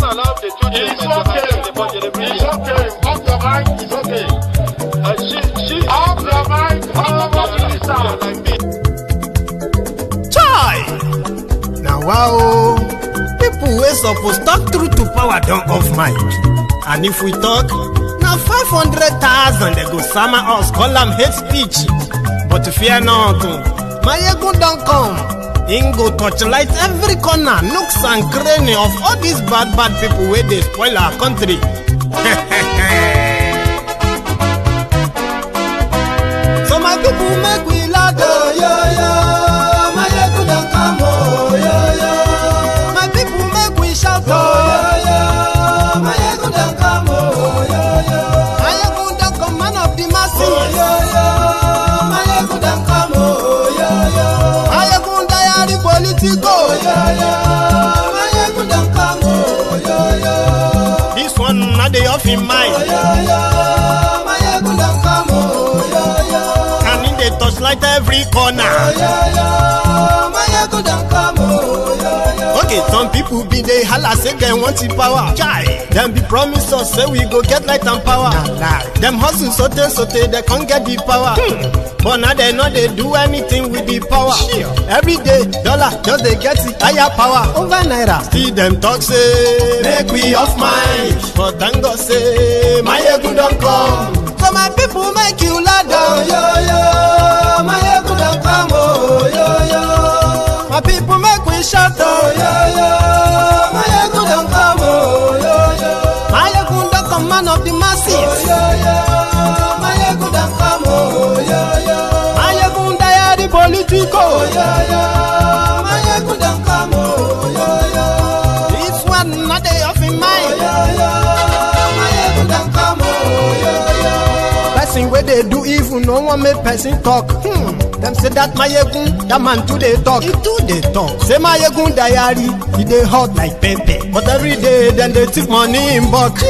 allow the children. It's okay. It's okay. Off your mind. It's okay. She off your mind. Chai! Now wow, people wey suppose talk truth to power don't off mic. And if we talk, now 500,000 they go sama us, call them hate speech. But fear not, my ego don't come. Ingo torchlight every corner, nooks and cranny of all these bad people where they spoil our country. So my people make we loud, my ego don't come, my people make we shout, my ego don't come, my ego don't come, man of the masses, my ego don't come, politico, this one not the off in mind. And in the touchlight every corner. Okay, some people be they holla say they want the power. Chai, them be promise us say we go get light and power. Them hustle sote they can't get the power. But now they know they do anything with the power. Every day, dollar just they get the higher power over Naira. Still them talk say make we off mind. But thank God say my ego don't come. So my people make you ladder. My ego don't come. My people make we shout. My ego don't come. My ego don't come, man of the masses. My ego don't come. Politico, my ego don't come. This one not the off in mind. My ego don't come. Person where they do evil, no one make person talk. Them say that my ego, that man too they talk. He too they talk. Say my ego diary, he they hot like pepper. But every day then they take money in bulk.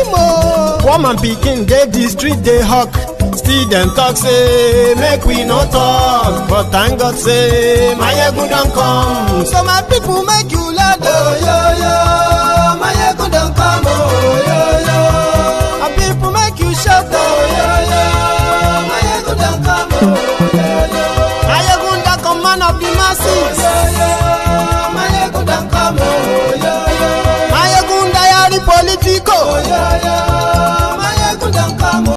Woman picking, they the street they hawk. Still them talk say make we no talk, but thank God say my ego don't come. So my people make you loud, my ego don't come. My people make you shout, my ego don't come. My ego don't come, man of the masses. My ego don't come. My ego diary politico. My ego don't come.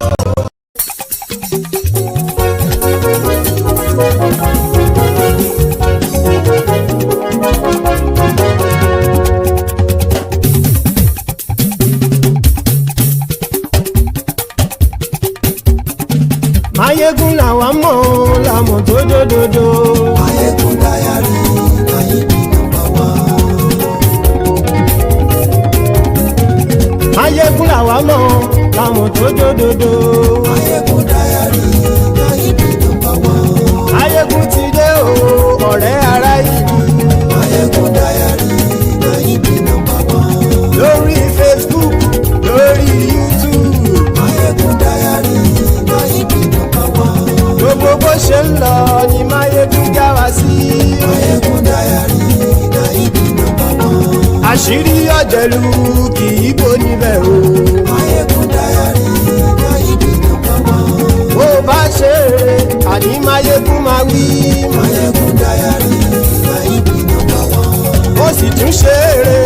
Mayegun la wa mo la mo dododo. Mayegun diary na you be number one. Mayegun la wa mo la mo dododo. Mayegun diary na you be number one. Mayegun ti dé o ọ̀rẹ́ ara yìí. Mayegun diary na you be number one. Lórí Facebook, lórí YouTube. Mayegun diary na you be number one. Gbogbo bó ṣe ń lọ ni Mayegun já wa sí. Mayegun diary na you be number one. Àṣírí ọ̀jẹ̀lú kì í bò níbẹ̀ o. Mayegun diary na you be number one. Bó bá ṣe eré àní Mayegun máa wí. Mayegun diary na you be number one. Ó sì tún ṣe eré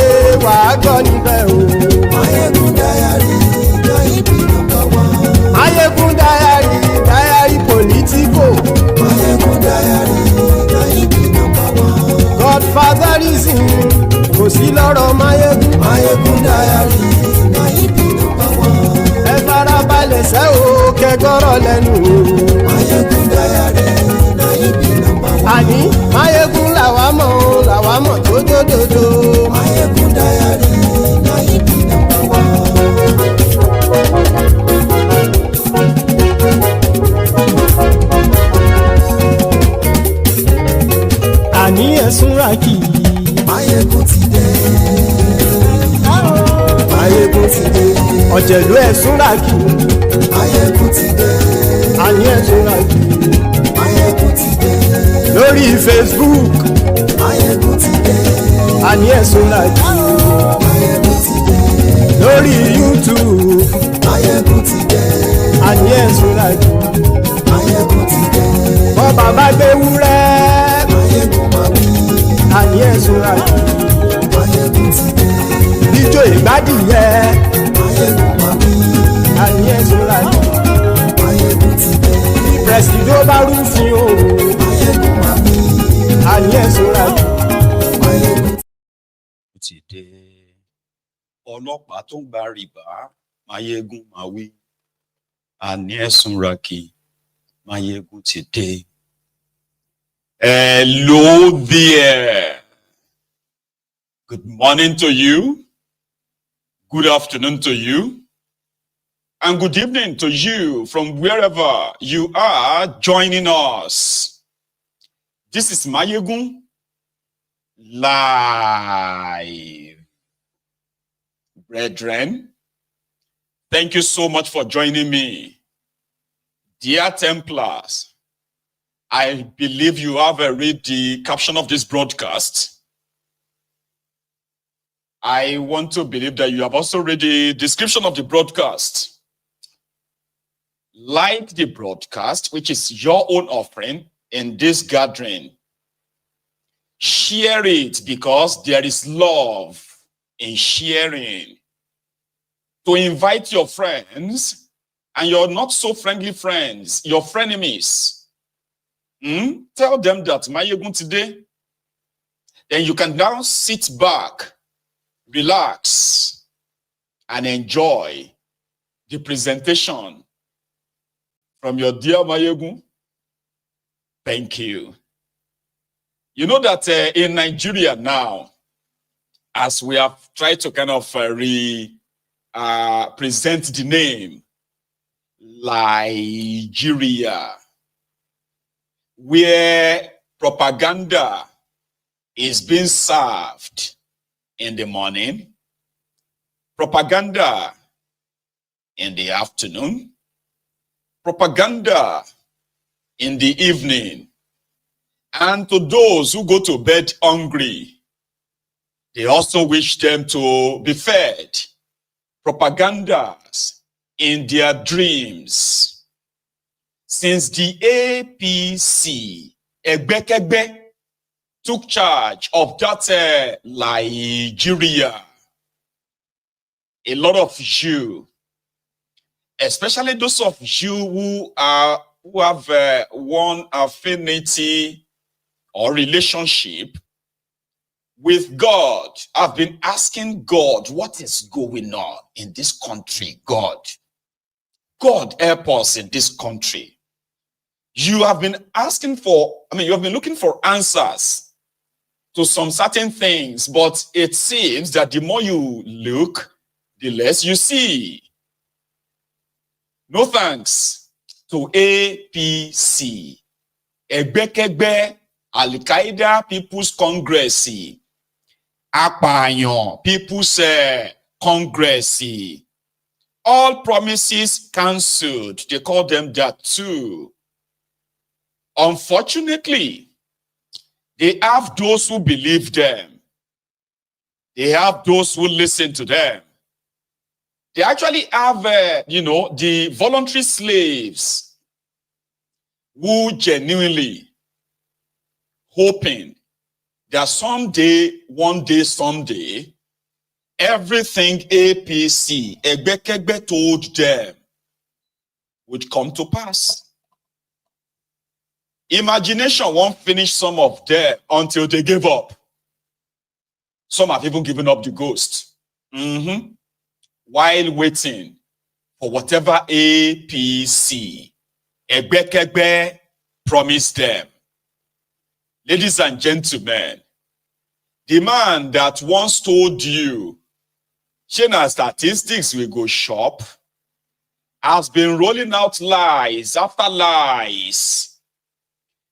wàá gbọ́ níbẹ̀ o. Mayegun diary na you be number one. Mayegun diary politico. Mayegun diary na you be number one. Godfatherism kò sí lọ́rọ̀ Mayegun. Mayegun diary na you be number one. Ẹ farabalẹ̀ sẹ́ o kẹgọ́rọ̀ lẹ́nu o. Mayegun diary na you be number one. Àní Mayegun làwa mọ̀ tó dòdòdò. Mayegun diary na you be number one. Àní ẹ̀sùn ràkì. Mayegun ti dé. Mayegun ti dé. Ọ̀jẹ̀lú ẹ̀sùn ràkì. Mayegun ti dé. Àní ẹ̀sùn ràkì. Mayegun ti dé. Lórí Facebook. Mayegun ti dé. Àní ẹ̀sùn ràkì. Mayegun ti dé. ṣọ́ra jù. Máyégún ti dé. Bọ́ bàbá gbé wúrẹ́. Máyégún máa wí. Àní ẹ̀ ṣọ́ra jù. Máyégún ti dé. Bíjó ìgbádìyẹ. Máyégún máa wí. Àní ẹ̀ ṣọ́ra jù. Máyégún ti dé. Pẹ̀sìdó bá rúfin o. Máyégún máa wí. Àní ẹ̀ ṣọ́ra jù. Máyégún ti dé. Ọlọ́pàá tó ń gba rìbá Máyégún máa wí. Àní ẹ̀sùn raki Máyégún ti dé. Hello there. Good morning to you. Good afternoon to you. And good evening to you from wherever you are joining us. This is Máyégún live. Brethren, thank you so much for joining me. Dear Templars, I believe you have read the caption of this broadcast. I want to believe that you have also read the description of the broadcast. Like the broadcast, which is your own offering in this gathering. Share it because there is love in sharing. To invite your friends and your not so friendly friends, your frenemies. Tell them that Máyégún today. Then you can now sit back, relax, and enjoy the presentation from your dear Máyégún. Thank you. You know that in Nigeria now, as we have tried to kind of present the name, Nigeria, where propaganda is being served in the morning, propaganda in the afternoon, propaganda in the evening, and to those who go to bed hungry, they also wish them to be fed propagandas in their dreams. Since the APC, Egbekegbe, took charge of that Nigeria, a lot of you, especially those of you who have one affinity or relationship with God, have been asking God, what is going on in this country? God help us in this country. You have been asking for, you have been looking for answers to some certain things, but it seems that the more you look, the less you see. No thanks to APC, Egbekegbe, Al-Qaeda People's Congress, Apayon People's Congress. All promises cancelled. They call them that too. Unfortunately, they have those who believe them. They have those who listen to them. They actually have, the voluntary slaves who genuinely hoping that someday, everything APC, Egbekegbe told them would come to pass. Imagination won't finish some of them until they give up. Some have even given up the ghost. While waiting for whatever APC, Egbekegbe promised them. Ladies and gentlemen, the man that once told you, China statistics will go shop, has been rolling out lies after lies.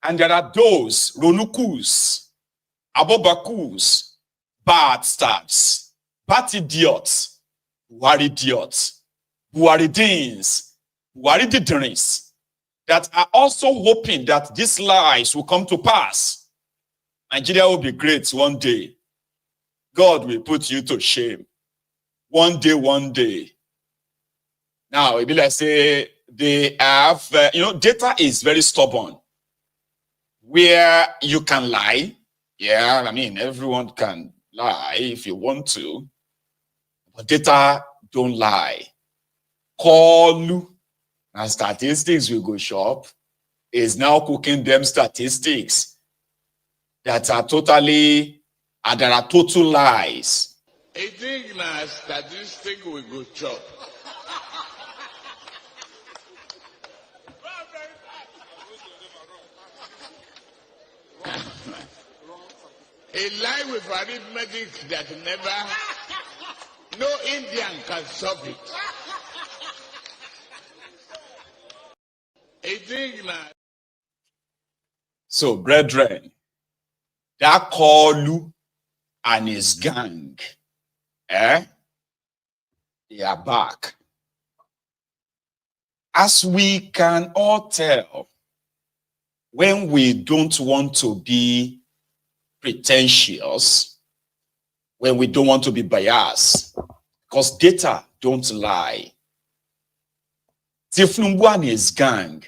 And there are those, Ronukus, Abobakus, bad stats, bad idiots, Buhari idiots, Buhari deans, Buhari didn'ts, that are also hoping that these lies will come to pass. Nigeria will be great one day. God will put you to shame. One day. Now, it be like say, they have, data is very stubborn. Where you can lie, yeah, I mean, everyone can lie if you want to, but data don't lie. Call and statistics will go shop is now cooking them statistics that are totally, there are total lies. I think na statistic we go chop. A lie with arithmetic that no Indian can solve it. I think na. So, brethren, that Kolu and his gang, they are back. As we can all tell, when we don't want to be pretentious, when we don't want to be biased, because data don't lie. Thiefnubu and his gang,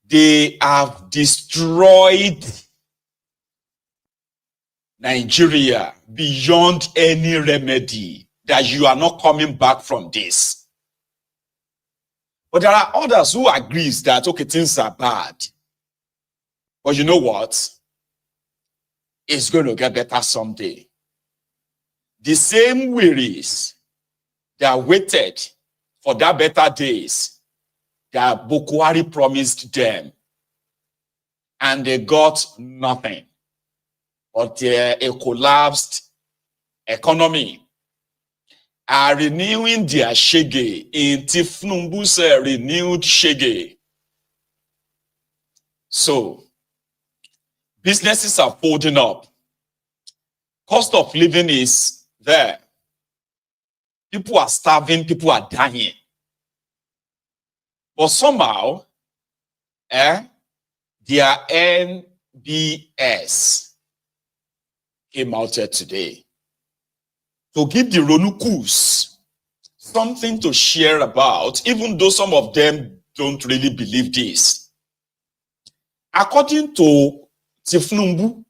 they have destroyed Nigeria beyond any remedy, that you are not coming back from this. But there are others who agrees that, okay, things are bad. But you know what? It's going to get better someday. The same wearies that waited for that better days that Boko Haram promised them, and they got nothing but a collapsed economy, are renewing their shege in Thiefnubu's renewed shege. So, businesses are folding up. Cost of living is there. People are starving, people are dying. But somehow, their NBS came out here today to give the Ronukus something to share about, even though some of them don't really believe this. According to Thiefnubu,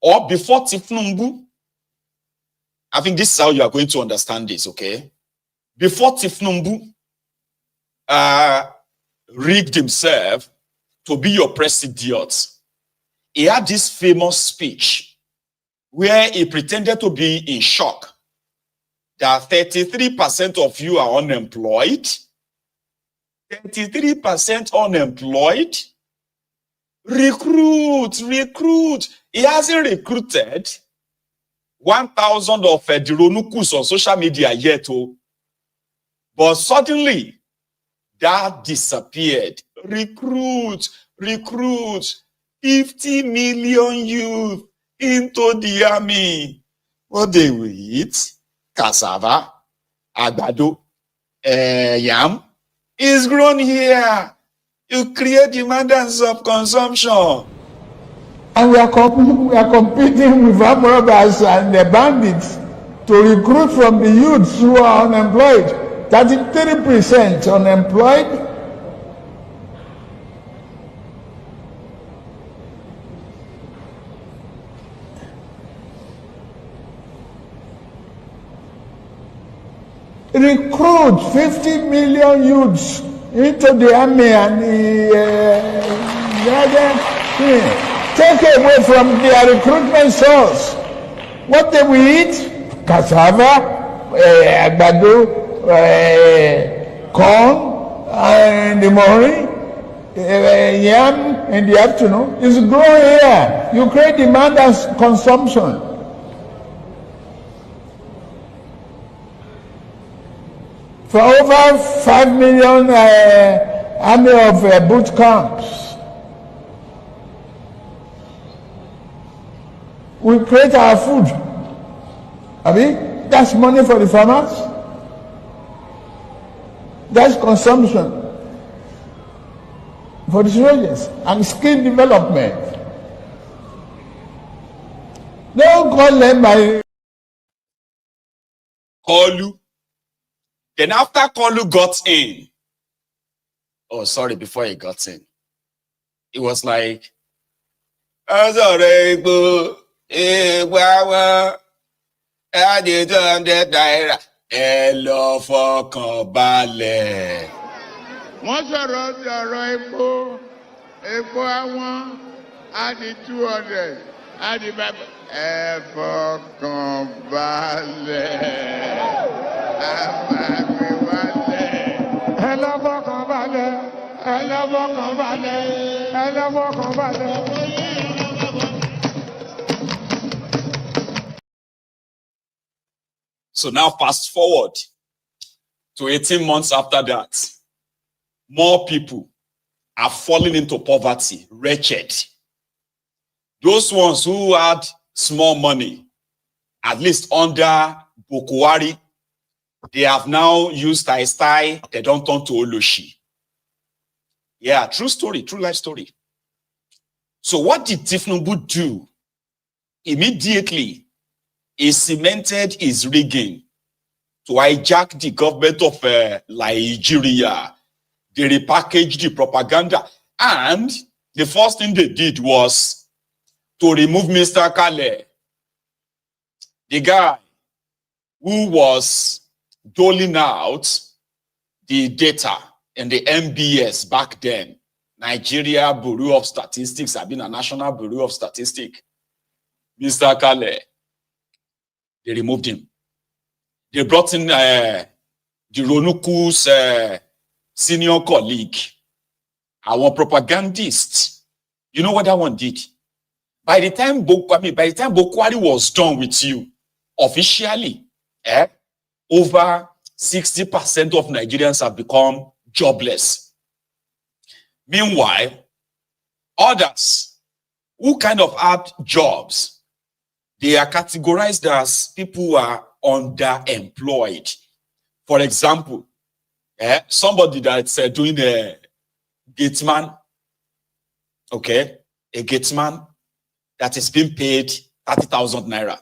or before Thiefnubu, I think this is how you are going to understand this, okay? Before Thiefnubu rigged himself to be your president, he had this famous speech where he pretended to be in shock that 33% of you are unemployed. 33% unemployed. Recruit. He hasn't recruited 1,000 of the Ronukus on social media yet. But suddenly, that disappeared. Recruit. 50 million youth into the army. What they will eat? Cassava, agbado, yam, is grown here. You create demand and consumption. And we are competing with armed robbers and the bandits to recruit from the youths who are unemployed. 33% unemployed. Recruit 50 million youths into the army and take away from their recruitment source. What they will eat? Cassava, agbado, corn in the morning, yam in the afternoon. It's growing here. You create demand and consumption. For over 5 million army of boot camps, we create our food. That's money for the farmers. That's consumption for the soldiers and skill development. Don't call them by Kolu. Then after Kolu got in, Oh, sorry, before he got in. It was like, I did Naira. Hello for Kobale. Wọ́n sọ̀rọ̀ epo àwọn á di 200 á di 500. Ẹ fọkàn balẹ̀, a máa gbé wálẹ̀. ẹ lọ fọkàn balẹ̀, ẹ lọ fọkàn balẹ̀, ẹ lọ fọkàn balẹ̀. So now fast forward to 18 months after that, more people are falling into poverty, wretched. Those ones who had small money, at least under Bokuwari, they have now used Tai, they don't turn to Oloshi. Yeah, true story, true life story. So what did Thiefnubu do? Immediately, he cemented his rigging to hijack the government of Nigeria. They repackaged the propaganda. And the first thing they did was to remove Mr. Kale, the guy who was doling out the data in the MBS back then, Nigeria Bureau of Statistics, had been a National Bureau of Statistics. Mr. Kale, they removed him. They brought in the Ronuku's senior colleague, our propagandist. You know what that one did? By the time Bokwari was done with you, officially, over 60% of Nigerians have become jobless. Meanwhile, others who kind of had jobs, they are categorized as people who are underemployed. For example, somebody that's doing a gateman, okay, a gateman that is being paid 30,000 Naira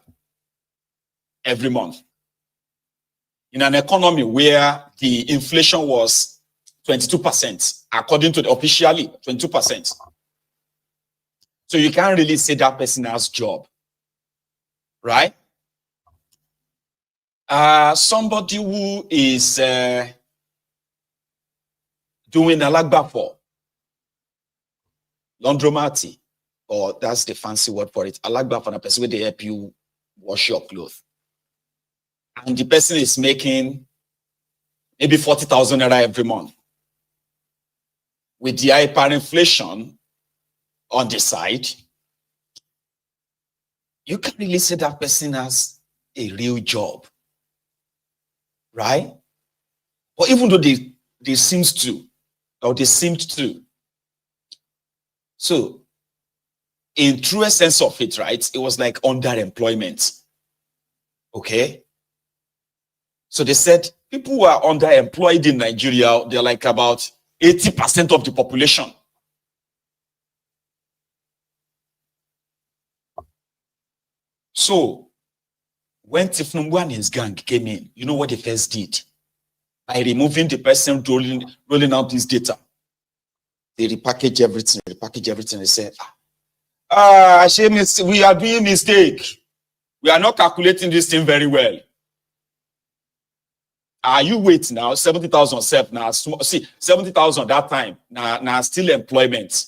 every month. In an economy where the inflation was 22%, according to the officially 22%. So you can't really say that person has job, right? Somebody who is doing alagba for laundromat, or that's the fancy word for it. Alagba for the person where they help you wash your clothes. And the person is making maybe 40,000 Naira every month. With the hyperinflation on the side, you can't really say that person has a real job, right? But even though they seemed to. So, in truest sense of it, right, it was like underemployment. Okay? So they said people who are underemployed in Nigeria, they're like about 80% of the population. So, when Thiefnubu and his gang came in, you know what they first did? By removing the person rolling out this data, they repackage everything. They said, we are doing mistake. We are not calculating this thing very well. You wait now, 70,000 self now. See, 70,000 that time now still employment.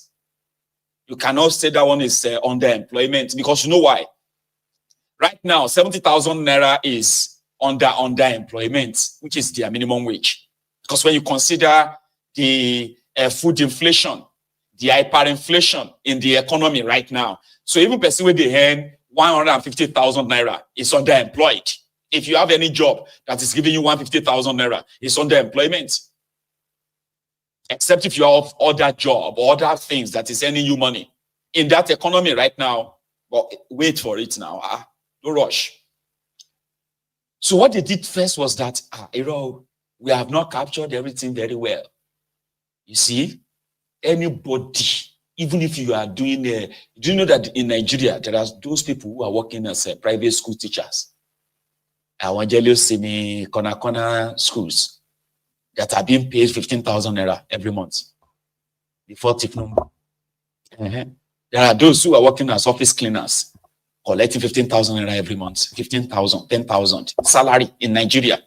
You cannot say that one is underemployment, because you know why? Right now, 70,000 Naira is underemployment, which is their minimum wage. Because when you consider the food inflation, the hyperinflation in the economy right now, so even person with the earn 150,000 Naira is underemployed. If you have any job that is giving you 150,000 Naira, it's underemployment. Except if you have other job or other things that is earning you money. In that economy right now, well, wait for it now. Don't rush. So what they did first was that, we have not captured everything very well. You see, anybody, even if you are doing do you know that in Nigeria, there are those people who are working as private school teachers? Evangelio semi corner schools. that are being paid 15,000 naira every month before Thiefnubu. There are those who are working as office cleaners, collecting 15,000 naira every month, 15,000, 10,000 salary in Nigeria.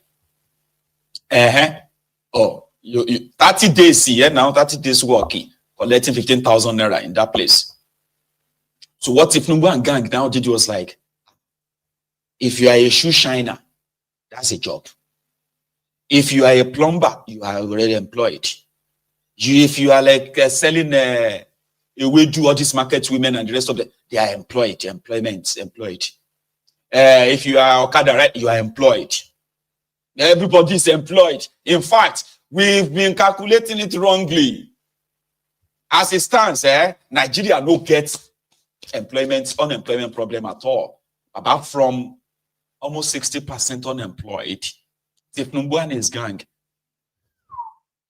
Oh, you 30 days here now, 30 days working, collecting 15,000 naira in that place. So what Thiefnubu and gang now did was like, if you are a shoe shiner, that's a job. If you are a plumber, you are already employed. If you are like selling we do all these market women and the rest of them, they are employed. Employed. If you are Okada, right, you are employed. Everybody is employed. In fact, we've been calculating it wrongly. As it stands, Nigeria no get unemployment problem at all. Apart from almost 60% unemployed. Thiefnubu and his gang,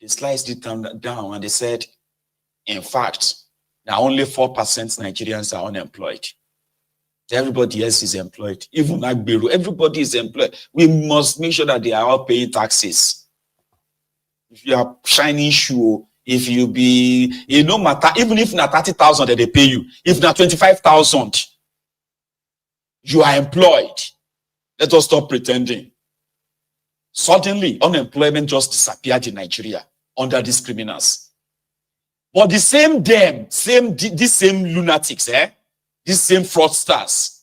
they sliced it down and they said, in fact, now only 4% Nigerians are unemployed. Everybody else is employed. Even Agbiru, everybody is employed. We must make sure that they are all paying taxes. If you are shining shoe, if you be, it no matter, even if not 30,000 that they pay you, if not 25,000, you are employed. Let us stop pretending. Suddenly, unemployment just disappeared in Nigeria under these criminals. But the same these same lunatics, these same fraudsters,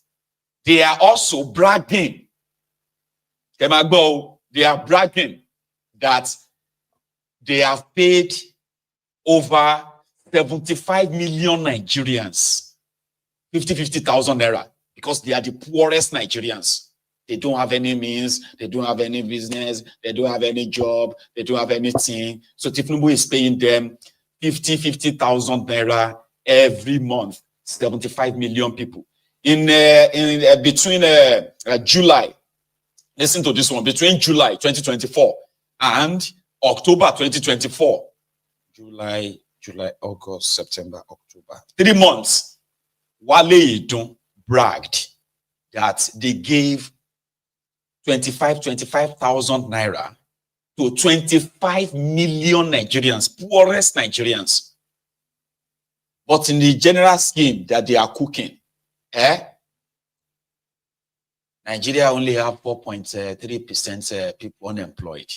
they are also bragging. They are bragging that they have paid over 75 million Nigerians 50,000 naira because they are the poorest Nigerians. They don't have any means, they don't have any business, they don't have any job, they don't have anything. So Thiefnubu is paying them 50,000 naira every month. 75 million people. In between July, listen to this one, between July 2024 and October 2024, July, August, September, October, 3 months, Wale Idun bragged that they gave 25,000 naira to 25 million Nigerians, poorest Nigerians. But in the general scheme that they are cooking, Nigeria only have 4.3% people unemployed.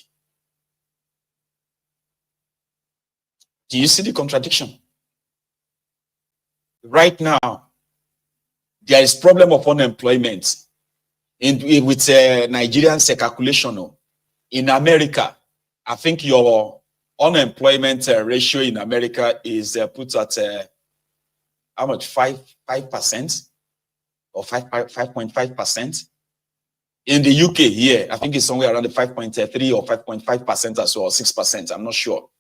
Do you see the contradiction? Right now, there is problem of unemployment with Nigerian calculation. In America, I think your unemployment ratio in America is put at how much? 5% or 5.5%. In the UK, here, I think it's somewhere around the 5.3 or 5.5% or so, or 6%. I'm not sure.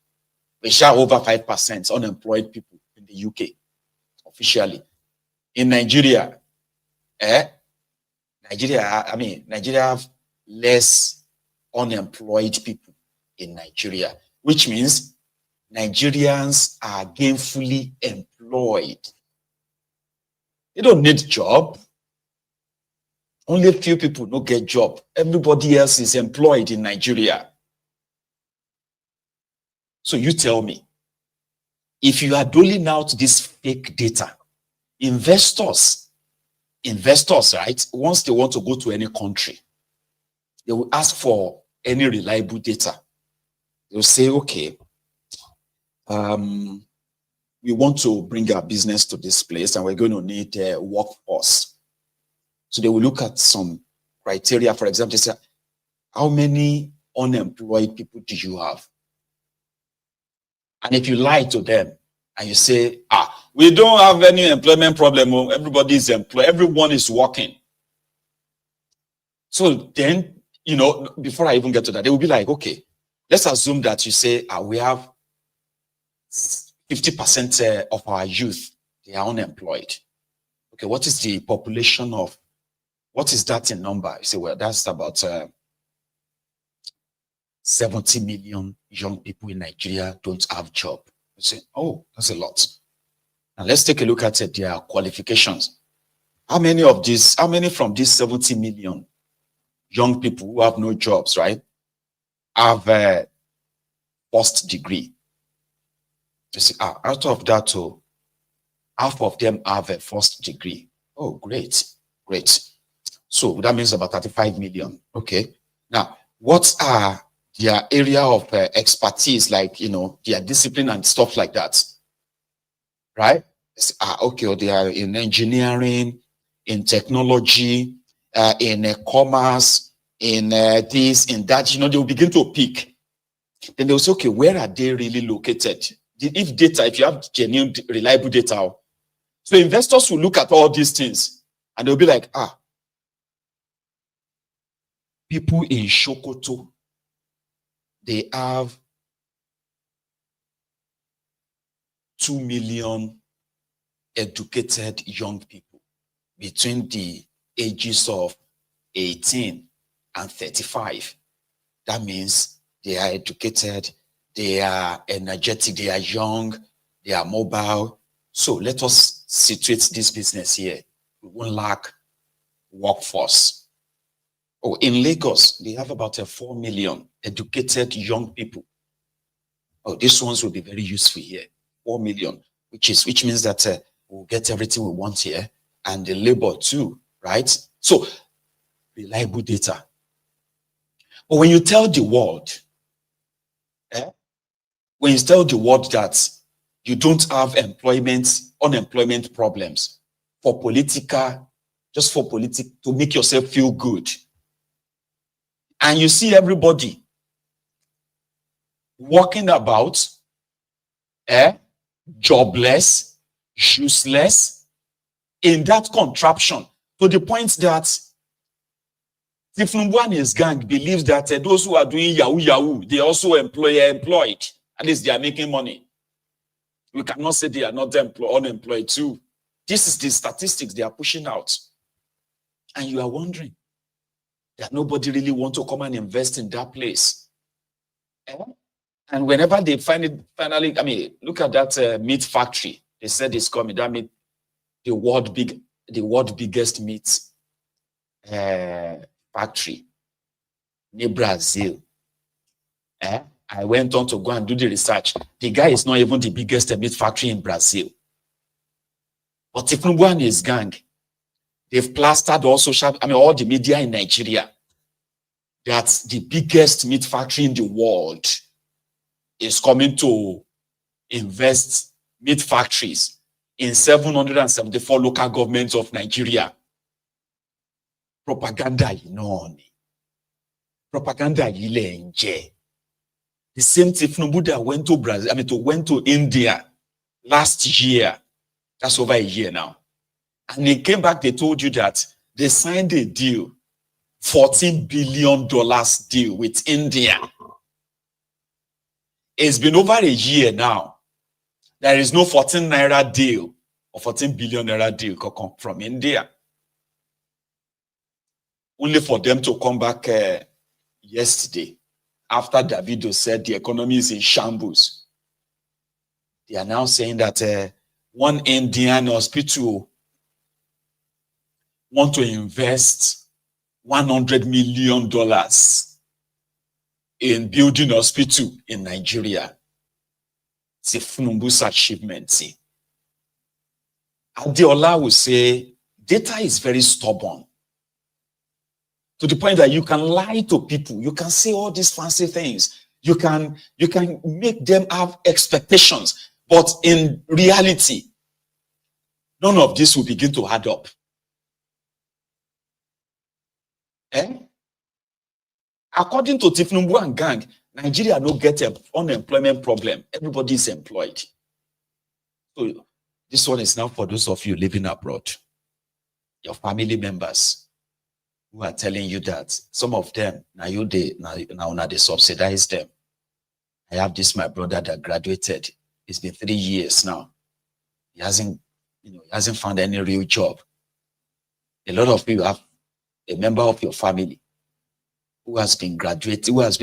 We share over 5% unemployed people in the UK officially. In Nigeria, Nigeria have less unemployed people in Nigeria, which means Nigerians are gainfully employed. They don't need job. Only a few people don't get job. Everybody else is employed in Nigeria. So you tell me, if you are doling out this fake data, investors, right, once they want to go to any country, they will ask for any reliable data. They'll say, okay, we want to bring our business to this place and we're going to need a workforce. So they will look at some criteria. For example, they say, how many unemployed people do you have? And if you lie to them and you say, we don't have any employment problem, everybody is employed, everyone is working. So then, before I even get to that, they will be like, okay, let's assume that you say, we have 50% of our youth, they are unemployed. Okay, what is the population of, what is that in number? You say, well, that's about 70 million young people in Nigeria don't have job. You say, oh, that's a lot. Now let's take a look at their qualifications. How many from these 70 million young people who have no jobs, right, have first degree. You see, out of that, half of them have a first degree. Oh, great, great. So that means about 35 million. Okay. Now, what are their area of expertise, like, their discipline and stuff like that? Right? Okay, they are in engineering, in technology, in commerce, in this, in that. They will begin to pick. Then they'll say, okay, where are they really located? If you have genuine, reliable data. So investors will look at all these things and they'll be like, people in Sokoto, they have 2 million educated young people between the ages of 18 and 35. That means they are educated, they are energetic, they are young, they are mobile. So let us situate this business here. We won't lack workforce. Oh, in Lagos, they have about 4 million educated young people. Oh, these ones will be very useful here. 4 million, which means that we'll get everything we want here, and the labor too, right? So reliable data. But when you tell the world, when you tell the world that you don't have unemployment problems just for politics, to make yourself feel good, and you see everybody walking about, jobless, useless, in that contraption, to the point that Thiefnubu and his gang believes that those who are doing yahoo, they also employed. At least they are making money. We cannot say they are not unemployed too. This is the statistics they are pushing out. And you are wondering that nobody really wants to come and invest in that place. And whenever they find it, finally, look at that meat factory. They said it's coming. That means the world biggest meat factory in Brazil. I went on to go and do the research. The guy is not even the biggest meat factory in Brazil. But Thiefnubu and his gang, they've plastered all the media in Nigeria. That's the biggest meat factory in the world is coming to invest meat factories in 774 local governments of Nigeria. Propaganda inoni. Propaganda ilenje. The same Thiefnubu that went to Brazil, went to India last year. That's over a year now. And they came back, they told you that they signed a deal, $14 billion deal with India. It's been over a year now. There is no 14 Naira deal or 14 billion Naira deal from India. Only for them to come back yesterday, after Davido said the economy is in shambles. They are now saying that one Indian hospital want to invest $100 million in building a hospital in Nigeria. It's a Thiefnubu's achievement. Adeola will say data is very stubborn, to the point that you can lie to people, you can say all these fancy things, you can make them have expectations, but in reality, none of this will begin to add up. According to Thiefnubu and gang, Nigeria no get an unemployment problem. Everybody is employed. So this one is now for those of you living abroad, your family members who are telling you that some of them now they subsidize them. I have this my brother that graduated. It's been 3 years now. He hasn't found any real job. A lot of you have a member of your family who has been a graduate who have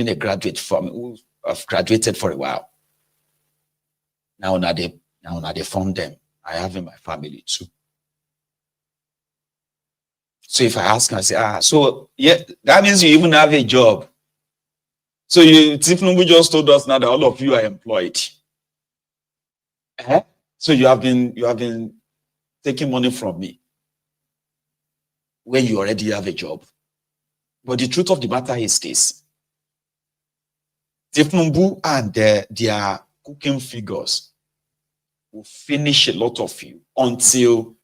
graduated for a while. Now they found them. I have in my family too. So if I ask, I say, so yeah, that means you even have a job. So Thiefnubu just told us now that all of you are employed. So you have been taking money from me when you already have a job. But the truth of the matter is this: Thiefnubu and their cooking figures will finish a lot of you until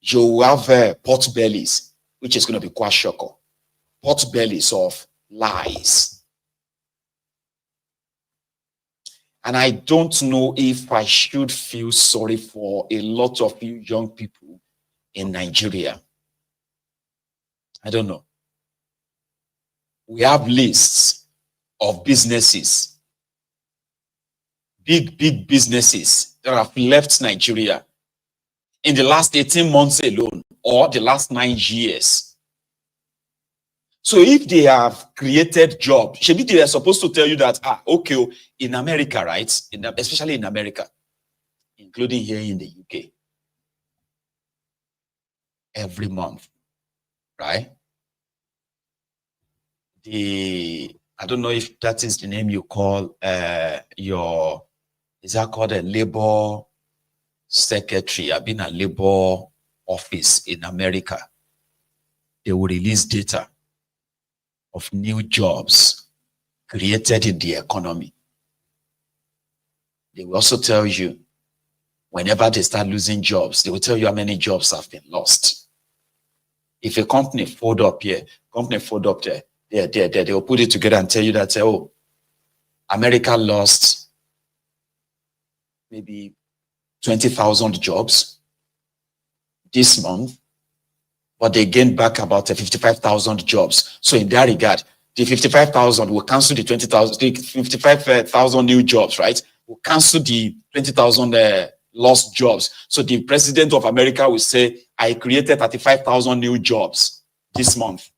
you have pot bellies, which is going to be quite shocking. Pot bellies of lies. And I don't know if I should feel sorry for a lot of you young people in Nigeria. I don't know. We have lists of businesses, big businesses that have left Nigeria in the last 18 months alone, or the last 9 years. So if they have created jobs, maybe they are supposed to tell you that, okay, in America, right? Especially in America, including here in the UK, every month, right? I don't know if that is the name you call is that called a labor secretary? I've been a labor office in America. They will release data of new jobs created in the economy. They will also tell you, whenever they start losing jobs, they will tell you how many jobs have been lost. If a company fold up here, company fold up there, they will put it together and tell you that, oh, America lost maybe 20,000 jobs this month, but they gained back about 55,000 jobs. So in that regard, the 55,000 will cancel the 20,000, the 55,000 new jobs, right? Will cancel the 20,000 lost jobs. So the president of America will say, I created 35,000 new jobs this month.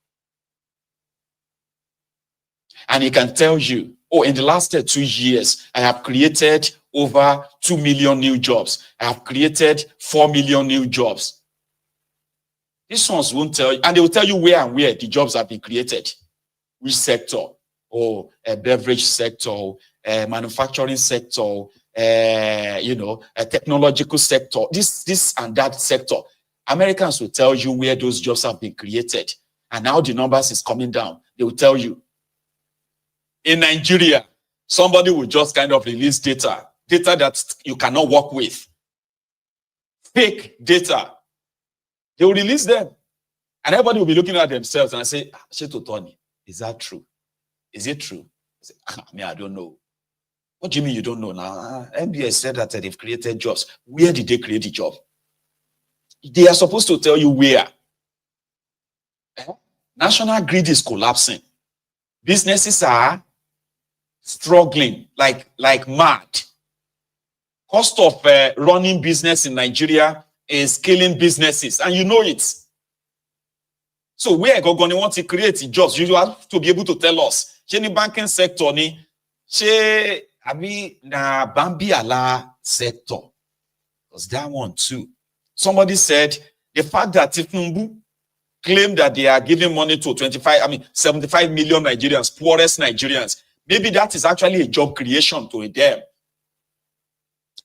And he can tell you, oh, in the last 2 years, I have created over 2 million new jobs. I have created 4 million new jobs. These ones won't tell you, and they will tell you where and where the jobs have been created. Which sector? Oh, a beverage sector, a manufacturing sector, a technological sector, this and that sector. Americans will tell you where those jobs have been created. And now the numbers is coming down. They will tell you. In Nigeria, somebody will just kind of release data that you cannot work with. Fake data. They will release them. And everybody will be looking at themselves and say, Tony, is that true? Is it true? I don't know. What do you mean you don't know now? MBS said that they've created jobs. Where did they create the job? They are supposed to tell you where. National grid is collapsing. Businesses are struggling like mad. Cost of running business in Nigeria is killing businesses, and you know it. So where Gogoni want to create jobs, you have to be able to tell us. Any banking sector ni, na Bambi ala sector. Because that one too. Somebody said the fact that Thiefnubu claimed that they are giving money to 75 million Nigerians, poorest Nigerians. Maybe that is actually a job creation to them.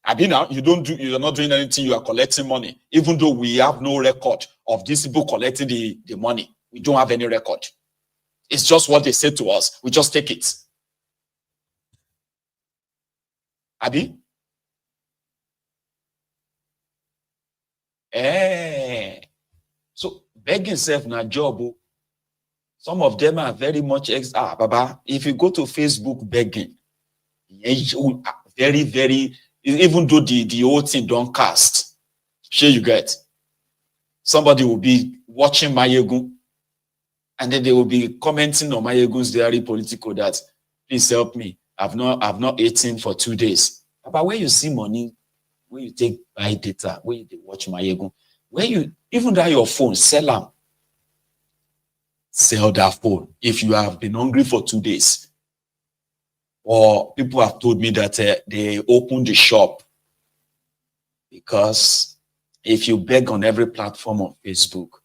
Now you're not doing anything, you are collecting money, even though we have no record of these people collecting the money. We don't have any record. It's just what they say to us. We just take it. So begging self na job. Some of them are very much Baba. If you go to Facebook begging, very, very, even though the whole thing don't cast, sure you get. Somebody will be watching Mayegun, and then they will be commenting on Mayegun's diary political that, please help me. I've not eaten for 2 days. But where you see money, where you take buy data, where you watch Mayegun, where you even that your phone, sell them. Sell that phone if you have been hungry for 2 days. Or people have told me that they opened the shop, because if you beg on every platform on Facebook,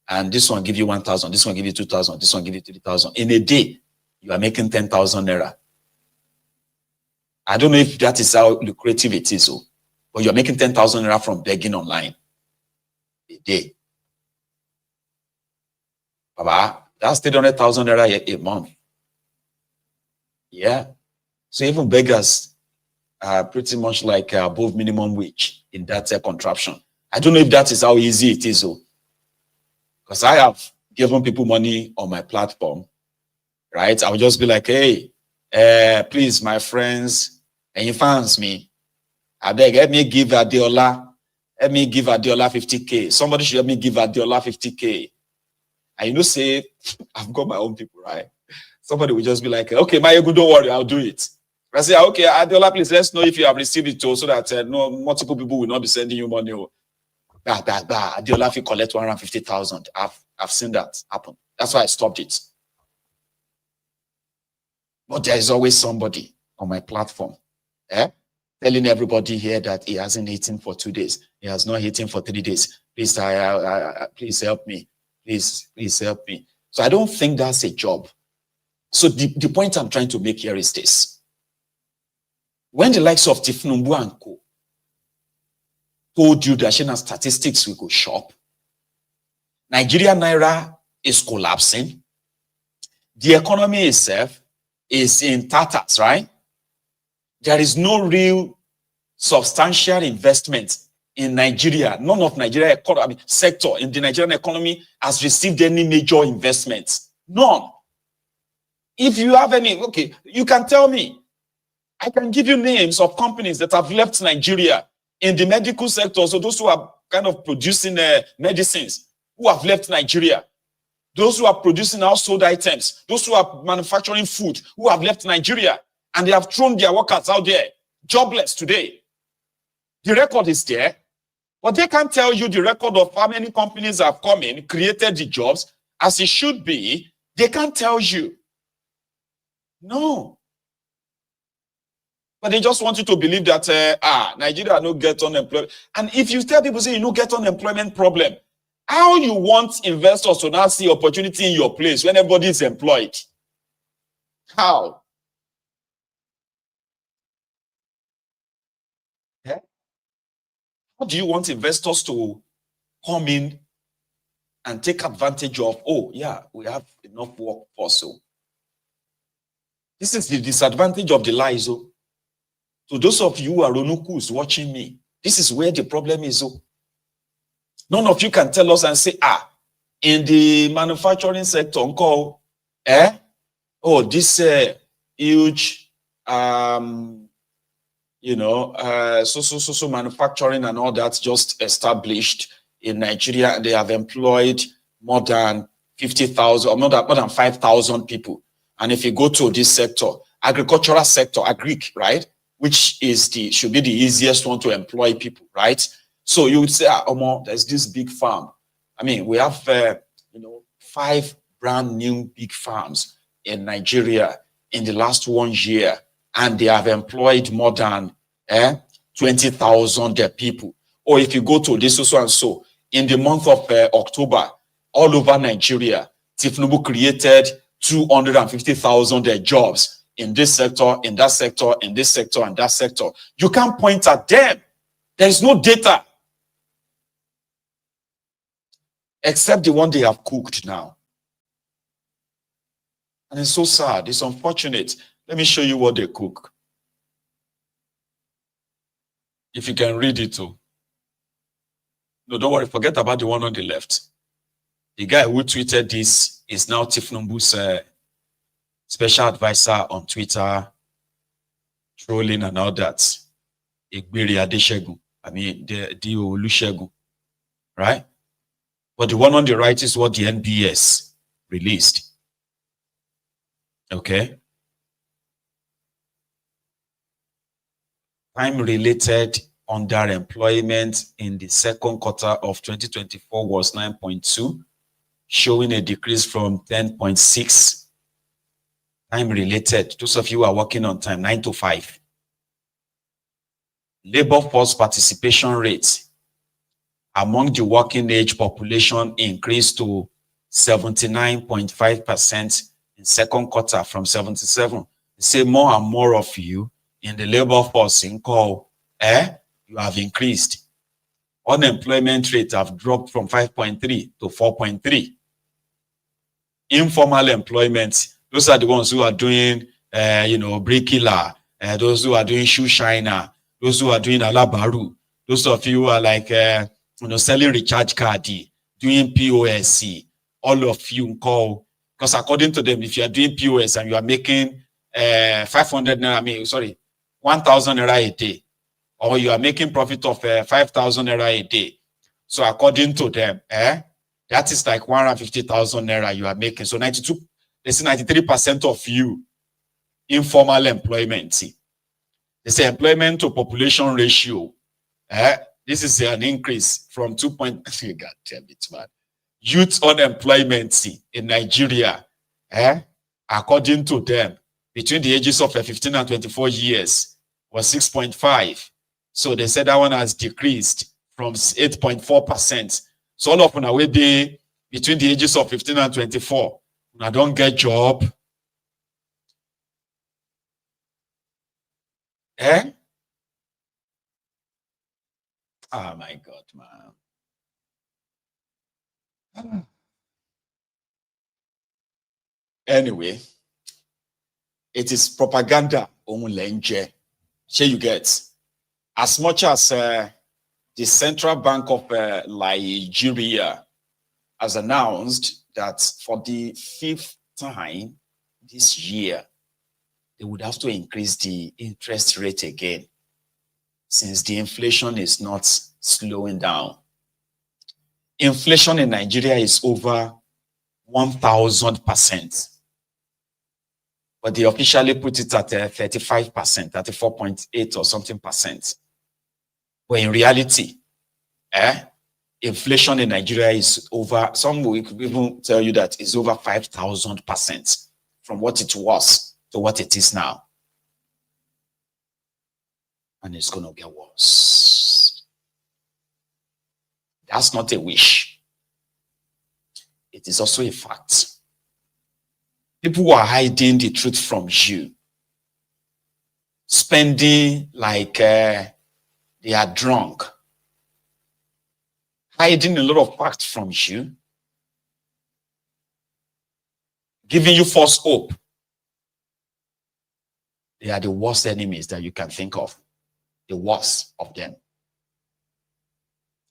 and this one give you 1,000, this one give you 2,000, this one give you 3,000 in a day, you are making 10,000 naira. I don't know if that is how lucrative it is, but you're making 10,000 naira from begging online a day. Baba, that's 300,000 naira a month. Yeah. So even beggars are pretty much like above minimum wage in that contraption. I don't know if that is how easy it is, because I have given people money on my platform, right? I would just be like, hey, please, my friends, and you fans me, I beg, let me give Adeola 50K. Somebody should help me give Adeola 50K. And you know, say, I've got my own people, right? Somebody will just be like, okay, Mayegun, don't worry, I'll do it. I say, okay, Adeola, please, let's know if you have received it too, so that no multiple people will not be sending you money. Adeola, if you collect 150,000, I've seen that happen. That's why I stopped it. But there is always somebody on my platform, telling everybody here that he hasn't eaten for 2 days. He has not eaten for 3 days. Please, please help me. Please help me. So I don't think that's a job. So the point I'm trying to make here is this. When the likes of Thiefnubu and Co told you that Shina statistics will go shop, Nigeria Naira is collapsing, the economy itself is in tatters, right? There is no real substantial investment in Nigeria. None of Nigeria economy sector in the Nigerian economy has received any major investments. None. If you have any, okay, you can tell me. I can give you names of companies that have left Nigeria in the medical sector. So those who are kind of producing medicines, who have left Nigeria. Those who are producing household items, those who are manufacturing food, who have left Nigeria, and they have thrown their workers out there, jobless today. The record is there, but they can't tell you the record of how many companies have come in, created the jobs, as it should be. They can't tell you. No. But they just want you to believe that, Nigeria no get unemployment. And if you tell people, say, you no get unemployment problem, how you want investors to now see opportunity in your place when everybody is employed? How? Yeah? How do you want investors to come in and take advantage of, oh, yeah, we have enough work for so? This is the disadvantage of the lies. So those of you who are Ronukus watching me, this is where the problem is. None of you can tell us and say, in the manufacturing sector, oh, this huge, so manufacturing and all that just established in Nigeria, and they have employed more than 50,000 or more than 5,000 people. And if you go to this sector, agricultural sector, agric, right, which is should be the easiest one to employ people, right? So you would say, there's this big farm. I mean, we have 5 brand new big farms in Nigeria in the last 1 year, and they have employed more than 20,000 people. Or if you go to this so and so, in the month of October, all over Nigeria, Thiefnubu created 250,000 jobs in this sector, in that sector, in this sector, and that sector. You can't point at them. There is no data except the one they have cooked now. And it's so sad. It's unfortunate. Let me show you what they cook. If you can read it too. No, don't worry. Forget about the one on the left. The guy who tweeted this is now Thiefnubu's special advisor on Twitter, trolling and all that. Igbiri Adeshegun. I mean, the Olusegun, right? But the one on the right is what the NBS released. Okay. Time-related underemployment in the second quarter of 2024 was 9.2, showing a decrease from 10.6. Time-related, those of you who are working on time, 9 to 5. Labor force participation rate among the working age population increased to 79.5% in second quarter from 77. They say more and more of you in the labor force in call, you have increased. Unemployment rate have dropped from 5.3 to 4.3. Informal employment, those are the ones who are doing, bricklayer, those who are doing shoe shiner, those who are doing alabaru, those of you who are like, selling recharge card, doing POS, all of you call, because according to them, if you are doing POS and you are making 500 naira, 1,000 naira a day, or you are making profit of 5,000 naira a day. So according to them, that is like 150,000 naira you are making. So 93% of you informal employment. They say employment to population ratio. This is an increase from 2. God damn it, man. Youth unemployment in Nigeria, according to them, between the ages of 15 and 24 years was 6.5. So they said that one has decreased from 8.4%. So all of them are between the ages of 15 and 24. I don't get job. Oh my God, man. Anyway, it is propaganda. Share you get. As much as the Central Bank of Nigeria has announced that for the 5th time this year, they would have to increase the interest rate again, since the inflation is not slowing down. Inflation in Nigeria is over 1,000%. But they officially put it at 35%, 34.8 or something percent. But in reality, inflation in Nigeria is over, some will even tell you that it's over 5,000% from what it was to what it is now. And it's going to get worse. That's not a wish. It is also a fact. People who are hiding the truth from you, spending like they are drunk, hiding a lot of facts from you, giving you false hope. They are the worst enemies that you can think of, the worst of them.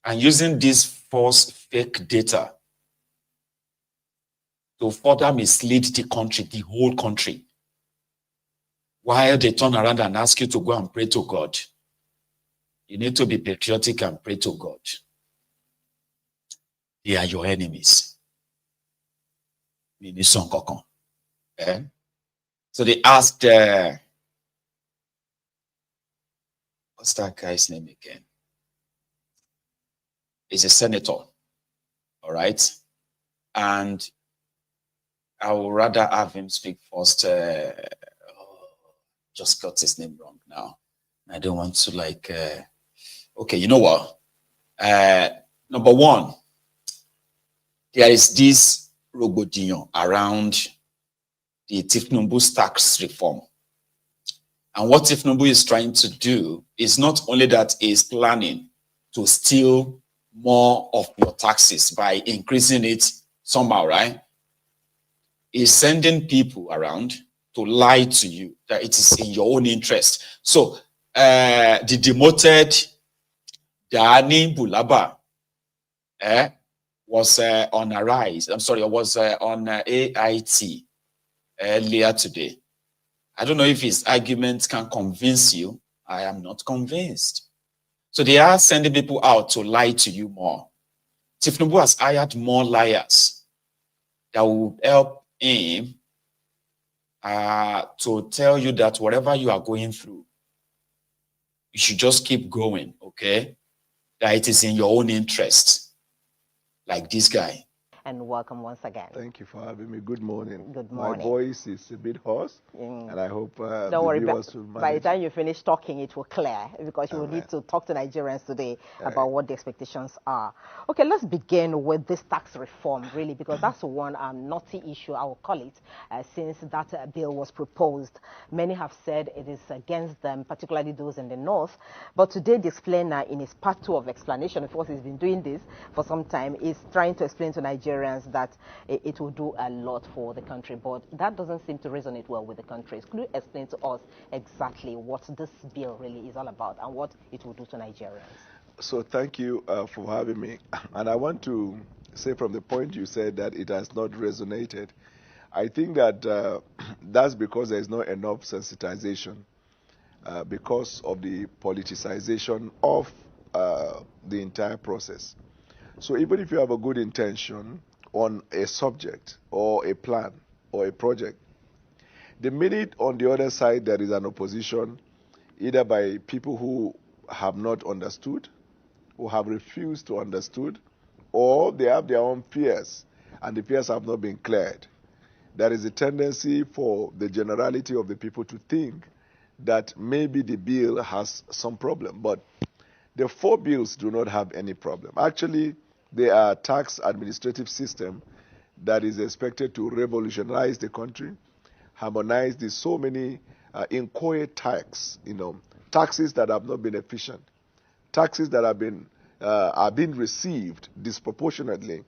And using this false fake data to further mislead the country, the whole country, while they turn around and ask you to go and pray to God. You need to be patriotic and pray to God. They are your enemies. So they asked, what's that guy's name again? He's a senator, all right? And I would rather have him speak first. Just got his name wrong now. I don't want to like, okay, you know what? Number one, there is this rogodinho around the Thiefnubu tax reform. And what Tinubu is trying to do is not only that he is planning to steal more of your taxes by increasing it somehow, right? He's sending people around to lie to you that it is in your own interest. So the demoted Dani Bulaba was on a rise. I'm sorry, was on AIT earlier today. I don't know if his arguments can convince you. I am not convinced. So they are sending people out to lie to you more. Tinubu has hired more liars that will help him to tell you that whatever you are going through, you should just keep going, okay? That it is in your own interest. Like this guy. and welcome once again. Thank you for having me. Good morning. Good morning. My voice is a bit hoarse, and I hope Don't worry, viewers will manage. By the time you finish talking, it will clear, because you will need to talk to Nigerians today about what the expectations are. Okay, let's begin with this tax reform, really, because that's one naughty issue, I will call it, since that bill was proposed. Many have said it is against them, particularly those in the north. But today, the explainer, in his part 2 of explanation, of course, he's been doing this for some time, is trying to explain to Nigerians that it will do a lot for the country. But that doesn't seem to resonate well with the country. Could you explain to us exactly what this bill really is all about and what it will do to Nigerians? So thank you for having me. And I want to say from the point you said that it has not resonated, I think that that's because there is not enough sensitization because of the politicization of the entire process. So even if you have a good intention on a subject or a plan or a project, the minute on the other side there is an opposition, either by people who have not understood, who have refused to understood, or they have their own fears, and the fears have not been cleared, there is a tendency for the generality of the people to think that maybe the bill has some problem. But the 4 bills do not have any problem. Actually, they are a tax administrative system that is expected to revolutionize the country, harmonize the so many inchoate taxes that have not been efficient, taxes that have been are being received disproportionately,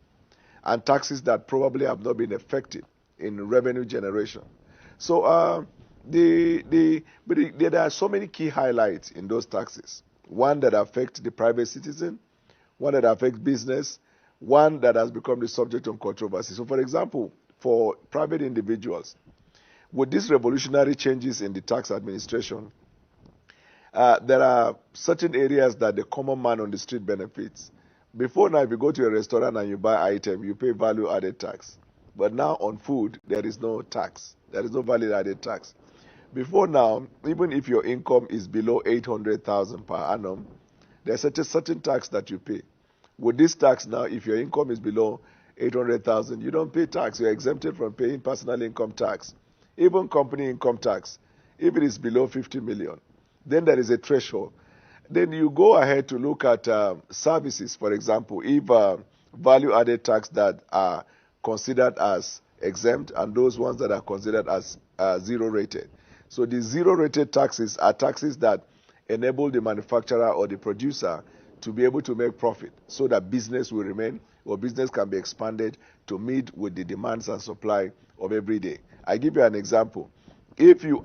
and taxes that probably have not been effective in revenue generation. So there are so many key highlights in those taxes. One that affects the private citizen, one that affects business, one that has become the subject of controversy. So for example, for private individuals, with these revolutionary changes in the tax administration, there are certain areas that the common man on the street benefits. Before now, if you go to a restaurant and you buy item, you pay value-added tax. But now on food, there is no tax. There is no value-added tax. Before now, even if your income is below 800,000 per annum, there's a certain tax that you pay. With this tax now, if your income is below 800,000, you don't pay tax. You're exempted from paying personal income tax. Even company income tax, if it is below 50 million, then there is a threshold. Then you go ahead to look at services, for example, if value-added tax that are considered as exempt and those ones that are considered as zero-rated. So the zero-rated taxes are taxes that enable the manufacturer or the producer to be able to make profit so that business will remain or business can be expanded to meet with the demands and supply of every day. I give you an example. If you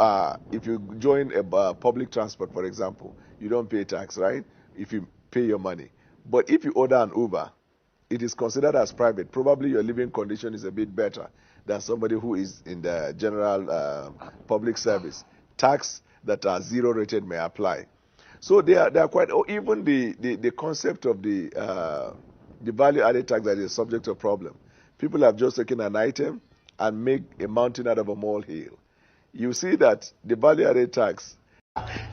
join a public transport, for example, you don't pay tax, right? If you pay your money. But if you order an Uber, it is considered as private. Probably your living condition is a bit better than somebody who is in the general public service. Tax that are zero rated may apply. So they are quite, even the concept of the value added tax that is subject to problem. People have just taken an item and make a mountain out of a molehill. You see that the value added tax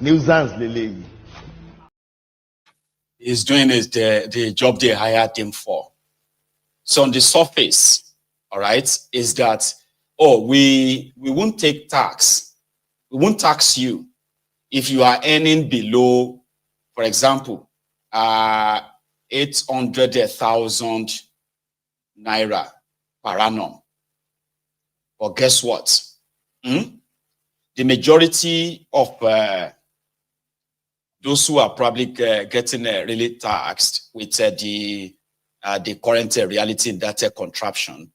nuisance Lele is doing the job they hired him for. So on the surface, all right, is that, we won't take tax. We won't tax you if you are earning below, for example, 800,000 Naira per annum. But guess what? The majority of those who are probably getting really taxed with the current reality in that contraption.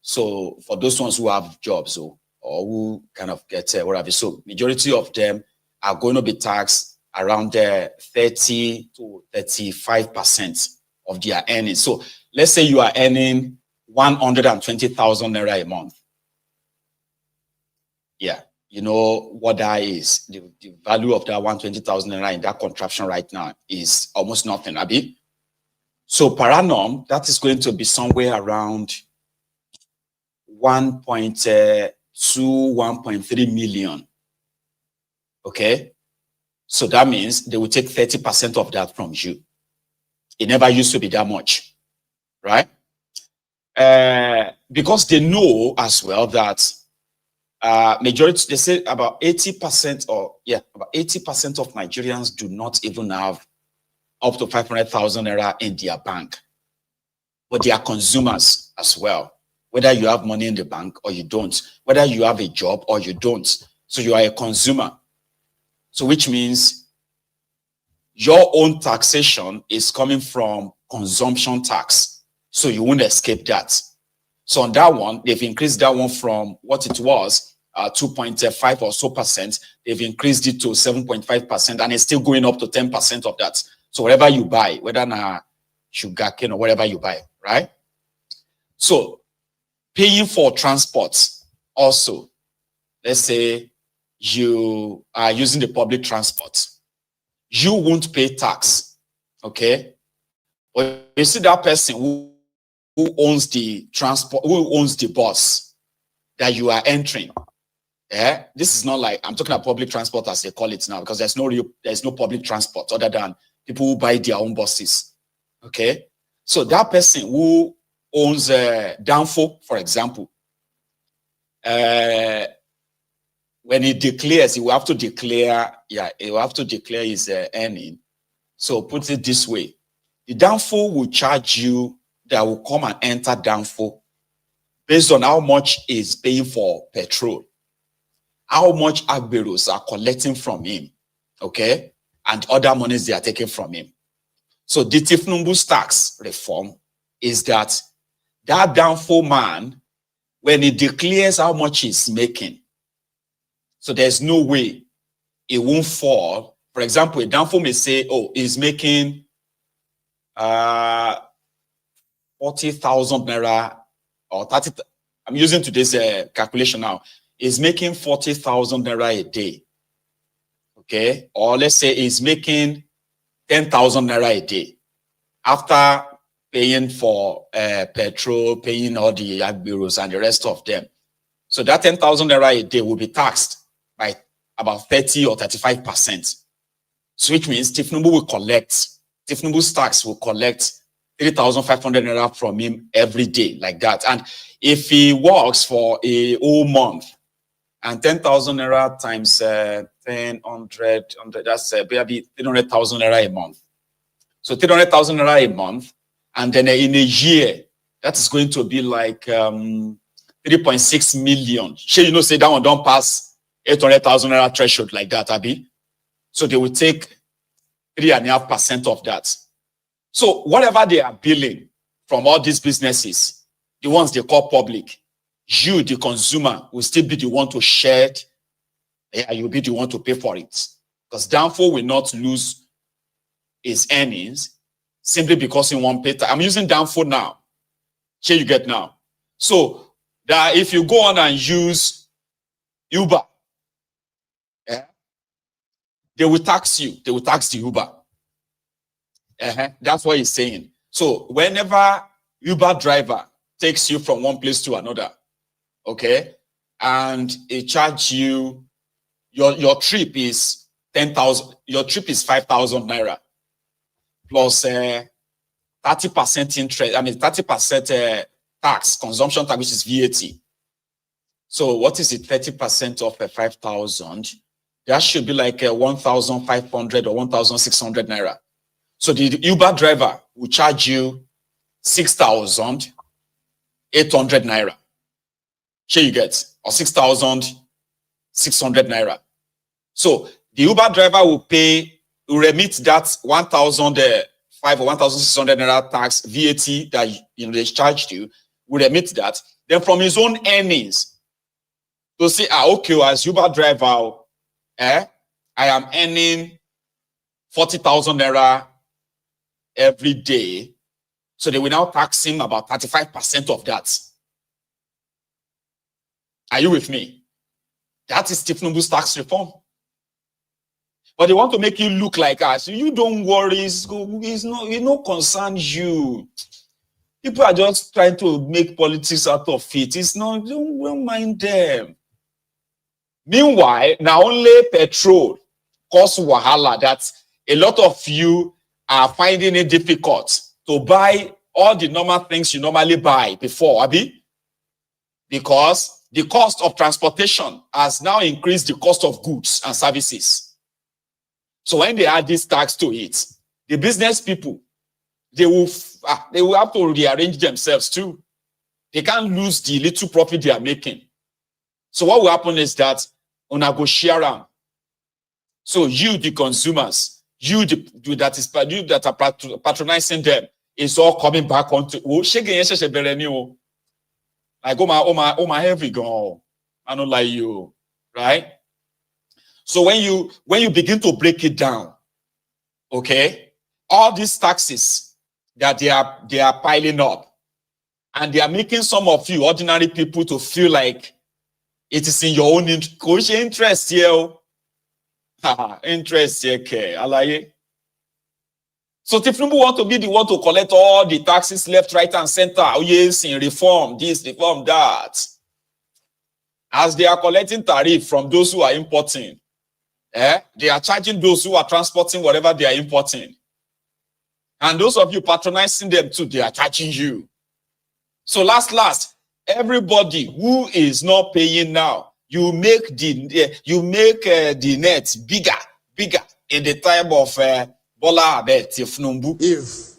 So for those ones who have jobs or who kind of get whatever, so majority of them are going to be taxed around 30 to 35% of their earnings. So let's say you are earning 120,000 Naira a month. Yeah, you know what that is. The value of that 120,000 Naira in that contraption right now is almost nothing, Abi. So per annum, that is going to be somewhere around 1.2, 1.3 million. Okay? So that means they will take 30% of that from you. It never used to be that much, right? because they know as well that majority, they say about 80% about 80% of Nigerians do not even have up to 500,000 naira in their bank, but they are consumers as well. Whether you have money in the bank or you don't, whether you have a job or you don't, so you are a consumer. So which means your own taxation is coming from consumption tax, so you won't escape that. So on that one, they've increased that one from what it was, 2.5 or so percent. They've increased it to 7.5%, and it's still going up to 10% of that. So whatever you buy, whether na sugarcane or whatever you buy, right? So paying for transport also, let's say you are using the public transport, you won't pay tax, okay? But you see that person who owns the transport, who owns the bus that you are entering. Yeah, this is not like, I'm talking about public transport as they call it now, because there's no public transport other than people who buy their own buses. Okay, so that person who owns Danfo, for example, when he declares, he will have to declare, he will have to declare his earning. So put it this way, the Danfo will charge you, that will come and enter Danfo based on how much is paying for petrol, how much Agberos are collecting from him, okay, and other monies they are taking from him. So the Thiefnubu's tax reform is that Danfo man, when he declares how much he's making, so there's no way it won't fall. For example, a Danfo may say, oh, he's making 40,000 naira or 30. I'm using today's calculation now. Is making 40,000 naira a day, okay? Or let's say he's making 10,000 naira a day after paying for petrol, paying all the Agberos and the rest of them. So that 10,000 naira a day will be taxed by about 30 or 35%. So which means Thiefnubu will collect, Thiefnubu's tax will collect 3,500 naira from him every day, like that. And if he works for a whole month, and 10,000 naira times 100, that's maybe 300,000 naira a month. So 300,000 naira a month, and then in a year, that is going to be like 3.6 million. Sure, you know, say that one don't pass 800,000 naira threshold like that, Abi. So they will take 3.5% of that. So whatever they are billing from all these businesses, the ones they call public, you, the consumer, will still be the one to share it. Yeah, you'll be the one to pay for it. Because Danfo will not lose his earnings simply because he won't pay tax. I'm using Danfo now. Here you get now. So that if you go on and use Uber, yeah, they will tax you. They will tax the Uber. That's what he's saying. So whenever Uber driver takes you from one place to another, okay, and it charge you, your trip is 10,000, your trip is 5,000 naira plus 30% interest, I mean 30% tax, consumption tax, which is VAT. So what is it, 30% of 5,000? That should be like 1,500 or 1,600 naira. So the Uber driver will charge you 6,800 naira. Here you get, or 6,600 naira. So the Uber driver will remit that 1,500 or 1,600 naira tax VAT that they charged you, will remit that. Then from his own earnings, to say, okay, as Uber driver, I am earning 40,000 naira every day. So they will now tax him about 35% of that. Are you with me? That is Thiefnubu's tax reform. But they want to make you look like us. You don't worry, it no concerns you. People are just trying to make politics out of it. It's not, don't mind them. Meanwhile, now only petrol costs wahala that a lot of you are finding it difficult to buy all the normal things you normally buy before, Abi, because the cost of transportation has now increased the cost of goods and services. So when they add this tax to it, the business people, they will have to rearrange themselves too. They can't lose the little profit they are making. So what will happen is that una go share am. So you, the consumers, you that are patronizing them, it's all coming back onto like oh my heavy gone. I don't like you, right? So when you begin to break it down, okay, all these taxes that they are piling up, and they are making some of you ordinary people to feel like it is in your own interest here. Interest here, okay. So Thiefnubu want to be the one to collect all the taxes left, right, and center. Oh yes, in reform, this, reform, that. As they are collecting tariff from those who are importing, they are charging those who are transporting whatever they are importing. And those of you patronizing them too, they are charging you. So last, everybody who is not paying now, you make the net bigger in the time of Bola Ahmed Thiefnubu. If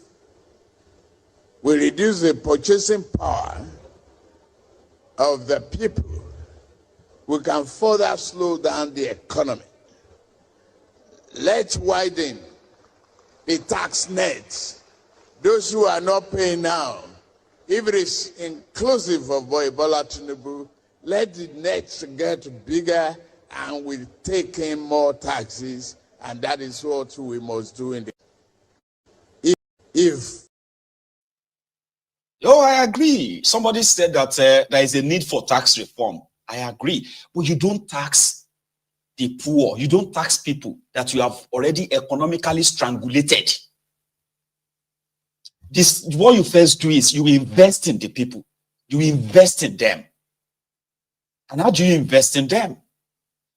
we reduce the purchasing power of the people, we can further slow down the economy. Let's widen the tax net. Those who are not paying now, if it is inclusive of Bola Tinubu, let the nets get bigger and we take in more taxes, and that is what we must do in the Oh, I agree. Somebody said that there is a need for tax reform. I agree. But you don't tax the poor. You don't tax people that you have already economically strangulated. What you first do is you invest in the people. You invest in them. And how do you invest in them?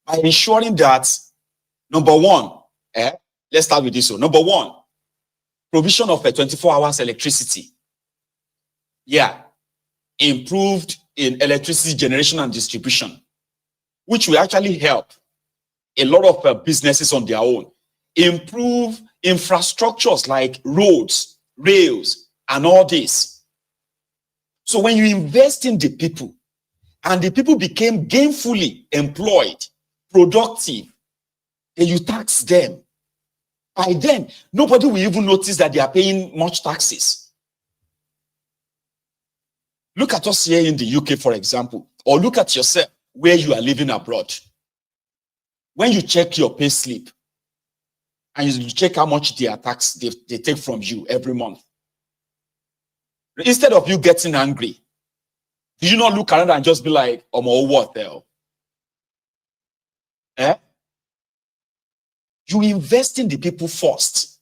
By ensuring that, number one, let's start with this one. Number one, provision of a 24 hours electricity. Yeah. Improved in electricity generation and distribution, which will actually help a lot of businesses on their own. Improve infrastructures like roads, rails, and all this. So when you invest in the people, and the people became gainfully employed, productive, then you tax them. By then, nobody will even notice that they are paying much taxes. Look at us here in the UK, for example, or look at yourself where you are living abroad. When you check your pay slip, and you check how much they take from you every month, instead of you getting angry, do you not look around and just be like, oh, what the hell? You invest in the people first.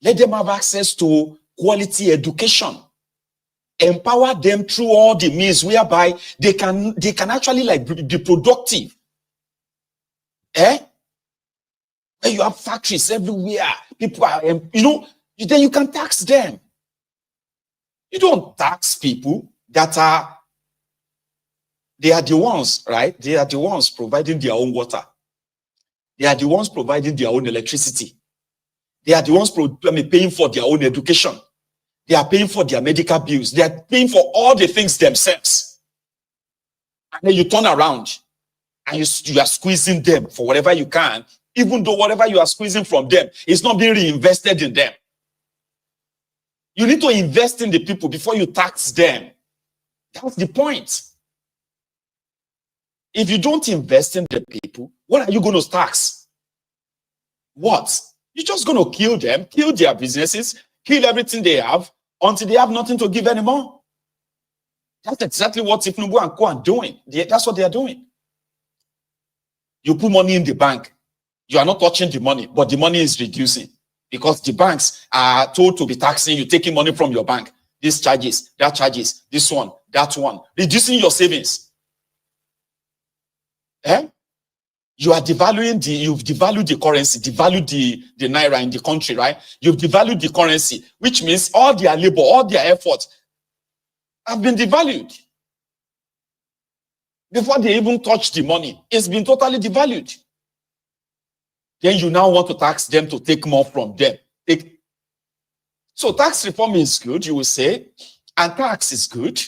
Let them have access to quality education. Empower them through all the means whereby they can actually like be productive. Where you have factories everywhere, people are, then you can tax them. You don't tax people that they are the ones, right? They are the ones providing their own water. They are the ones providing their own electricity. They are the ones paying for their own education. They are paying for their medical bills. They are paying for all the things themselves. And then you turn around and you are squeezing them for whatever you can, even though whatever you are squeezing from them is not being reinvested in them. You need to invest in the people before you tax them. That's the point. If you don't invest in the people, what are you going to tax? What? You're just going to kill them, kill their businesses, kill everything they have until they have nothing to give anymore. That's exactly what Thiefnubu and Co are doing. That's what they are doing. You put money in the bank. You are not touching the money, but the money is reducing because the banks are told to be taxing you, taking money from your bank. These charges, that charges, this one, that one, reducing your savings. You are devaluing you've devalued the currency, devalued the Naira in the country, right? You've devalued the currency, which means all their labor, all their effort have been devalued. Before they even touch the money, it's been totally devalued. Then you now want to tax them to take more from them. So tax reform is good, you will say, and tax is good.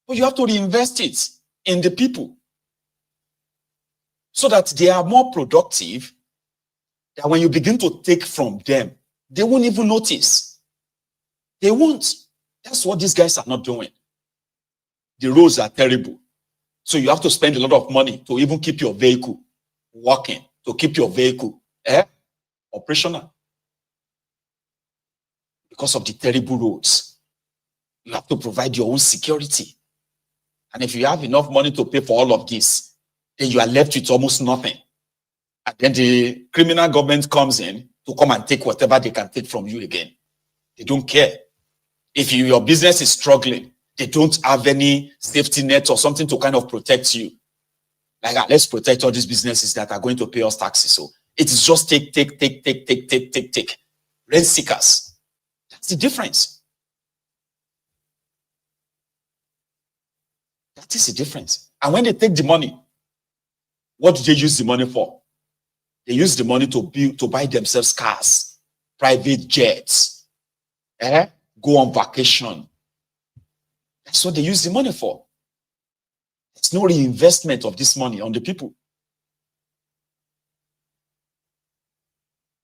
But you have to reinvest it in the people so that they are more productive, that when you begin to take from them, they won't even notice. They won't. That's what these guys are not doing. The roads are terrible. So you have to spend a lot of money to even keep your vehicle working, to keep your vehicle operational. Because of the terrible roads. You have to provide your own security. And if you have enough money to pay for all of this, then you are left with almost nothing. And then the criminal government comes in to come and take whatever they can take from you again. They don't care. If your business is struggling, they don't have any safety net or something to kind of protect you. Like, let's protect all these businesses that are going to pay us taxes. So it is just take. Rent seekers. That's the difference. That is the difference. And when they take the money, what do they use the money for? They use the money to buy themselves cars, private jets, go on vacation. That's what they use the money for. There's no reinvestment of this money on the people.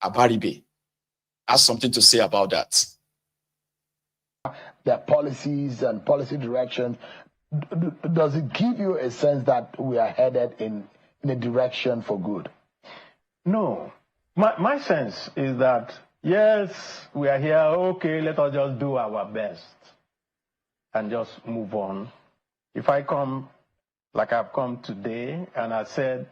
Abaribe has something to say about that. Their policies and policy direction, does it give you a sense that we are headed in a direction for good? No. My sense is that, yes, we are here, okay, let us just do our best and just move on. If I come, like I've come today, and I said,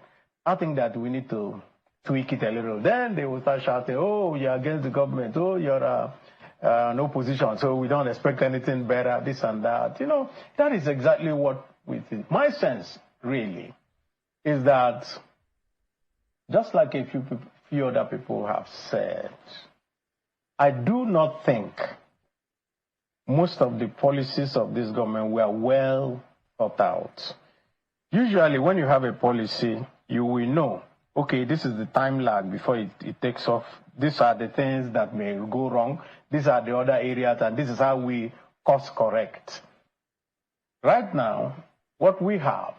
I think that we need to tweak it a little, then they will start shouting, oh, you're against the government, oh, you're an opposition, so we don't expect anything better, this and that. You know, that is exactly what we think. My sense, really, is that, just like a few other people have said, I do not think most of the policies of this government were well thought out. Usually, when you have a policy, you will know, okay, this is the time lag before it takes off. These are the things that may go wrong. These are the other areas, and this is how we course correct. Right now, what we have,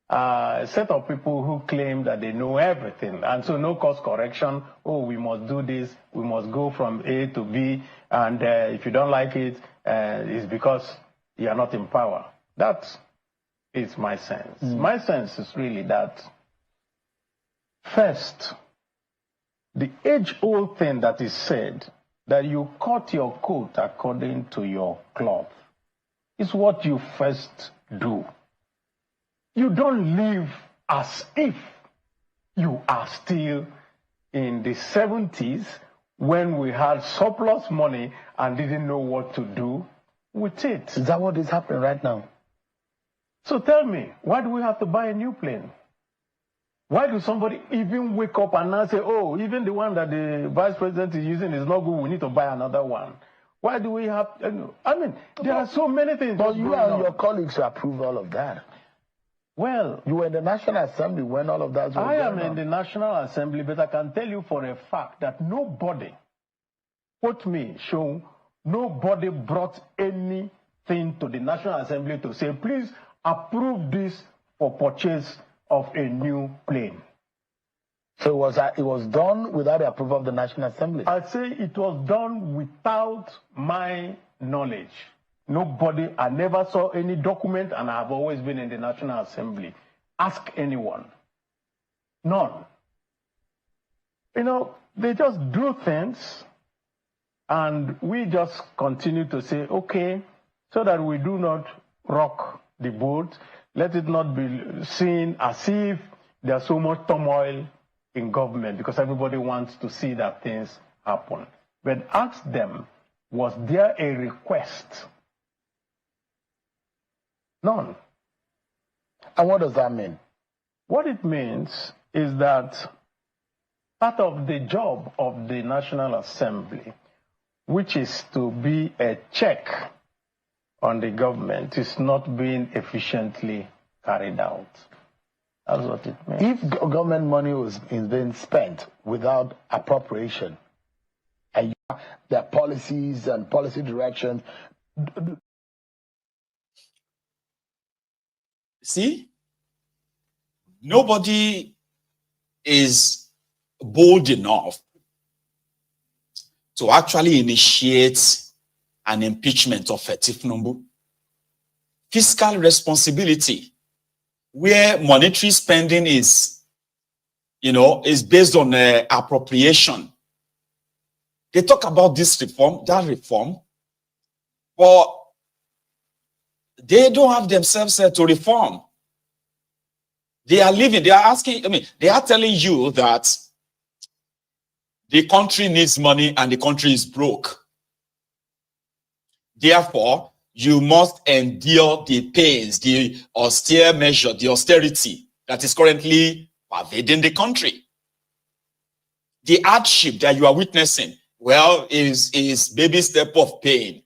a set of people who claim that they know everything, and so no course correction. Oh, we must do this, we must go from A to B, and if you don't like it, it's because you are not in power. That is my sense. My sense is really that, first, the age-old thing that is said, that you cut your coat according to your cloth, is what you first do. You don't live as if you are still in the 70s when we had surplus money and didn't know what to do with it. Is that what is happening right now? So tell me, why do we have to buy a new plane? Why do somebody even wake up and now say, oh, even the one that the vice president is using is not good, we need to buy another one? Why do we have, I mean, there are so many things. But you and your colleagues approved all of that. Well, you were in the National Assembly when all of that was I am in the National Assembly, but I can tell you for a fact that nobody, quote me, show, nobody brought anything to the National Assembly to say, please approve this for purchase of a new plane. So it was done without the approval of the National Assembly? I'd say it was done without my knowledge. Nobody, I never saw any document, and I've always been in the National Assembly. Ask anyone. None. You know, they just do things, and we just continue to say, okay, so that we do not rock the boat. Let it not be seen as if there's so much turmoil in government, because everybody wants to see that things happen. But ask them, was there a request? None. And what does that mean? What it means is that part of the job of the National Assembly, which is to be a check on the government, is not being efficiently carried out. That's what it means. If government money is being spent without appropriation, and their policies and policy directions. See, nobody is bold enough to actually initiate an impeachment of Thiefnubu. Fiscal responsibility, where monetary spending is, is based on appropriation. They talk about this reform, that reform, but they don't have themselves to reform. They are living, they are asking, they are telling you that the country needs money and the country is broke. Therefore, you must endure the pains, the austere measure, the austerity that is currently pervading the country. The hardship that you are witnessing, well, is baby step of pain.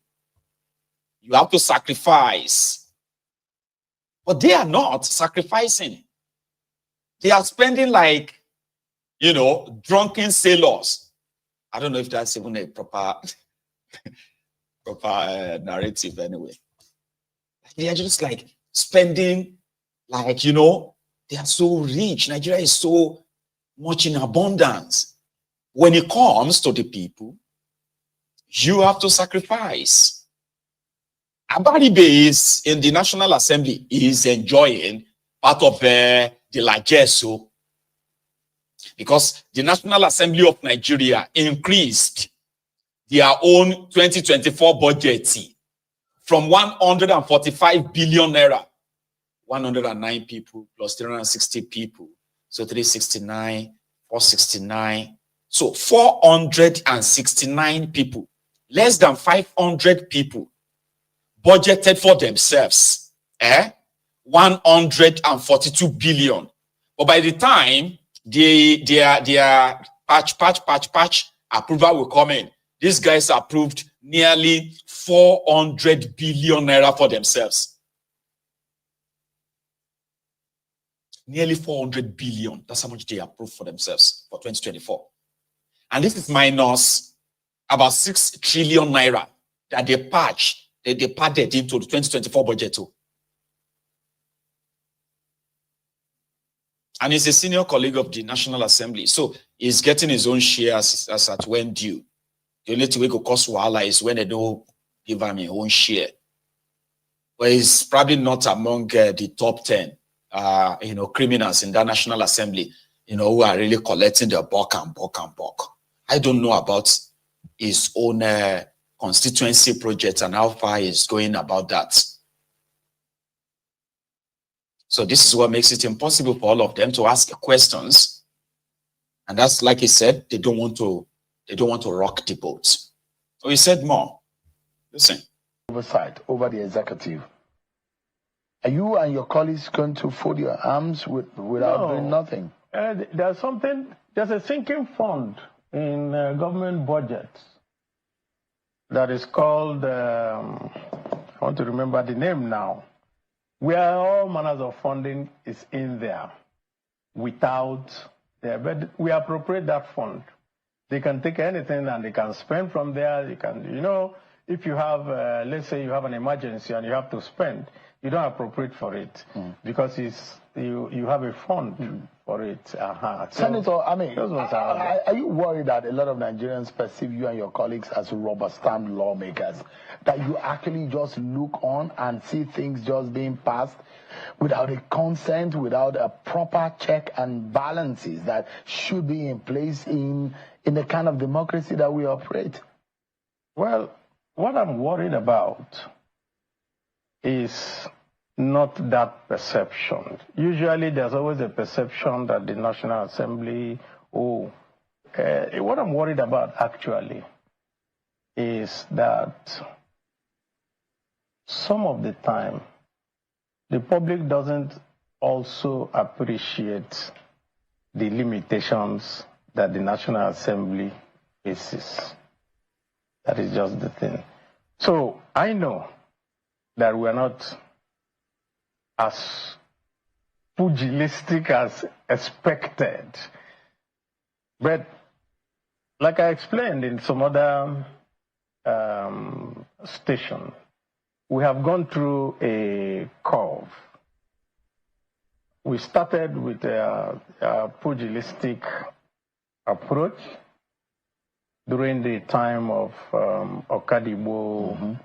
You have to sacrifice. But they are not sacrificing. They are spending like, drunken sailors. I don't know if that's even a proper narrative anyway. They are just like spending like, they are so rich. Nigeria is so much in abundance. When it comes to the people, you have to sacrifice. Abaribe is in the National Assembly, is enjoying part of the largesse, because the National Assembly of Nigeria increased their own 2024 budget from 145 billion naira, 109 people plus 360 people, so 369, 469, so 469 people, less than 500 people budgeted for themselves, 142 billion. But by the time their patch approval will come in, these guys approved nearly 400 billion naira for themselves. Nearly 400 billion. That's how much they approved for themselves for 2024. And this is minus about 6 trillion naira that they padded into the 2024 budget too. And he's a senior colleague of the National Assembly. So he's getting his own share as at when due. The only thing we could cause wahala is when they don't give him his own share. But he's probably not among the top 10, criminals in that National Assembly, who are really collecting their buck. I don't know about his own constituency project and how far he's going about that. So this is what makes it impossible for all of them to ask questions. And that's, like he said, they don't want to rock the boat. So he said more. Listen. Oversight over the executive. Are you and your colleagues going to fold your arms without doing nothing? There's a sinking fund in government budgets that is called, I want to remember the name now, where all manners of funding is in there without there. But we appropriate that fund. They can take anything and they can spend from there. You can, if you have, let's say you have an emergency and you have to spend, you don't appropriate for it because you have a fund for it. Senator, are you worried that a lot of Nigerians perceive you and your colleagues as rubber stamp lawmakers? That you actually just look on and see things just being passed without a consent, without a proper check and balances that should be in place in the kind of democracy that we operate? Well, what I'm worried about is not that perception. Usually there's always a perception that the National Assembly, what I'm worried about actually is that some of the time the public doesn't also appreciate the limitations that the National Assembly faces. That is just the thing. So I know that we are not as pugilistic as expected. But like I explained in some other station, we have gone through a curve. We started with a pugilistic approach during the time of Okadibo,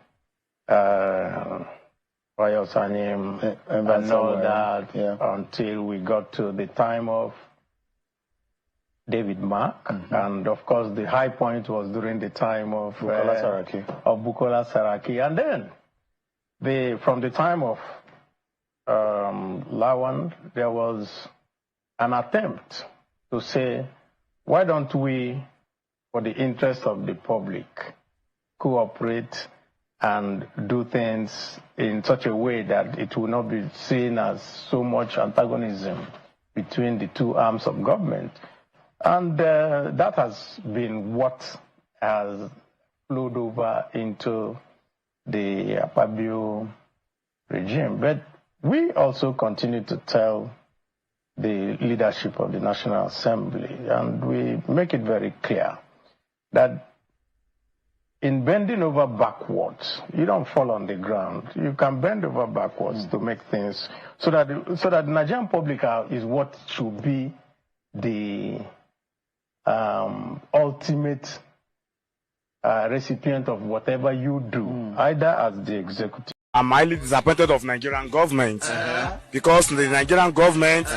Rayosanim, and all that, until we got to the time of David Mark, and of course the high point was during the time of Bukola Saraki, and then from the time of Lawan, there was an attempt to say, why don't we, for the interest of the public, cooperate and do things in such a way that it will not be seen as so much antagonism between the two arms of government. And that has been what has flowed over into the Akpabio regime. But we also continue to tell the leadership of the National Assembly, and we make it very clear that in bending over backwards, you don't fall on the ground. You can bend over backwards to make things so that the Nigerian public is what should be the ultimate recipient of whatever you do, either as the executive. I'm highly disappointed of Nigerian government because the Nigerian government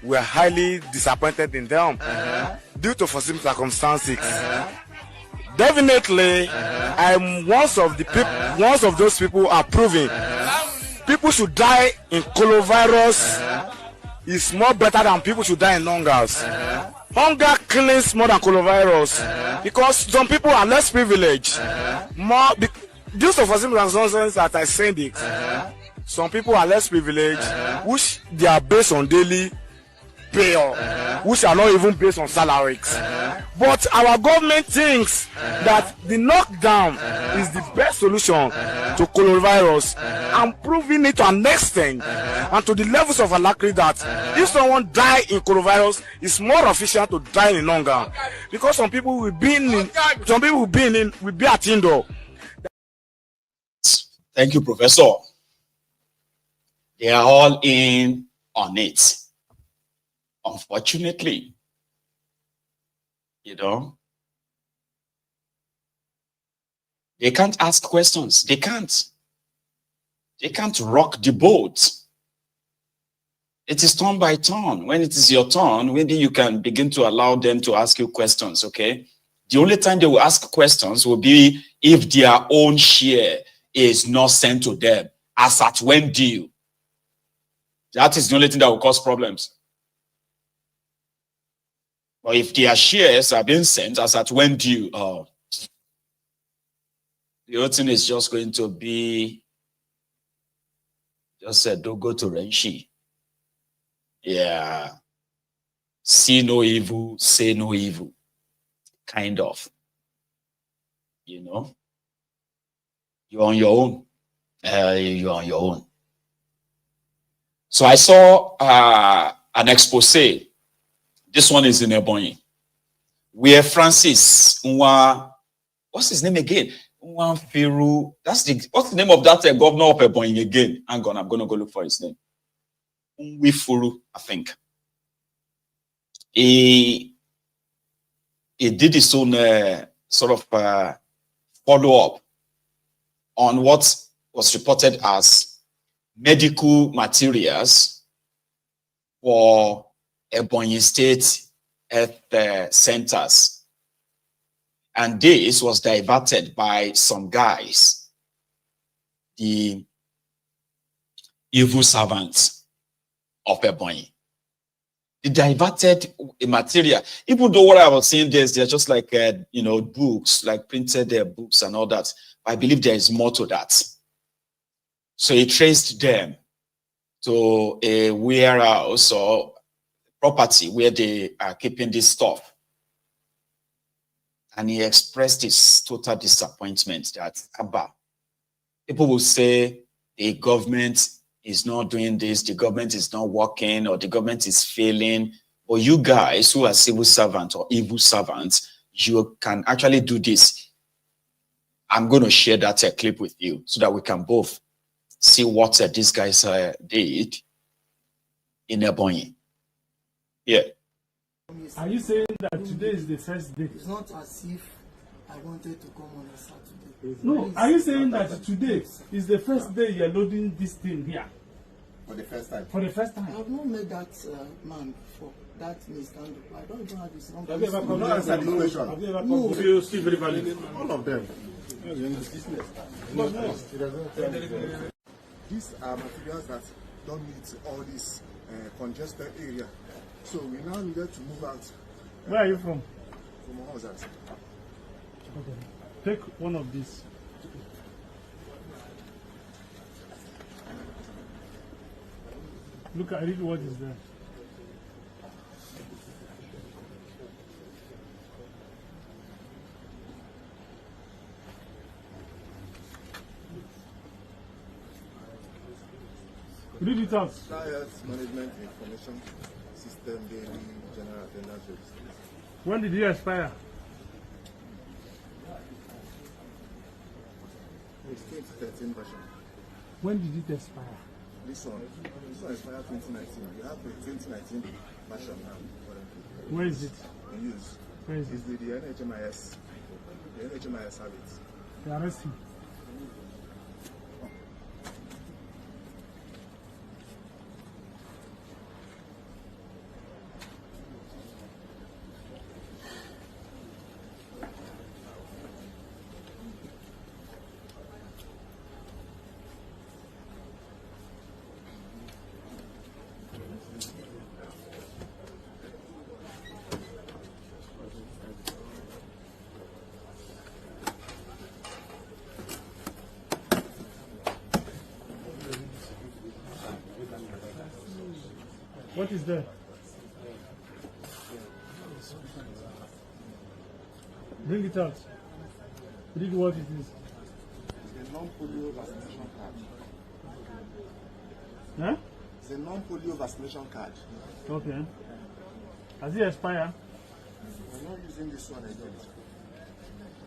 were highly disappointed in them due to foreseen circumstances. Definitely, I'm one of those people approving. People should die in coronavirus is more better than people should die in hungers. Hunger kills more than coronavirus because some people are less privileged. Due to foreseen circumstances that I said it, some people are less privileged, which they are based on daily pay, which are not even based on salaries. But our government thinks that the lockdown is the best solution to coronavirus, and proving it to an extent and to the levels of alacrity that if someone die in coronavirus, it's more efficient to die in hunger, because some people will be at indoor. Thank you, Professor. They are all in on it. Unfortunately, they can't ask questions. They can't rock the boat. It is turn by turn. When it is your turn, maybe you can begin to allow them to ask you questions, okay? The only time they will ask questions will be if their own share is not sent to them as at when due. That is the only thing that will cause problems. But if their shares are being sent as at when due, the whole thing is just going to be just said, don't go to Renshi. Yeah. See no evil, say no evil. Kind of. You're on your own. You're on your own. So I saw an expose. This one is in Ebonyi, where Francis Nwa, what's his name again? Nwa Firu. What's the name of that governor of Ebonyi again? Hang on, I'm gonna go look for his name. Nwifuru, I think. He did his own sort of follow-up on what was reported as medical materials for Ebonyi State health centers. And this was diverted by some guys, the evil servants of Ebonyi. They diverted a material. Even though what I was saying, they're just like, books, like printed books and all that. I believe there is more to that. So he traced them to a warehouse or property where they are keeping this stuff. And he expressed his total disappointment that, Abba, people will say the government is not doing this, the government is not working, or the government is failing. But you guys who are civil servants or evil servants, you can actually do this. I'm going to share that clip with you so that we can both see what these guys did in Ebonyi. Yeah. Are you saying that today is the first day? It's not as if I wanted to come on a Saturday. No, are you saying that today is the first day you're loading this thing here? For the first time. For the first time? I have not met that man before. That Mr. I don't even have his number. Have you ever come to answer this question? Have you ever come to No. still very valid? All of them. These are materials that don't meet all this congested area. So we now needed to move out. Where are you from? From Ohozat. Okay. Take one of these. Look, I read what is there. Read it out. Health Management Information System Daily General Attendance Registry. When did it expire? It's 2013 version. When did it expire? This one expired 2019. We have a 2019 version now. Where is it? In use. Where is it? It's with the NHMIS. The NHMIS have it. They arrest him. What is there? Bring it out. Read what it is. It's a non-polio vaccination card. Huh? It's a non-polio vaccination card. Okay. Has it expired? We're not using this one again.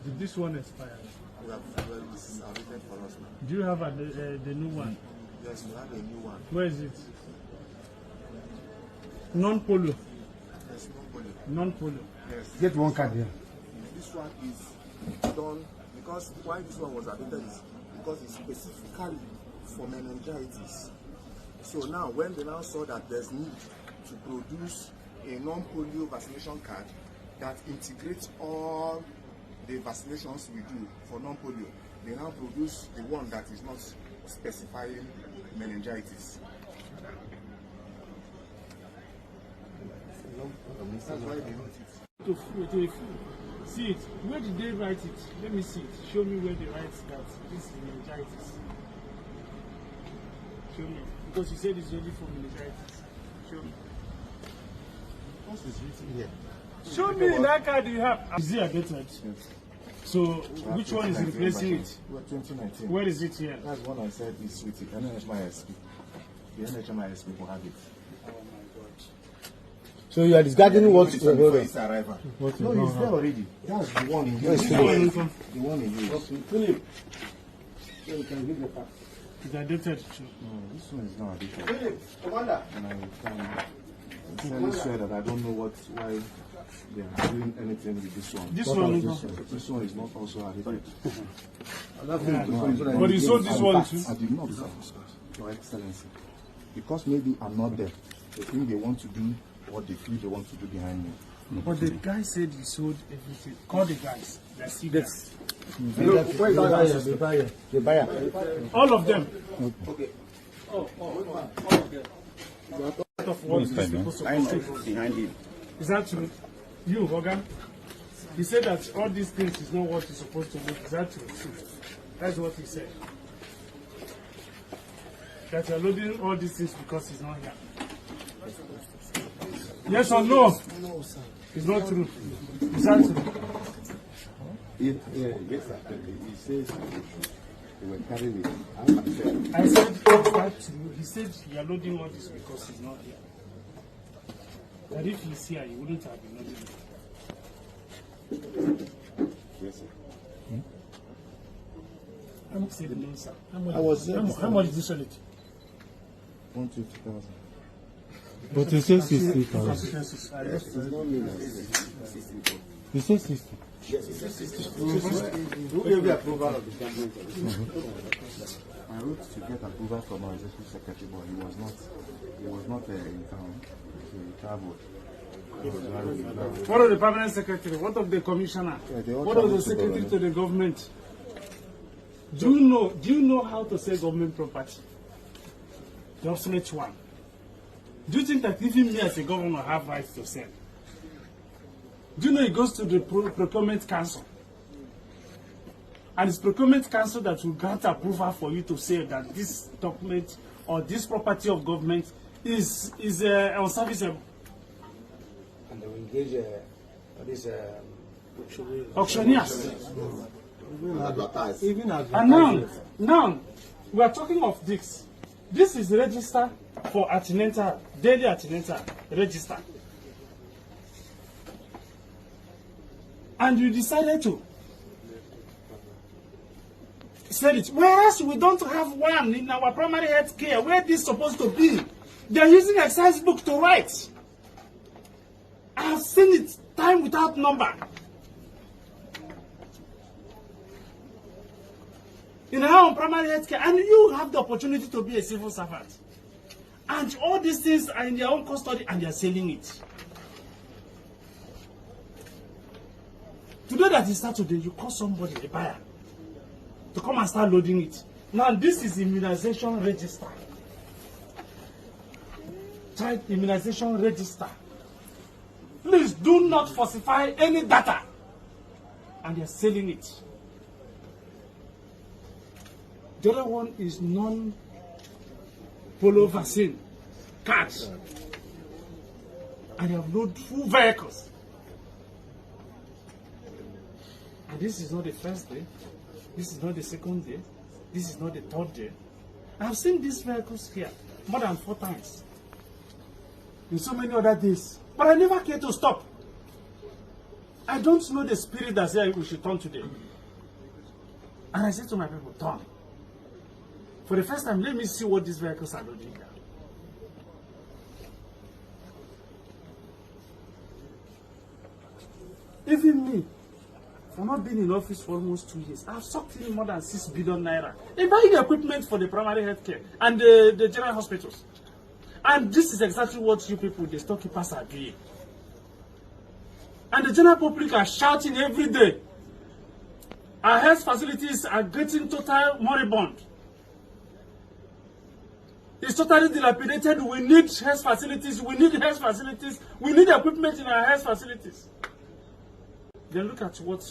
Did this one expire? This is available for us now. Do you have the new one? Yes, we have a new one. Where is it? Non-polio. Yes, non-polio. Non-polio. Yes. Get one card here. This one is done because why this one was updated is because it's specifically for meningitis. So now when they now saw that there's need to produce a non-polio vaccination card that integrates all the vaccinations we do for non-polio, they now produce the one that is not specifying meningitis. That's why they wrote it. See it. Where did they write it? Let me see it. Show me where they write that this is meningitis. Show me. Because you said it's only for meningitis. Show me. What is written here? Show me in that card you have. Is it updated? Yes. So which one is replacing it? 2019. Where is it here? That's what I said is with the NHMIS. The NHMIS people have it. So you are discarding what you before its arrival. No, it's there already. That's the one in use. The one in use. Philip. So you can give the card. It's updated too. No, this one is not updated. Philip, Commander. And I sincerely swear that I don't know why they are doing anything with this one. This one is not also updated. But you sold this one too? I did not, Your Excellency. Because maybe I'm not there. They think they want to do what they feel they want to do behind me. But the guy said he sold everything. Call the guys. Let's see this. The buyer. All of them. Okay. All of them. Of what these people supposed to do behind him. Is that true? You, Hogan? He said that all these things is not what he's supposed to do. Is that true? That's what he said. that you're loading all these things because he's not here? Yes or no? No, sir. It's not true. Is that true? Yes, sir. He says they were carrying it. I said, is that true? He said you're loading all this because he's not here. That if he's here, you wouldn't have been loading it. Yes, sir. I said no, sir. How much did you sell it? 150,000. But you say 60,000. You say 60. Yes, he says 60. Who gave the approval of the government? I wrote to get approval from our executive secretary, but he was not in town. He traveled. What of the permanent secretary? What of the commissioner? What of the secretary to the government? Do you know how to sell government property? The obsolete one. Do you think that even me as a governor have rights to sell? Do you know it goes to the procurement council? And it's procurement council that will grant approval for you to say that this document or this property of government is unserviceable. And they will engage auctioneers. Even And now we are talking of this. This is register for antenatal, daily antenatal register. And you decided to sell it. Whereas we don't have one in our primary health care where this is supposed to be. They are using exercise book to write. I have seen it time without number. In our primary health care, and you have the opportunity to be a civil servant. And all these things are in their own custody and they are selling it. Today that is Saturday, you call somebody, a buyer, to come and start loading it. Now this is immunization register. Child immunization register. Please do not falsify any data. And they are selling it. The other one is non-polio vaccine cards. And they have loaded full vehicles. And this is not the first day. This is not the second day. This is not the third day. I have seen these vehicles here more than 4 times. In so many other days. But I never care to stop. I don't know the spirit that says we should turn today. And I said to my people, turn. For the first time, let me see what these vehicles are loading here. Even me, for not being in office for almost 2 years, I've sucked in more than 6 billion naira in buying equipment for the primary health care and the general hospitals. And this is exactly what you people, the storekeepers, are doing. And the general public are shouting every day. Our health facilities are getting total moribund. It's totally dilapidated. We need health facilities. We need health facilities. We need equipment in our health facilities. Then look at what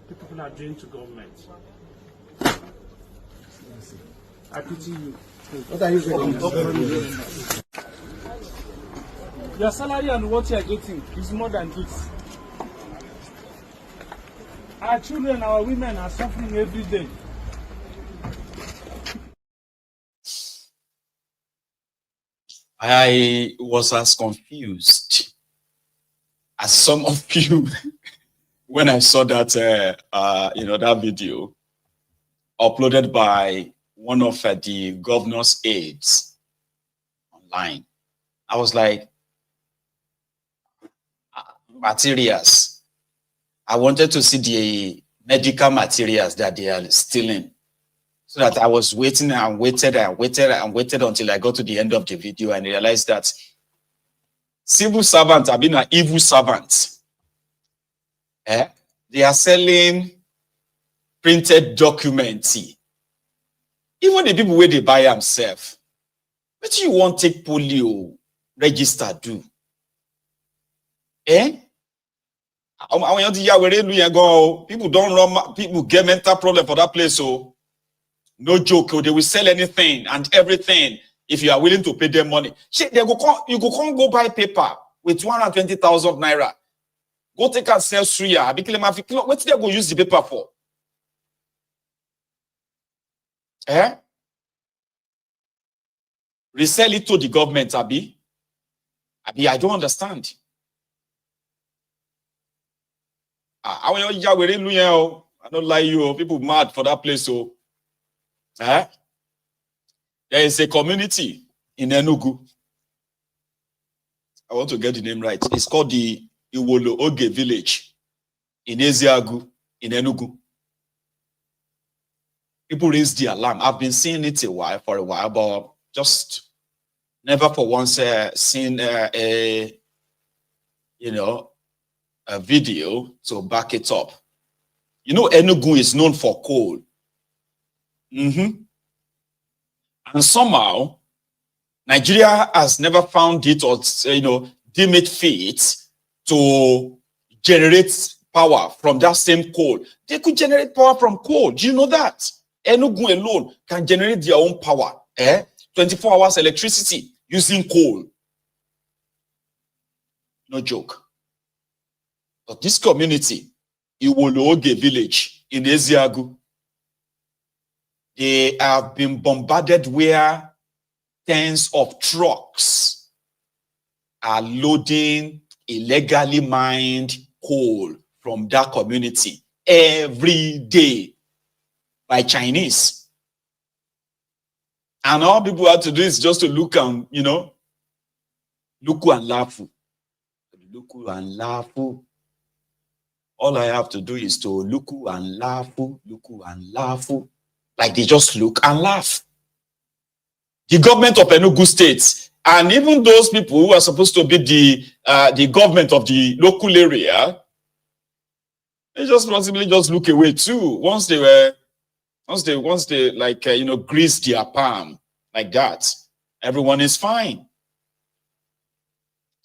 the people are doing to government. I pity you. What are you saying? Your salary and what you are getting is more than this. Our children, our women are suffering every day. I was as confused as some of you when I saw that, that video uploaded by one of the governor's aides online. I was like, materials. I wanted to see the medical materials that they are stealing. So that I was waiting and waited and waited and waited until I got to the end of the video and realized that civil servants have been an evil servant. They are selling printed documents. Even the people where they buy themselves. What do you want to take polio register do? People don't run, people get mental problem for that place. So No joke, they will sell anything and everything if you are willing to pay them money. Shit, you go buy paper with 220,000 naira. Go take and sell suya. What they go use the paper for? Eh? Resell it to the government, Abi? I don't understand. I don't lie you. People mad for that place. So, there is a community in Enugu. I want to get the name right. It's called the Iwolo Oge village in Eziagu, in Enugu. People raise the alarm. I've been seeing it for a while, but just never for once seen a video to back it up. You know, Enugu is known for coal. And somehow, Nigeria has never found it or, deem it fit to generate power from that same coal. They could generate power from coal. Do you know that? Enugu alone can generate their own power. 24 hours electricity using coal. No joke. But this community, Iwolo-Oge village in Eziagu, they have been bombarded where tens of trucks are loading illegally mined coal from that community every day by Chinese. And all people have to do is just to look and, look and laugh. Look and laugh. All I have to do is to look and laugh, like they just look and laugh. The government of Enugu State, and even those people who are supposed to be the government of the local area, they just possibly just look away too. Once they grease their palm like that, everyone is fine.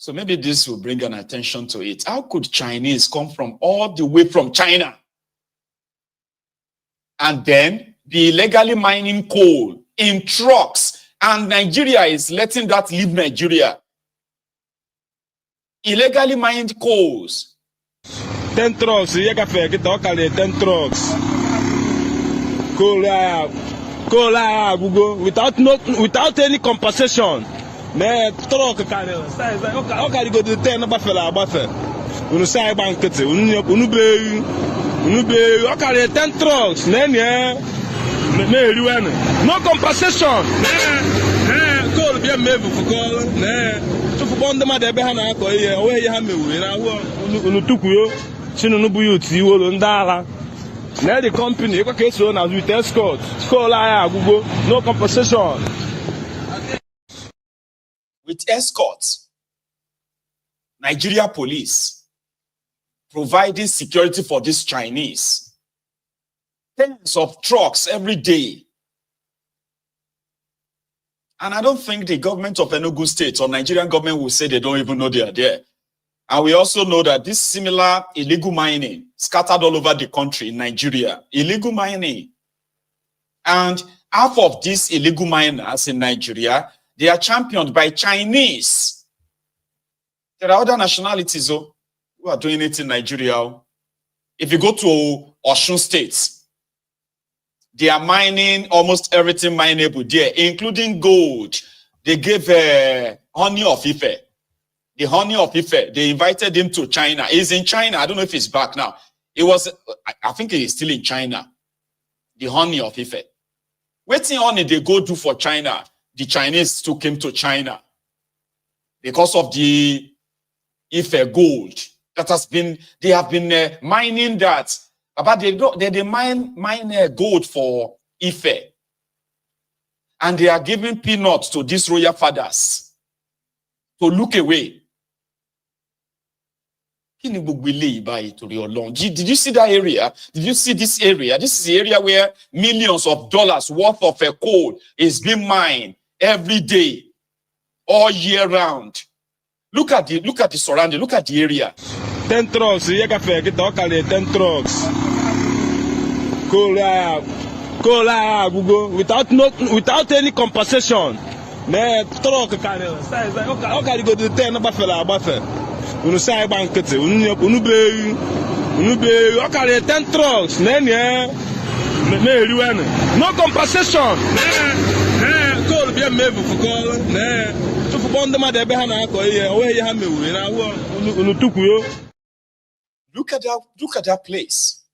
So maybe this will bring an attention to it. How could Chinese come from all the way from China and then be illegally mining coal in trucks, and Nigeria is letting that leave Nigeria? Illegally mined coals. 10 trucks, you can get 10 trucks. Coal, without any compensation. Man, truck can okay, go to the 10 buffalo buffer. Unu say bank it, unu be okay, 10 trucks, no compensation. Call be made for call, so for bond them dey be na ko ye o ye ha mewu na wo unu tukuyo Tinubu youth iwo ndala. Na the company e kwa keso na with escort. Call agugo, no compensation. With escorts, Nigeria police providing security for these Chinese. Tens of trucks every day. And I don't think the government of Enugu State or Nigerian government will say they don't even know they are there. And we also know that this similar illegal mining scattered all over the country in Nigeria. Illegal mining. And half of these illegal miners in Nigeria, they are championed by Chinese. There are other nationalities who are doing it in Nigeria. If you go to Osun State, they are mining almost everything mineable there, including gold. They gave honey of Ife. The honey of Ife, they invited him to China. He's in China. I don't know if he's back now. I think he's still in China. The honey of Ife. Waiting honey they go do for China. The Chinese took him to China because of the Ife gold that has been, they have been mining that. But they mine gold for Ife. And they are giving peanuts to these royal fathers to look away. Did you see that area? Did you see this area? This is the area where millions of dollars worth of coal is being mined every day, all year round. Look at the surrounding. Look at the area. 10 trucks, you can get 10 trucks. Coal, without any compensation. Man, truck carry. Okay, go to 10 buffalo. Unu say bank it. Unu be. Okay, 10 trucks. No compensation. Call be a move for call. To for bond them at Look at that place.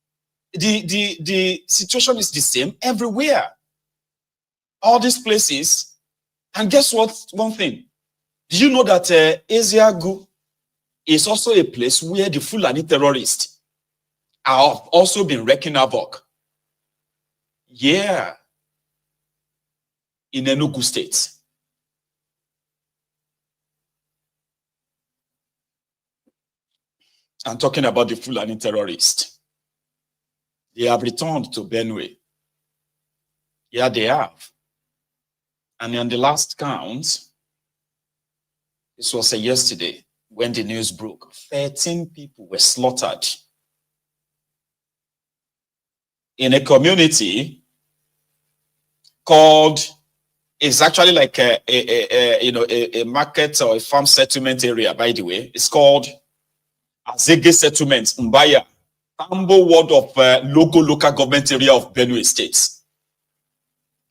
The situation is the same everywhere. All these places. And guess what? One thing. Do you know that Eziagu is also a place where the Fulani terrorists have also been wreaking havoc? Yeah. In Enugu State. I'm talking about the Fulani terrorists. They have returned to Benue. Yeah, they have. And on the last count, this was yesterday when the news broke, 13 people were slaughtered in a community called, it's actually like a market or a farm settlement area, by the way. It's called Azege Settlement, Mbaya, Tambo ward of local government area of Benue State.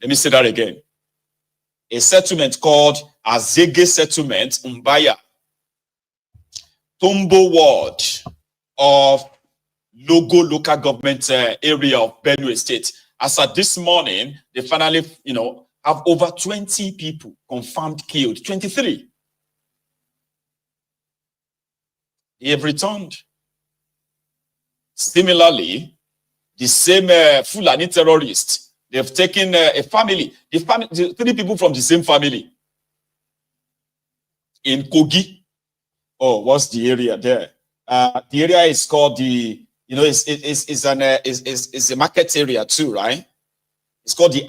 Let me say that again. A settlement called Azege Settlement, Mbaya, Tombo ward of local government area of Benue State. As of this morning, they finally, have over 20 people confirmed killed. 23. They have returned. Similarly, the same Fulani terrorists, they've taken a family, the 3 people from the same family in Kogi. Oh, what's the area there? The area is called it's a market area too, right? It's called the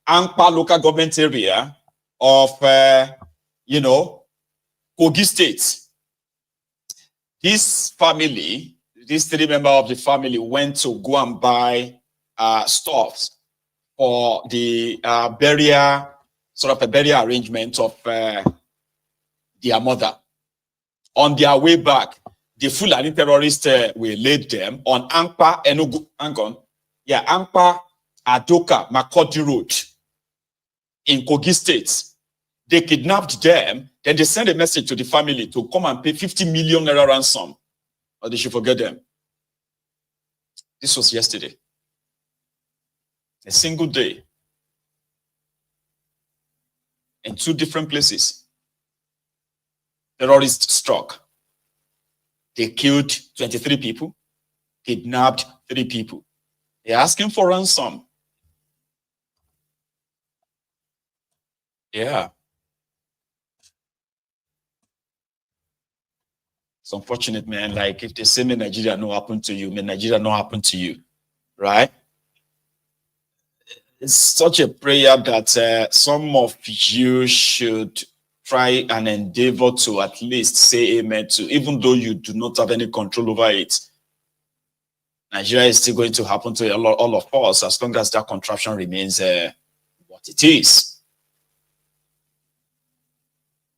Ankpa local government area of, Kogi State. This family, these 3 members of the family went to go and buy stuff for the burial, sort of a burial arrangement of their mother. On their way back, the Fulani terrorists will laid them on Ankpa Enugu, Ankpa Adoka Makodi Road in Kogi State. They kidnapped them, then they sent a message to the family to come and pay 50 million naira ransom, or they should forget them. This was yesterday. A single day. In 2 different places. Terrorists struck. They killed 23 people, kidnapped 3 people. They're asking for ransom. Yeah. It's unfortunate, man. Like if they say may Nigeria no happen to you, may Nigeria no happen to you, right? It's such a prayer that some of you should try and endeavor to at least say amen to, even though you do not have any control over it. Nigeria is still going to happen to all of us as long as that contraption remains what it is.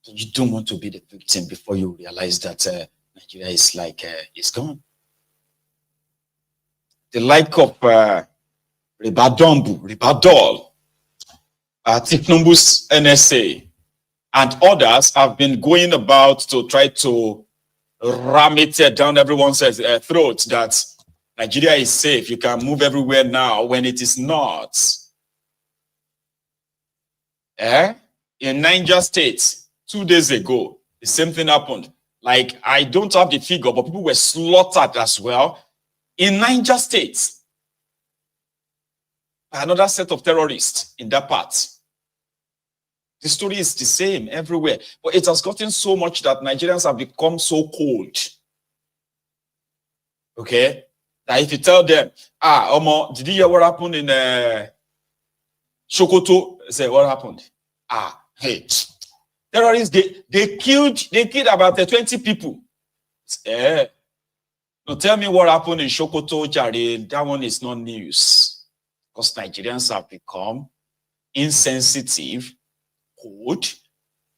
So you don't want to be the victim before you realize that Nigeria is like, it's gone. The like of Ribadol, Thiefnubu's NSA, and others have been going about to try to ram it down everyone's throat that Nigeria is safe. You can move everywhere now when it is not. In Niger State, 2 days ago, the same thing happened. Like, I don't have the figure, but people were slaughtered as well. In Niger State, another set of terrorists in that part. The story is the same everywhere. But it has gotten so much that Nigerians have become so cold. Okay? That if you tell them, Omo, did you hear what happened in Sokoto? Say, what happened? Hey, terrorists, they killed about 20 people. No, tell me what happened in Sokoto, Jare. That one is not news. because Nigerians have become insensitive, cold,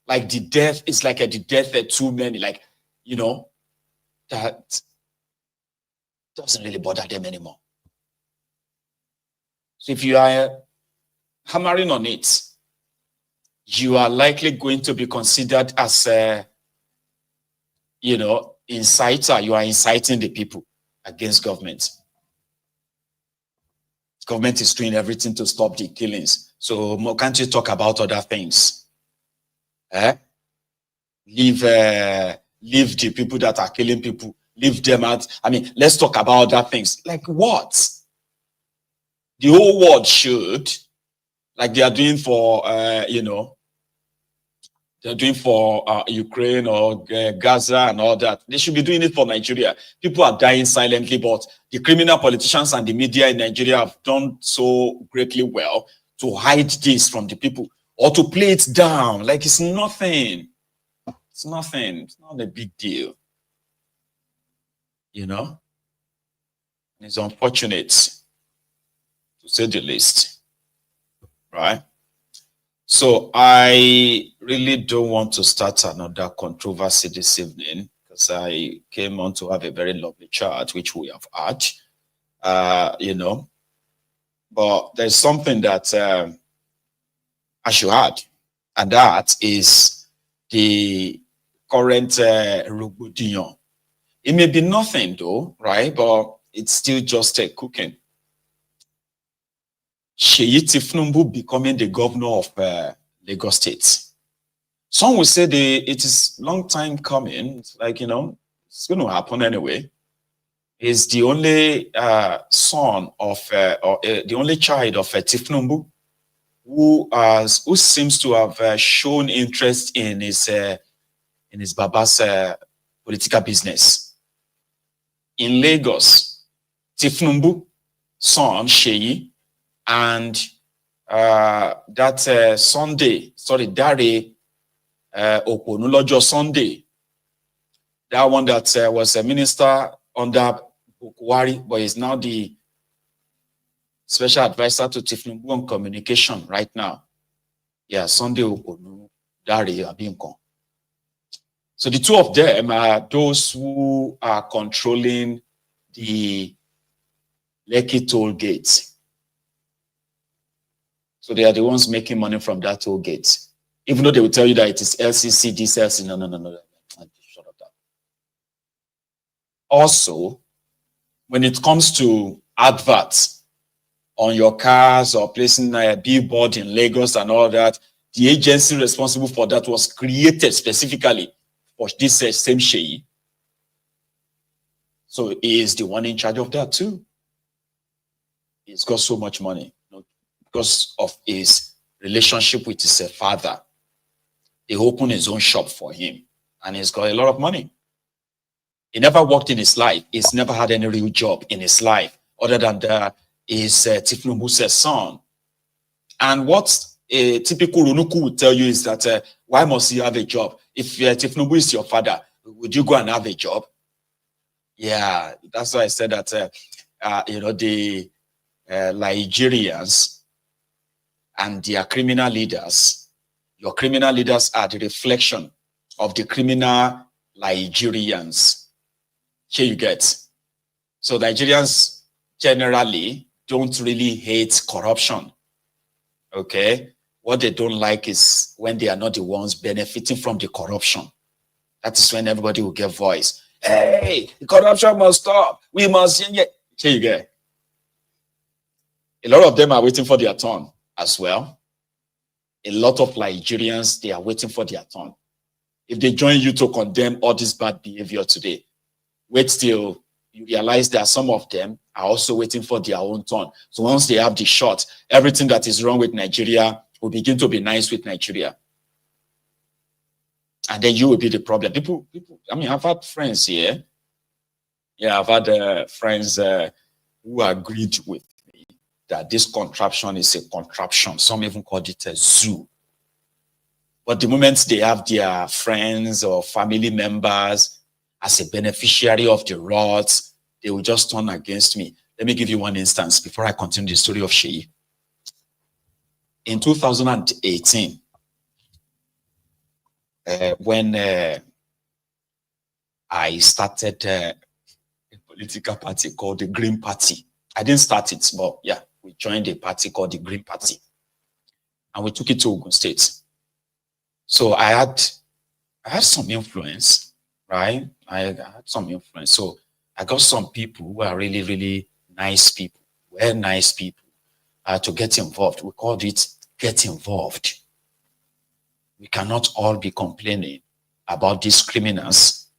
like the death is like the death at too many, like, you know, that doesn't really bother them anymore. So if you are hammering on it, you are likely going to be considered as a, you know, inciter. You are inciting the people against government. Government is doing everything to stop the killings. So can't you talk about other things? Leave the people that are killing people. Leave them out. I mean, let's talk about other things. Like what? The whole world should, like they are doing for, you know, they're doing for Ukraine or Gaza and all that. They should be doing it for Nigeria. People are dying silently, but the criminal politicians and the media in Nigeria have done so greatly well to hide this from the people or to play it down like it's nothing. It's nothing. It's not a big deal. You know? And it's unfortunate, to say the least. Right? So I really don't want to start another controversy this evening because I came on to have a very lovely chat, which we have had, you know. But there's something that I should add, and that is the current Rugbudion. It may be nothing though, right? But it's still just cooking. Seyi Thiefnubu becoming the governor of Lagos State. Some will say it is long time coming. It's like, you know, it's going to happen anyway. He's the only son of, the only child of Thiefnubu who seems to have shown interest in his baba's political business. In Lagos, Thiefnubu, son Seyi, and that Sunday, sorry, Dare Oponulojo Sunday, that one that was a minister under Bukwari, but is now the special advisor to Thiefnubu on communication right now. Yeah, Sunday Oponu, Dare Abinkon. So the two of them are those who are controlling the Lekki toll gate. So they are the ones making money from that toll gate. Even though they will tell you that it is LCC, this LCC, no. Shut up. Also, when it comes to adverts on your cars or placing a billboard in Lagos and all that, the agency responsible for that was created specifically for this same Seyi. So he is the one in charge of that too. He's got so much money. Because of his relationship with his father. They opened his own shop for him and he's got a lot of money. He never worked in his life. He's never had any real job in his life other than his Thiefnubu's son. And what a typical Runuku would tell you is that why must he have a job? If Thiefnubu is your father, would you go and have a job? Yeah, that's why I said that, you know, the Nigerians and their criminal leaders, your criminal leaders are the reflection of the criminal Nigerians. Here you get. So Nigerians generally don't really hate corruption. Okay? What they don't like is when they are not the ones benefiting from the corruption. That is when everybody will get voice. Hey, the corruption must stop. We must. Here you get. A lot of them are waiting for their turn as well. A lot of Nigerians, they are waiting for their turn. If they join you to condemn all this bad behavior today, wait till you realize that some of them are also waiting for their own turn. So once they have the shot, everything that is wrong with Nigeria will begin to be nice with Nigeria. And then you will be the problem. People, I mean, I've had friends here. Yeah, I've had friends who agreed with that this contraption is a contraption. Some even called it a zoo. But the moment they have their friends or family members as a beneficiary of the rods, they will just turn against me. Let me give you one instance before I continue the story of Seyi. In 2018, when I started a political party called the Green Party. I didn't start it, but yeah, we joined a party called the Green Party. And we took it to Ogun State. So I had some influence, right? I had some influence. So I got some people who are really, really nice people, very nice people, to get involved. We called it get involved. We cannot all be complaining about these criminals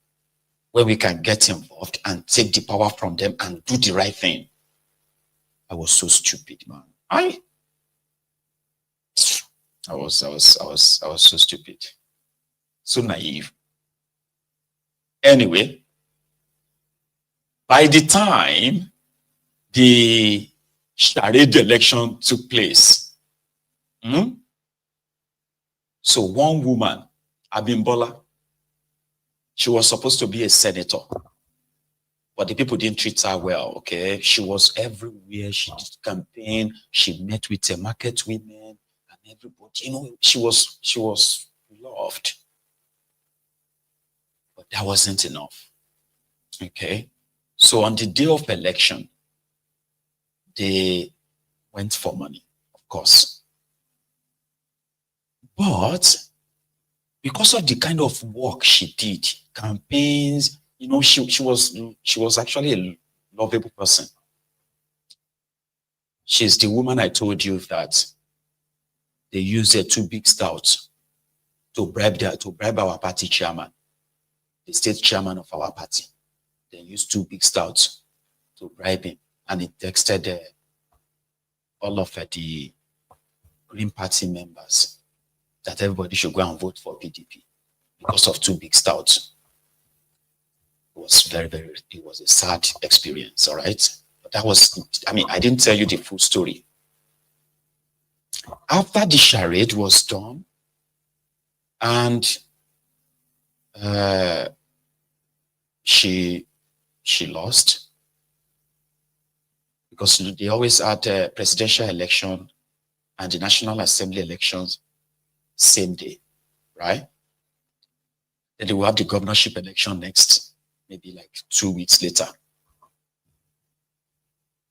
where we can get involved and take the power from them and do the right thing. I was so stupid, man. I was so stupid, so naive. Anyway, by the time the charade election took place, so one woman, Abimbola, she was supposed to be a senator, but the people didn't treat her well, okay? She was everywhere. She did campaign. She met with the market women and everybody. You know, she was loved. But that wasn't enough, okay? So on the day of election, they went for money, of course. But because of the kind of work she did, campaigns, you know, she was actually a lovable person. She's the woman I told you that they used a 2 big stouts to bribe our party chairman, the state chairman of our party. They used 2 big stouts to bribe him, and he texted all of the Green Party members that everybody should go and vote for PDP because of 2 big stouts. It was it was a sad experience, all right? But that was, I mean, I didn't tell you the full story. After the charade was done, and she lost, because they always had a presidential election and the National Assembly elections same day, right? Then they will have the governorship election next, maybe like 2 weeks later.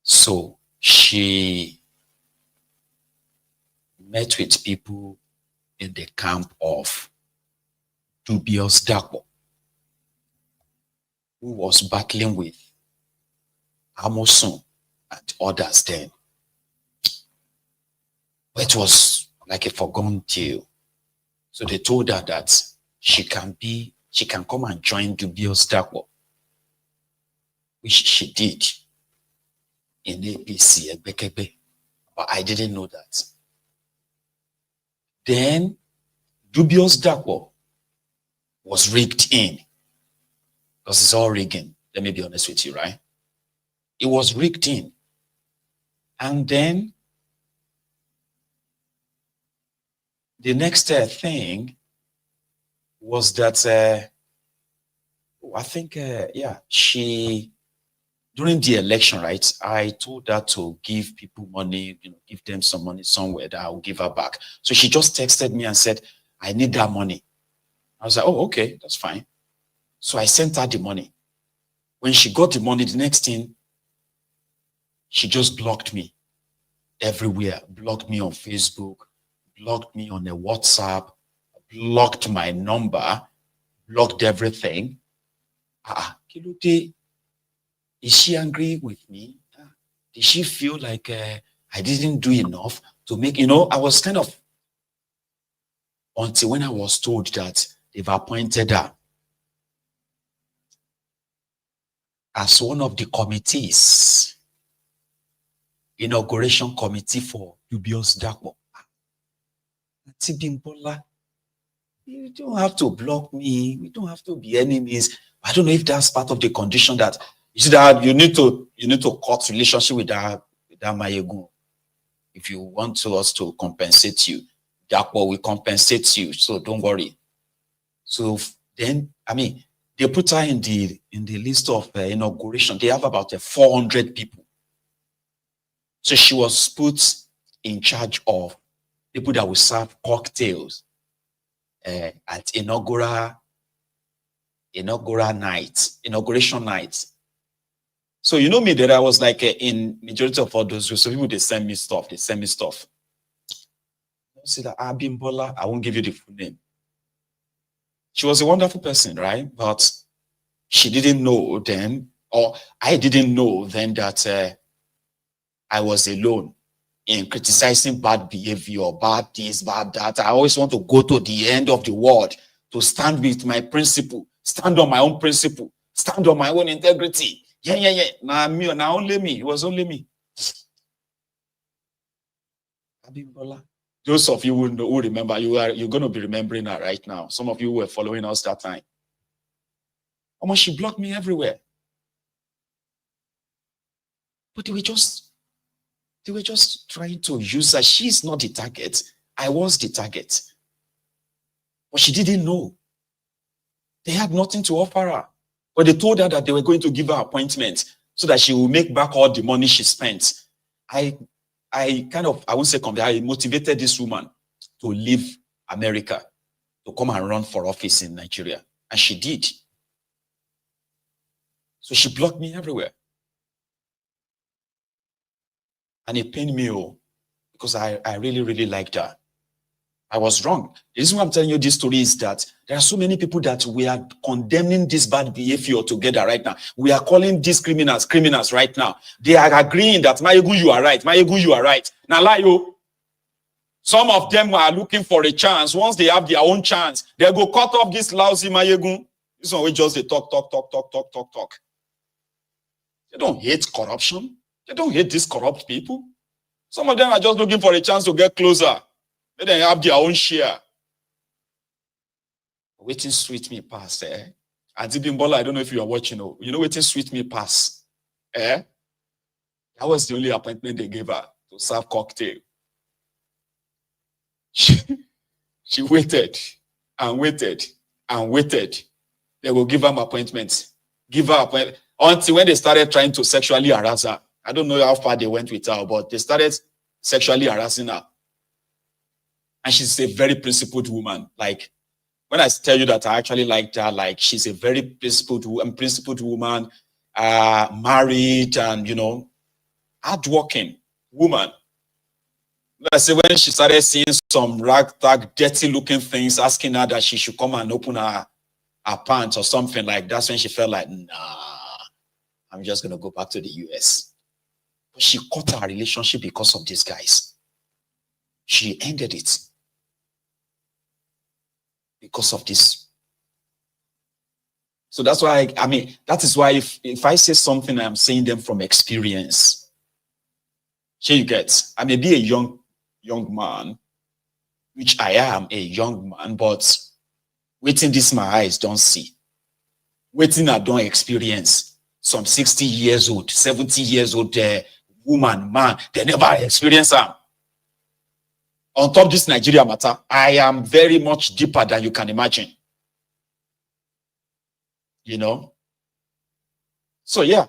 So she met with people in the camp of Dubious Darko, who was battling with Amosun and others then. But it was like a forgotten tale. So they told her that she can come and join Dubious Darko, which she did in APC at Bekebe. But I didn't know that. Then Dubious Darko was rigged in, because it's all rigging. Let me be honest with you, right? It was rigged in. And then the next thing was that, I think, she, during the election, right, I told her to give people money, you know, give them some money somewhere that I'll give her back. So she just texted me and said, I need that money. I was like, oh, okay, that's fine. So I sent her the money. When she got the money, the next thing, she just blocked me everywhere. Blocked me on Facebook, blocked me on the WhatsApp, blocked my number, blocked everything. Kilude, is she angry with me? Did she feel like I didn't do enough to make, you know, I was kind of, until when I was told that they've appointed her as one of the committees, inauguration committee for Dubious Darko. Tibimbola, you don't have to block me. We don't have to be enemies. I don't know if that's part of the condition that you see that you need to cut relationship with that Mayegun. If you want us to compensate you, Darko will compensate you. So don't worry. So then, I mean, they put her in the list of inauguration. They have about 400 people So she was put in charge of people that will serve cocktails at inauguration night. So you know me that I was like in majority of all those groups. So people, they send me stuff. I say that Abimbola, I won't give you the full name. She was a wonderful person, right? But she didn't know then, or I didn't know then that I was alone in criticizing bad behavior, bad this, bad that. I always want to go to the end of the world to stand with my principle, stand on my own principle, stand on my own integrity. Yeah. Now only me. It was only me. Abimbola. Those of you who remember, you're going to be remembering her right now. Some of you were following us that time. Almost she blocked me everywhere. But they were just trying to use her. She's not the target. I was the target. But she didn't know. They had nothing to offer her. But they told her that they were going to give her appointment so that she will make back all the money she spent. I won't say I motivated this woman to leave America to come and run for office in Nigeria. And she did. So she blocked me everywhere. And it pained me because I really, really liked her. I was wrong. The reason why I'm telling you this story is that there are so many people that we are condemning this bad behavior together right now. We are calling these criminals right now. They are agreeing that Mayegu, you are right. Mayegu, you are right. Now, Layo, some of them are looking for a chance. Once they have their own chance, they go cut off this lousy Mayegu. This one we just they talk. They don't hate corruption. They don't hate these corrupt people. Some of them are just looking for a chance to get closer. They then have their own share. Waiting sweet me pass, Auntie Bimbola, I don't know if you are watching. You know, waiting sweet me pass. That was the only appointment they gave her to serve cocktail. She waited and waited and waited. They will give her appointments. Give her appointment until when they started trying to sexually harass her. I don't know how far they went with her, but they started sexually harassing her. And she's a very principled woman. Like, when I tell you that I actually liked her, like, she's a very principled woman, married and, hardworking woman. I say when she started seeing some ragtag, dirty-looking things, asking her that she should come and open her pants or something like that, that's when she felt like, nah, I'm just going to go back to the US. But she cut her relationship because of these guys. She ended it because of this. So that's why, that is why if I say something, I'm saying them from experience. Here you get, I may be a young man, which I am a young man, but waiting this my eyes don't see. Waiting I don't experience. Some 60 years old, 70 years old woman, man, they never experience them. On top of this Nigeria matter, I am very much deeper than you can imagine. So yeah,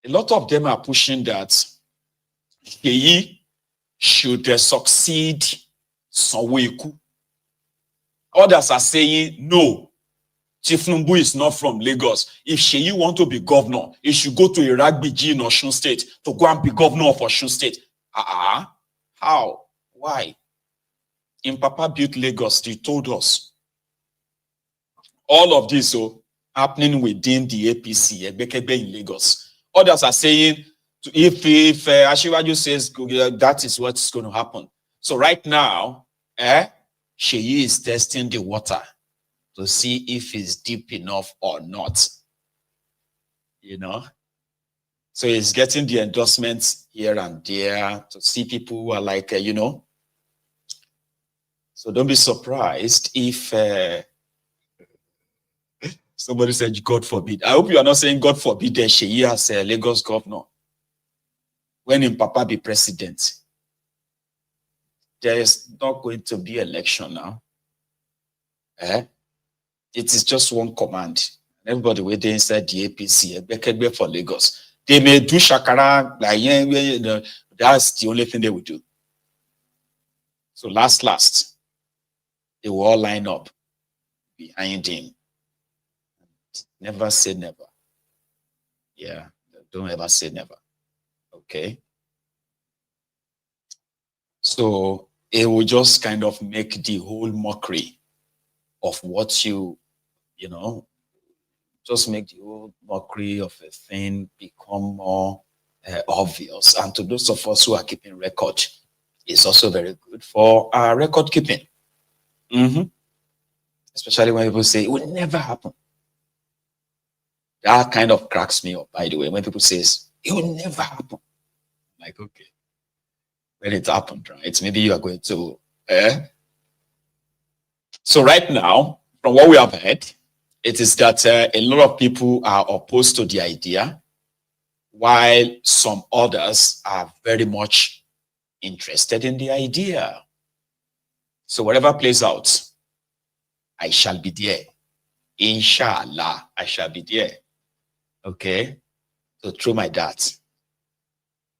a lot of them are pushing that Seyi should succeed Sanwo-Eko. Others are saying, no, Thiefnubu is not from Lagos. If Seyi want to be governor, he should go to Iragbiji in Osun State to go and be governor of Osun State. How? Why? In Papa Built Lagos, they told us all of this happening within the APC, Egbekegbe in Lagos. Others are saying, if Ashiwaju says that is what's going to happen. So right now, Seyi is testing the water to see if it's deep enough or not. So he's getting the endorsements here and there to see people who are like, So don't be surprised if somebody said, God forbid. I hope you are not saying, God forbid, that Seyi as a Lagos governor. When in Papa be president, there is not going to be election now. It is just one command. Everybody waiting inside the APC, Bekegbe for Lagos. They may do shakara, like, that's the only thing they will do. So last, they will all line up behind him. Never say never. Yeah, don't ever say never. Okay. So it will just kind of make the whole mockery of what you know, just make the whole mockery of a thing become more obvious. And to those of us who are keeping record, it's also very good for record keeping. Especially when people say it will never happen. That kind of cracks me up, by the way, when people say it will never happen. I'm like, okay, when it happened, right? Maybe you are going to. So right now, from what we have heard, it is that a lot of people are opposed to the idea, while some others are very much interested in the idea. So whatever plays out, I shall be there. Inshallah, I shall be there. Okay? So through my dad.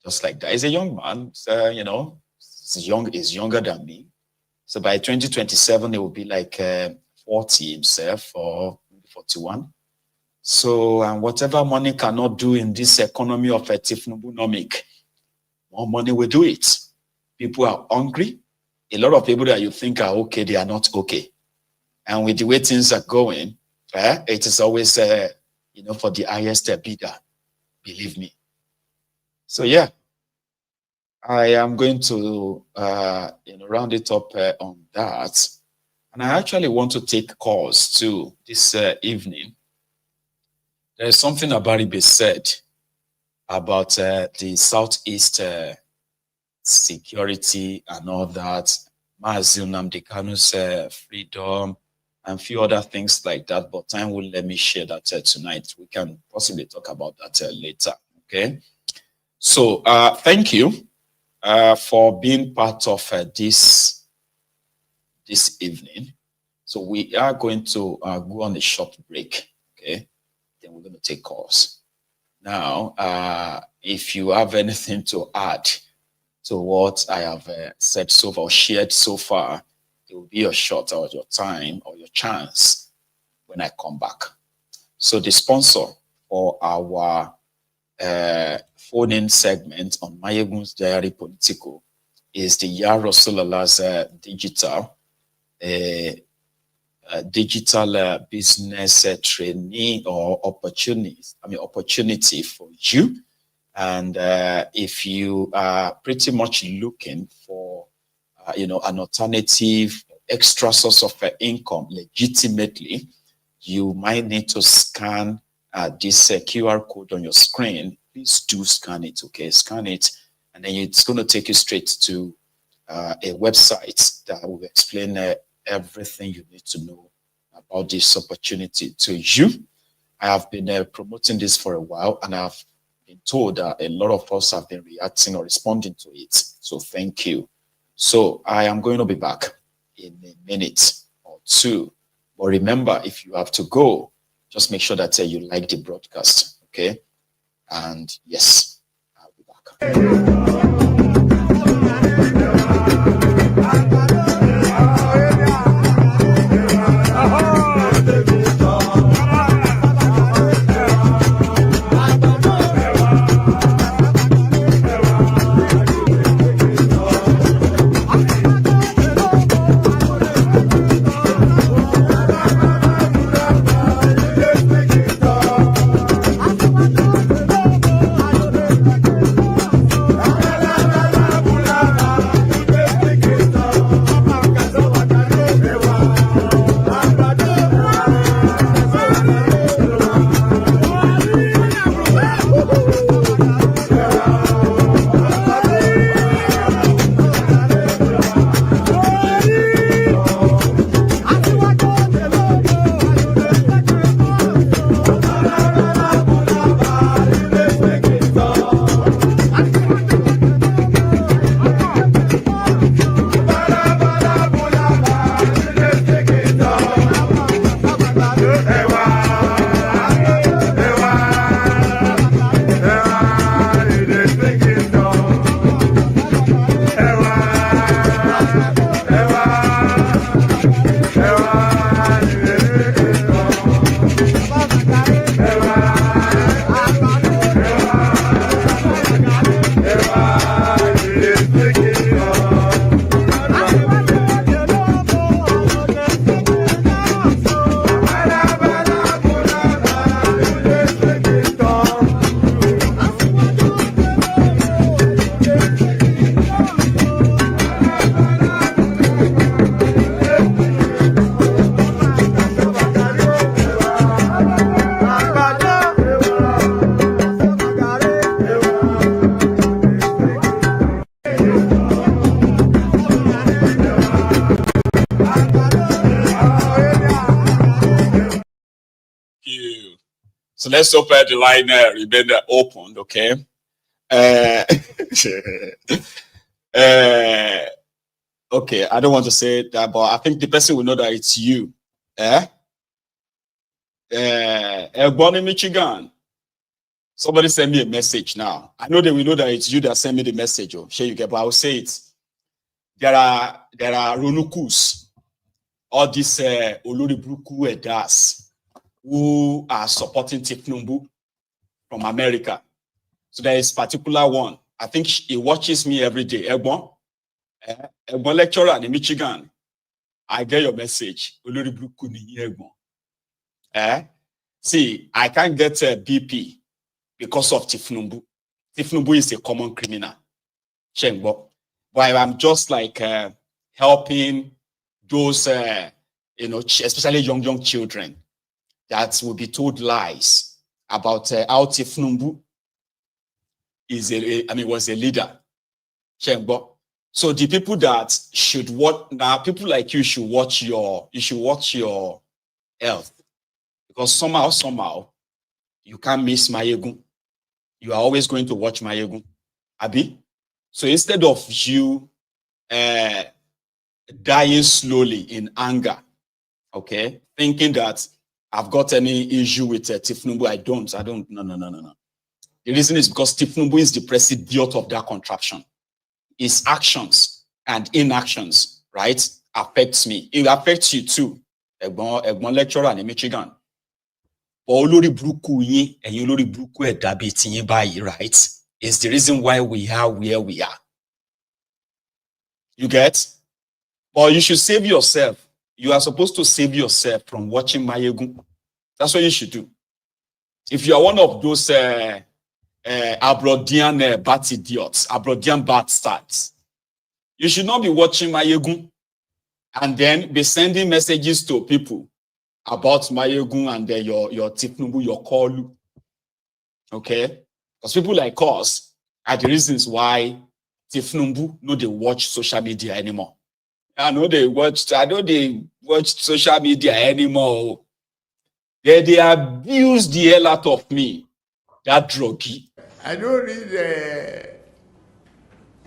Just like that. He's a young man, you know, he's younger than me. So by 2027, he will be like 40 himself, or 41. So whatever money cannot do in this economy of a Thiefnubunomic, more money will do it. People are hungry. A lot of people that you think are okay, they are not okay. And with the way things are going, it is always, you know, for the highest bidder, believe me. So yeah, I am going to, you know, round it up on that. And I actually want to take calls too this evening. There's something Abaribe said about the Southeast security and all that, Mazi Nnamdi Kanu's freedom, and a few other things like that, but time will let me share that tonight. We can possibly talk about that later, okay? So thank you for being part of this evening. So we are going to go on a short break, okay? Then we're going to take calls. Now, if you have anything to add to what I have said so far, or shared so far, it will be your shot or your time or your chance when I come back. So the sponsor for our phone-in segment on Mayegun's Diary Politico is the Ya Rasulallah's digital business trainee or opportunity for you. And if you are pretty much looking for you know, an alternative extra source of income legitimately, you might need to scan this QR code on your screen. Please do scan it, okay? Scan it, and then it's going to take you straight to a website that will explain everything you need to know about this opportunity to you. I have been promoting this for a while, and I've been told that a lot of us have been reacting or responding to it. So thank you. So I am going to be back in a minute or two. But remember, if you have to go, just make sure that you like the broadcast, okay? And yes, I'll be back. La So let's hope the line remain open, okay? Okay, I don't want to say that, but I think the person will know that it's you. Born in Michigan. Somebody send me a message now. I know they will know that it's you that sent me the message. Oh, sure you get, but I will say it. There are Ronukus, all these Oloribruku Edas who are supporting Thiefnubu from America. So there is particular one. I think he watches me every day. Egbon lecturer in Michigan. I get your message. Oloribruku ni Egbon. See, I can't get a BP because of Thiefnubu. Thiefnubu is a common criminal. But I'm just like helping those, especially young children that will be told lies about how Thiefnubu was a leader. So the people that should watch now, people like you should watch your health, because somehow you can't miss Mayegun. You are always going to watch Mayegun, Abi. So instead of you dying slowly in anger, okay, thinking that I've got any issue with Thiefnubu, I don't. No. The reason is because Thiefnubu is the presidiot of that contraption. His actions and inactions, right, affects me. It affects you too. Egbon lecturer in Michigan. Olori Bruku yin, and Olori Bruku edabi tinyin bayi, right? Is the reason why we are where we are. You get? But you should save yourself. You are supposed to save yourself from watching Mayegun. That's what you should do. If you are one of those Abrodian bat idiots, Abrodian bat stats, you should not be watching Mayegun and then be sending messages to people about Mayegun and your Thiefnubu, your Kolu. Okay? Because people like us are the reasons why Thiefnubu no they watch social media anymore. I know they watch social media anymore. They abuse the hell out of me. That druggy. I don't read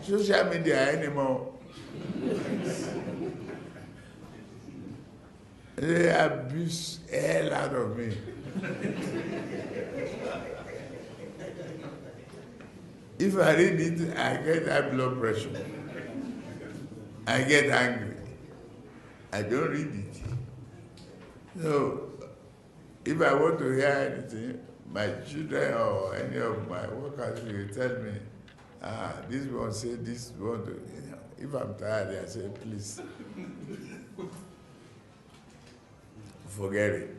social media anymore. They abuse the hell out of me. If I read it, I get high blood pressure. I get angry. I don't read it. So, if I want to hear anything, my children or any of my workers will tell me, this one say this one. If I'm tired, I say, please, forget it.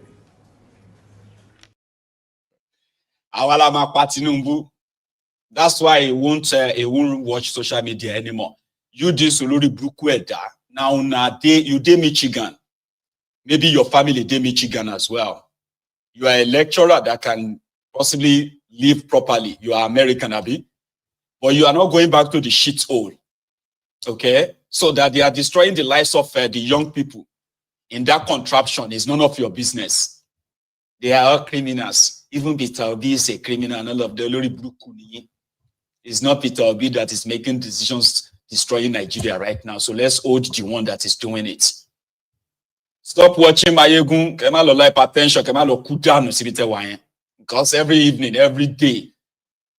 Awalama Tinubu. That's why he won't watch social media anymore. You this Olori Bruku Eda. Now you de Michigan. Maybe your family de Michigan as well. You are a lecturer that can possibly live properly. You are American, Abi. But you are not going back to the shithole. Okay? So that they are destroying the lives of the young people in that contraption is none of your business. They are all criminals. Even Peter Obi is a criminal and all of the Olori Bruku. It's not Peter Obi that is making decisions destroying Nigeria right now. So let's hold the one that is doing it. Stop watching Mayegun, Kemalo hypertension, Kemalo Kudano Sibite Wayen. Because every evening, every day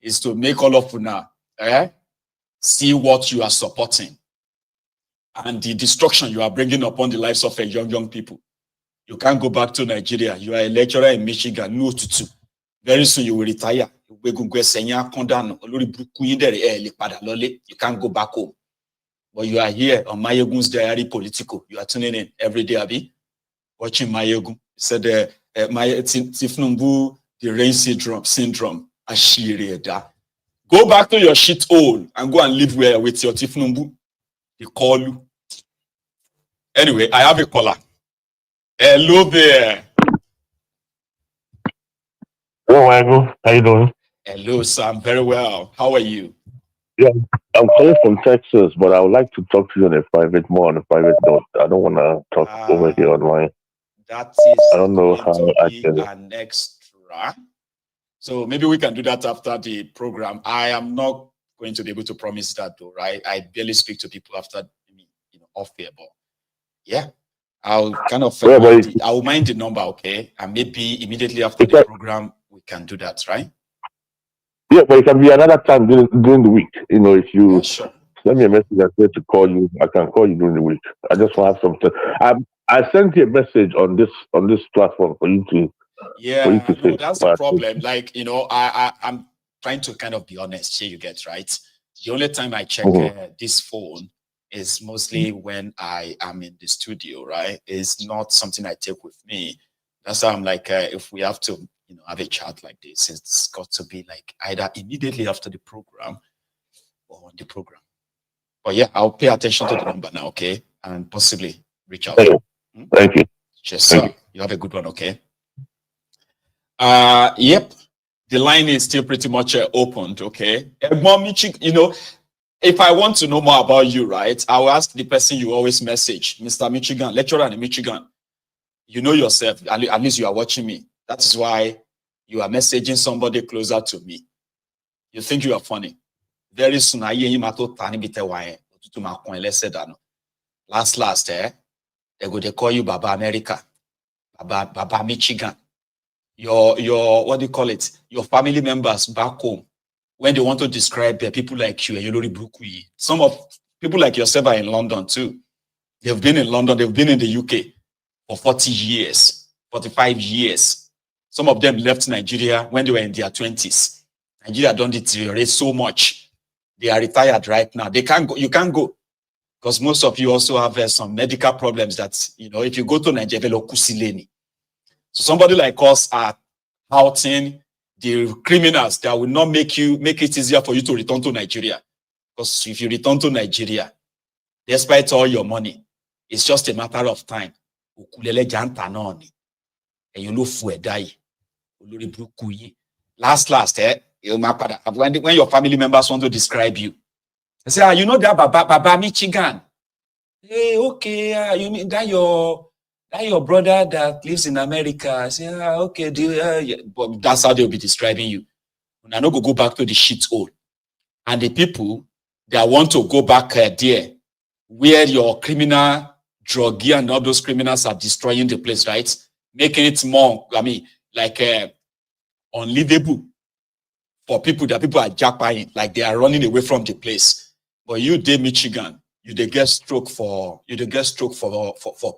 is to make all of now see what you are supporting and the destruction you are bringing upon the lives of young people. You can't go back to Nigeria. You are a lecturer in Michigan. No tutu. Very soon you will retire. You can't go back home. But you are here on Mayegun's Diary Political. You are tuning in every day, Abi, watching Mayegun. He said, Thiefnubu, the rain syndrome, Ashirieda. Go back to your shithole and go and live where with your Thiefnubu. They call you. Anyway, I have a caller. Hello there. Hello, Michael. How you doing? Hello, sir. I'm very well. How are you? Yeah, I'm calling from Texas, but I would like to talk to you on a private note. I don't want to talk over here online. That is I don't know going how to I be can. an extra. So maybe we can do that after the program. I am not going to be able to promise that though, right? I barely speak to people after, off here, but yeah, I'll kind of, I'll mind the number, okay? And maybe immediately after the program, we can do that, right? Yeah, but it can be another time during the week. If you send me a message and say to call you, I can call you during the week. I just want to have some time. I sent you a message on this platform for you to. Yeah, no, that's the problem. Like, I'm trying to kind of be honest here, you get right. The only time I check this phone is mostly when I am in the studio, right? It's not something I take with me. That's why I'm like, if we have to, have a chat like this, it's got to be like either immediately after the program or on the program. But yeah, I'll pay attention to the number now, okay? And possibly reach out. Thank you. Yes, sir. You have a good one, okay? Yep. The line is still pretty much opened, okay? If I want to know more about you, right, I will ask the person you always message, Mr. Michigan, lecturer in Michigan. You know yourself, at least you are watching me. That is why you are messaging somebody closer to me. You think you are funny. Very soon, last, they call you Baba America, Baba Michigan. Your what do you call it? Your family members back home, when they want to describe people like you, and some of people like yourself are in London too. They've been in London, they've been in the UK for 40 years, 45 years. Some of them left Nigeria when they were in their 20s. Nigeria don't deteriorate so much. They are retired right now. They can't go. You can't go because most of you also have some medical problems that, if you go to Nigeria, so somebody like us are outing the criminals that will not make it easier for you to return to Nigeria. Because if you return to Nigeria, despite all your money, it's just a matter of time. And you know last, when your family members want to describe you, they say, you know that Baba Michigan. Hey, okay, you mean that your brother that lives in America? I say, okay, but that's how they'll be describing you. And I know go back to the shit hole. And the people that want to go back there, where your criminal druggie and all those criminals are destroying the place, right? Making it more, unlivable for people that people are jackpying, like they are running away from the place. But you, Michigan, you they get stroke for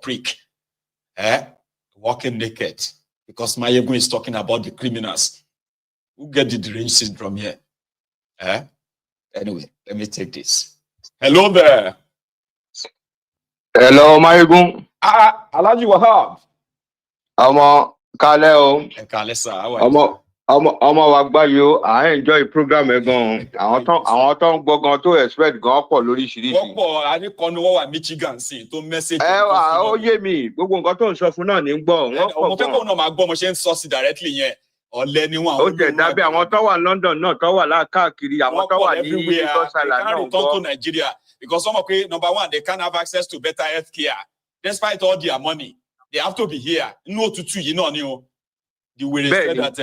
prick. Walking naked. Because Mayego is talking about the criminals. Who get the deranged syndrome here? Anyway, let me take this. Hello there. Hello, Mayego. Alhaji Wahab. Kale Kale, sir. How are you? I enjoy the program gan. Àwọn tó ń gbọ́ gan tó expect gan pọ̀ lóríṣiríṣi. Pọ̀ àníkànnì wọ́n wà Michigan sí tó message. Ó yé mi, gbogbo nǹkan tó ń sọ fún náà ní gbọ́. Wọ́n pọ̀ gan. Mo fẹ́ kó náà máa gbọ́ mo ṣe ń sọ sí directly yẹn. Ọ̀lẹ ni wọ́n. Ó jẹ́ dábẹ́ àwọn tó wà London náà tó wà káàkiri, àwọn tó wà ní Lagos Island náà gbọ́. They can't return to Nigeria because some of them, number one, they can't have access to better health care. Despite all their money, they have to be here. No tutu yìí náà ni o. The way they said that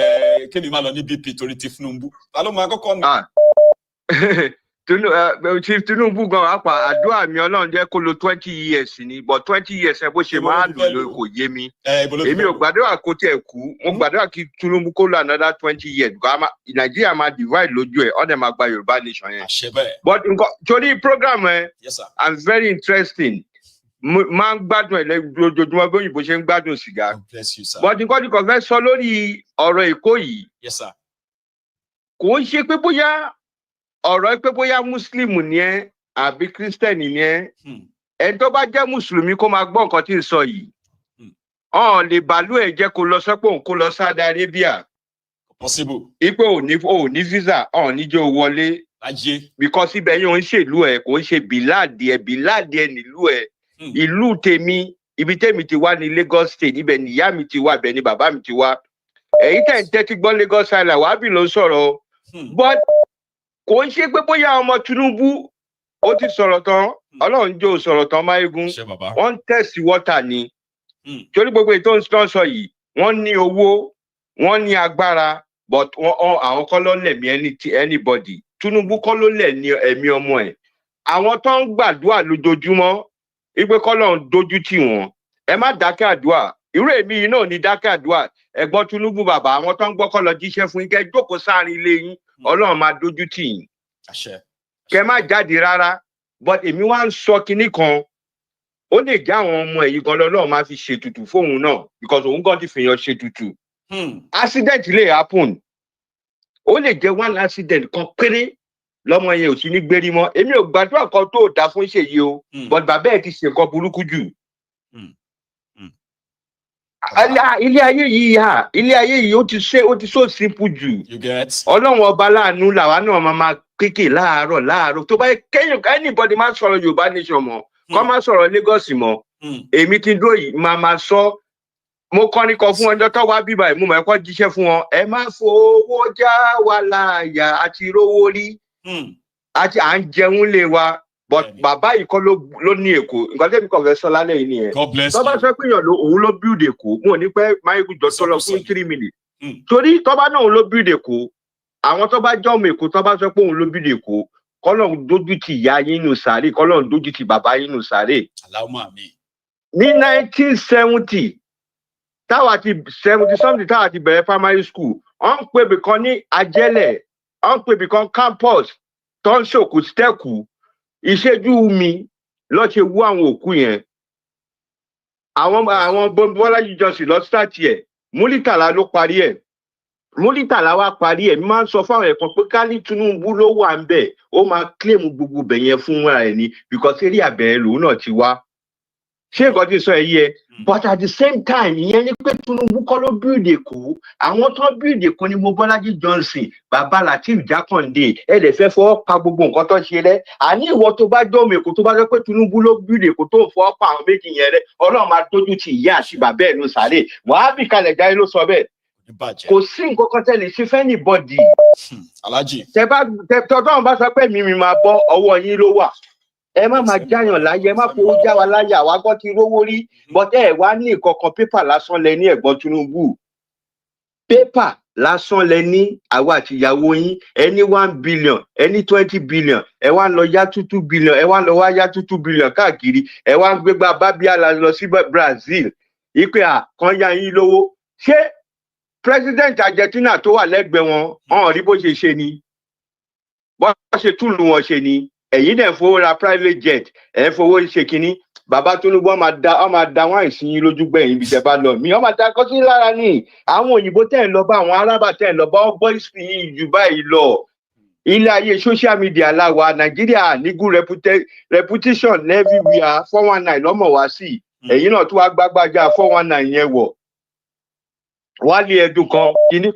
came in BP to Thiefnubu. Chief Tinubu gan apa àdúrà mi Ọlọ́run jẹ́ kó lo 20 years ni, but 20 years bó ṣe máa lò kò yé mi. Èmi ò gbàdúrà kó tiẹ̀ kú, mo gbàdúrà kí Tinubu kó lo another 20 years. Nigeria máa divide lójú ẹ̀, ọ̀dẹ̀ máa gba Yorùbá nation yẹn. But torí program yes, sir. I'm very interesting. Máa ń gbádùn ẹ̀ lójoojúmọ́ bí òyìnbó ṣe ń gbádùn sìgá. But nǹkan tí kò fẹ́ sọ lórí ọ̀rọ̀ Èkó yìí. Yes, sir. Kò ń ṣe pé bóyá ọ̀rọ̀ pé bóyá Muslim ni ẹ́ àbí Christian ni ẹ́. Ẹni tó bá jẹ́ Mùsùlùmí kó máa gbọ́ nǹkan tí ń sọ yìí. Ọ̀n lè bàálù ẹ̀ jẹ́ kó lọ sọ́pọ̀ òun kó lọ Saudi Arabia. Possible. Ipò ò ní visa ọ̀n níjó wọlé. Because ibẹ̀ yóò ń ṣèlú ẹ̀ kò ń ṣe bìláàdì ẹ̀ nílùú ẹ̀. Ìlú tèmi ibi tèmi ti wá ní Lagos State, ibẹ̀ ni ìyá mi ti wá, ibẹ̀ ni bàbá mi ti wá. Èyí tẹ̀ ń tẹ́tí gbọ́ Lagos Island wàá bì ló sọ̀rọ̀. But kò ń ṣe pé bóyá ọmọ Tinubu ó ti sọ̀rọ̀ tán, Ọlọ́run jẹ́ ò sọ̀rọ̀ tán Máyégún. Wọ́n ń tẹ̀sí wọ́tà ni. Torí gbogbo ètò ń sọ yìí, wọ́n ní owó, wọ́n ní agbára, but àwọn kọ́ ló lẹ̀mí anybody Tinubu kọ́ ló lẹ̀ ní ẹ̀mí ọmọ ẹ̀ àwọn tó ń gbàdúrà lójoojúmọ́ wípé kọ́lọ́run dojú tì wọ́n ẹ má dákẹ́ àdúrà irú èmi yìí náà ní dákẹ́ àdúrà ẹ̀gbọ́n Tinubu bàbá àwọn tó ń gbọ́ kọ́ lọ jíṣẹ́ fún yín kẹ́ jókòó sáàrin ilé yín Ọlọ́run máa dojú tì yín kẹ́ má jáde rárá but èmi wá ń sọ kinní kan ó lè já àwọn ọmọ ẹ̀yìn gan lọ́lọ́run máa fi ṣètùtù fóun náà because òun gan ti fìyàn ṣètùtù accident lè happen ó lè jẹ́ one accident kan péré lọ́mọ yẹn ò sí ní gbérí mọ́ èmi ò gbàdúrà kan tó dá fún Ṣèyí o but bàbá ẹ̀ ti ṣe nǹkan burúkú jù ilé ayé yìí ó ti so simple jù Ọlọ́run ọba láàánú làwa náà máa kéèké láàárọ̀ tó bá kẹ́yìn anybody máa sọ̀rọ̀ Yorùbá nation mọ́ kọ́ máa sọ̀rọ̀ Lagos mọ́ èmi ti dúró yìí máa sọ mo kọ́ni kan fún ọjọ́ tó wá bíbá ẹ̀ mú mọ̀ ẹ̀kọ́ jíṣẹ́ fún wọn ẹ má fowó já wa láàyà àti rówó rí àti à ń jẹun lé wa but bàbá yìí kọ́ ló ní Èkó nǹkan tẹ́mi kàn fẹ́ sọ lálẹ́ yìí nìyẹn tó bá sọ pé èèyàn òun ló build Èkó wọn ò ní pẹ́ máyégún jọ tó lọ fún 3 minutes torí tó bá náà òun ló build Èkó àwọn tó bá jọ́ ọmọ Èkó tó bá sọ pé òun ló build Èkó kọ́lọ́run dójú ti ìyá yín nù sàárè kọ́lọ́run dójú ti bàbá yín nù sàárè. ní 1970 táwa ti 70 something táwa ti bẹ̀rẹ̀ primary school wọ́n ń pè bìkan ní Ajẹ́lẹ̀ wọ́n ń pè bìkan campus tó ń ṣòkú stẹ́kù ìṣẹ́jú mi lọ́ọ́ ṣe wú àwọn òkú yẹn àwọn Bọ́lájí Johnson lọ start ẹ̀ Múlítàlá ló parí ẹ̀ Múlítàlá wá parí ẹ̀ mi máa ń sọ fáwọn ẹ̀kan pé ká ní Tinubu ló wà ń bẹ̀ ó máa claim gbogbo bẹ̀ yẹn fún ẹ̀ ni because eré àbẹ̀rẹ̀ lòun náà ti wá ṣé nǹkan tí sọ ẹ yẹ but at the same time ìyẹn ni pé Tinubu kọ́ ló build Èkó àwọn tó build Èkó ni mo Bọ́lájí Johnson bàbá Lateef Jákàndé ẹ lè fẹ́ fọwọ́ pa gbogbo nǹkan tó ṣe rẹ́ àní ìwọ tó bá dọ́ọ̀mù Èkó tó bá sọ pé Tinubu ló build Èkó tó ń fọwọ́ pa àwọn méjì yẹn rẹ́ Ọlọ́run máa dójú ti ìyá àti bàbá ẹ̀ nù sáré wàá bì kalẹ̀ jáde ló sọ bẹ́ẹ̀ kò sí nǹkan kan tẹ́lẹ̀ ṣe fẹ́ ní bọ́dì tọ́jọ́ bá sọ pé mi máa bọ́ ọwọ́ yín ló wà ẹ má máa jáyàn láyé ẹ má fowó já wa láyà wá gbọ́ ti rówó rí bọ́tẹ́ ẹ̀ wá ní ìkọ̀kan pépà lásán lẹ ní ẹ̀gbọ́n Tinubu pépà lásán lẹ ní àwa àti ìyàwó yín ẹ ní 1 billion ẹ ní 20 billion ẹ wá lọ yá 2 billion ẹ wá lọ wá yá 2 billion káàkiri ẹ wá gbégbá bábíàlà lọ sí Brazil ìpè kan yá yín lówó ṣé president Argentina tó wà lẹ́gbẹ̀ẹ́ wọn ọ̀hún rí bó ṣe ṣe ni bó ṣe túlù wọn ṣe ni ẹ̀yin dẹ̀ fowó ra private jet ẹ̀ fowó ṣe kínní bàbá Tinubu ọmọ da wáìn sí yín lójú gbẹ̀yìn ibi tẹ́ bá lọ mí ọmọ da kọ́sí lára ní àwọn òyìnbó tẹ̀ ń lọ bá àwọn arábà tẹ̀ ń lọ bá ọgbọ́n ìsìn jù báyìí lọ ilé ayé social media láwa Nàìjíríà ní good reputation everywhere 419 lọ́mọ̀ wá sí ẹ̀yin náà tó wá gbágbájá 419 yẹn wọ̀ wálé ẹdùn kan kíní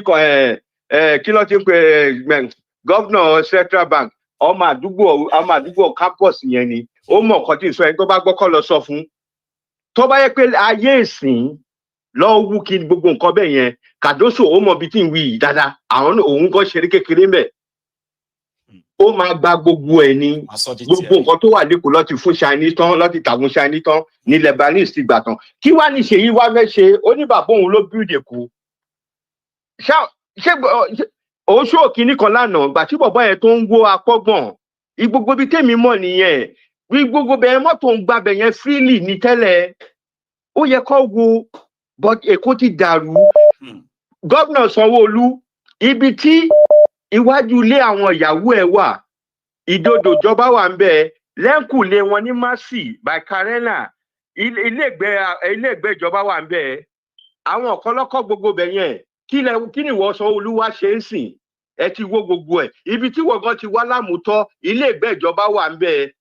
kan kí ló ti ń pè gọ́vnà Central Bank ọmọ àdúgbò campus yẹn ni ó mọ nǹkan tí ń sọ ẹni tó bá gbọ́kọ́ lọ sọ fún tó bá yẹ pé ayé ìsìn lọ́ọ́ wú kí gbogbo nǹkan bẹ́ẹ̀ yẹn Kàdóso ó mọ ibi tí ń wí yìí dáadáa àwọn òun kan ṣeré kékeré mẹ́ ó máa gba gbogbo ẹ̀ ní gbogbo nǹkan tó wà lẹ́kọ̀ọ́ lọ́ti fún Chinese tán lọ́ti tàgùn Chinese tán ní Lebanese ti gbà tán kí wàá ní Ṣèyí wá fẹ́ ṣe ó ní bàbá òun ló build Èkó ṣé òun ṣó kínní kan lánàá gbà tí bọ̀bọ́ yẹn tó ń wó apọ́gbọ̀n gbogbo ibi tèmi mọ̀ nìyẹn bí gbogbo bẹ̀rẹ̀ mọ́tò ń gbàbẹ̀ yẹn freely ní tẹ́lẹ̀ ó yẹ kó wo but Èkó ti dàrú gómìnà Sanwó-Olú ibi tí iwájú ilé àwọn ìyàwó ẹ̀ wà ìdodo ìjọba wà ń bẹ lẹ́ńkùlé wọn ní Mercy by Karena ilé-ìgbẹ́ ìjọba wà ń bẹ àwọn ọ̀kọ́lọ́kọ́ gbogbo bẹ̀ yẹn kí ni ìwọ Sanwó-Olú wá ṣe ń sìn ẹ ti wó gbogbo ẹ̀ ibi tí wọ́n gan ti wá lámùtọ́ ilé-ìgbẹ́ ìjọba wà ń bẹ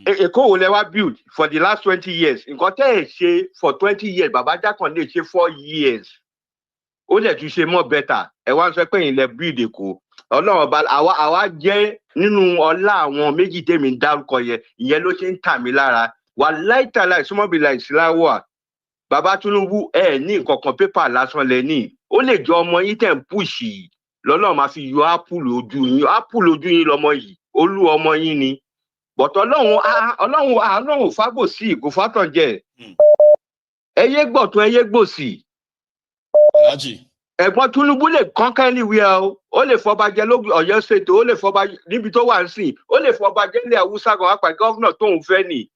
Èkó wo lẹ wá build for the last 20 years nǹkan tẹ́ ẹ̀ ṣe for 20 years bàbá Jákàndé ṣe 4 years ó lè tún ṣe more better ẹ wá ń sọ pé ilẹ̀ build Èkó Ọlọ́run ọba àwa jẹ́ nínú ọlá àwọn méjì tèmi ń dárúkọ yẹn ìyẹn ló ṣe ń tà mí lára wà láìtàláì súnmọ́bìlà ìsìláwà bàbá Tinubu ẹ ní nǹkan kan pépà lásán lẹ ní ó lè jọ ọmọ yín tẹ̀ ń pùṣì lọ́lọ́run máa fi yọ ápùlù ojú yín lọmọ yìí olú ọmọ yín ni bọ̀tọ̀ ọlọ́run fábòsí kò fátàn jẹ ẹyẹ gbọ̀tún ẹyẹ gbòsì ẹ̀gbọ́n Tinubu lè conquer anywhere o. Ó lè fọbajẹ lórí Ọ̀yọ́ state, ó lè fọbajẹ níbi tó wà sí, ó lè fọbajẹ ilẹ̀ Haúsá kan wá pa gọ́vnà tóun fẹ́ nì.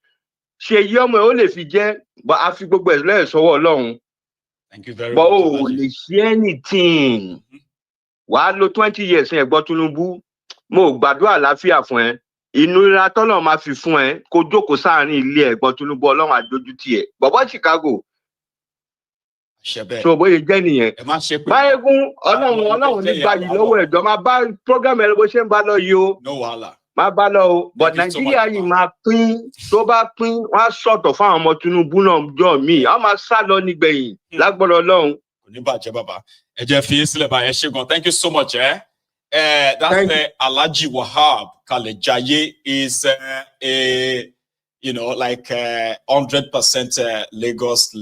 Ṣèyí ọmọ ẹ̀ ó lè fi jẹ́, but a fi gbogbo ẹ̀ lẹ́yìn sọ́wọ́ Ọlọ́run. Thank you very But much. o lè ṣe anything. Wàá lo 20 years ẹ̀gbọ́n Tinubu. Mo gbàdúrà àlàáfíà fún ẹ. Inú ìra tọ́lọ̀ máa fi fún ẹ kó jókòó sáàárín ilé ẹ̀gbọ́n Tinubu Ọlọ́run àdójútì ẹ̀. Bọ̀bọ́ Chicago. So bóyá jẹ́ nìyẹn. Máyégún Ọlọ́run nígbà yìí lọ́wọ́ ẹ̀jọ̀ máa bá program ẹ̀ bó ṣe ń bá lọ yìí o. No wahala. Máa bá lọ o. But Nàìjíríà yìí máa pín, tó bá pín, wọ́n á sọ̀tọ̀ fáwọn ọmọ Tinubu náà jọ míì. Wọ́n máa sá lọ nígbẹ̀yìn lágbọ́dọ̀ Ọlọ́run. Kò ní bàjẹ́ bàbá. Ẹ jẹ́ fi sílẹ̀ báyẹn ṣe gan. Thank you so much. That's Alhaji Wahab Kalejaye is a like 100% Lagos,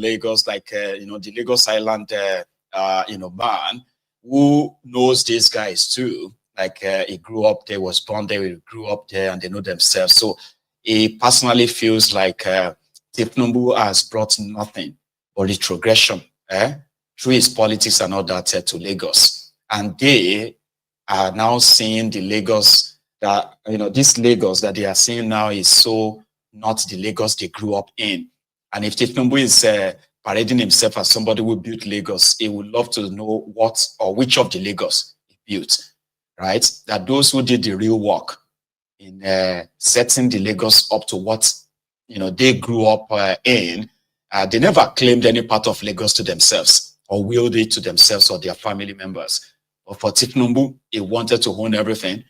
like the Lagos Island man who knows these guys too. Like he grew up there, was born there, he grew up there, and they know themselves. So he personally feels like Thiefnubu has brought nothing but retrogression through his politics and all that to Lagos. And they are now seeing the Lagos that, this Lagos that they are seeing now is so not the Lagos they grew up in. And if Thiefnubu is parading himself as somebody who built Lagos, he would love to know what or which of the Lagos he built, right? That those who did the real work in setting the Lagos up to what, they grew up in, they never claimed any part of Lagos to themselves or willed it to themselves or their family members. But for Thiefnubu, he wanted to own everything.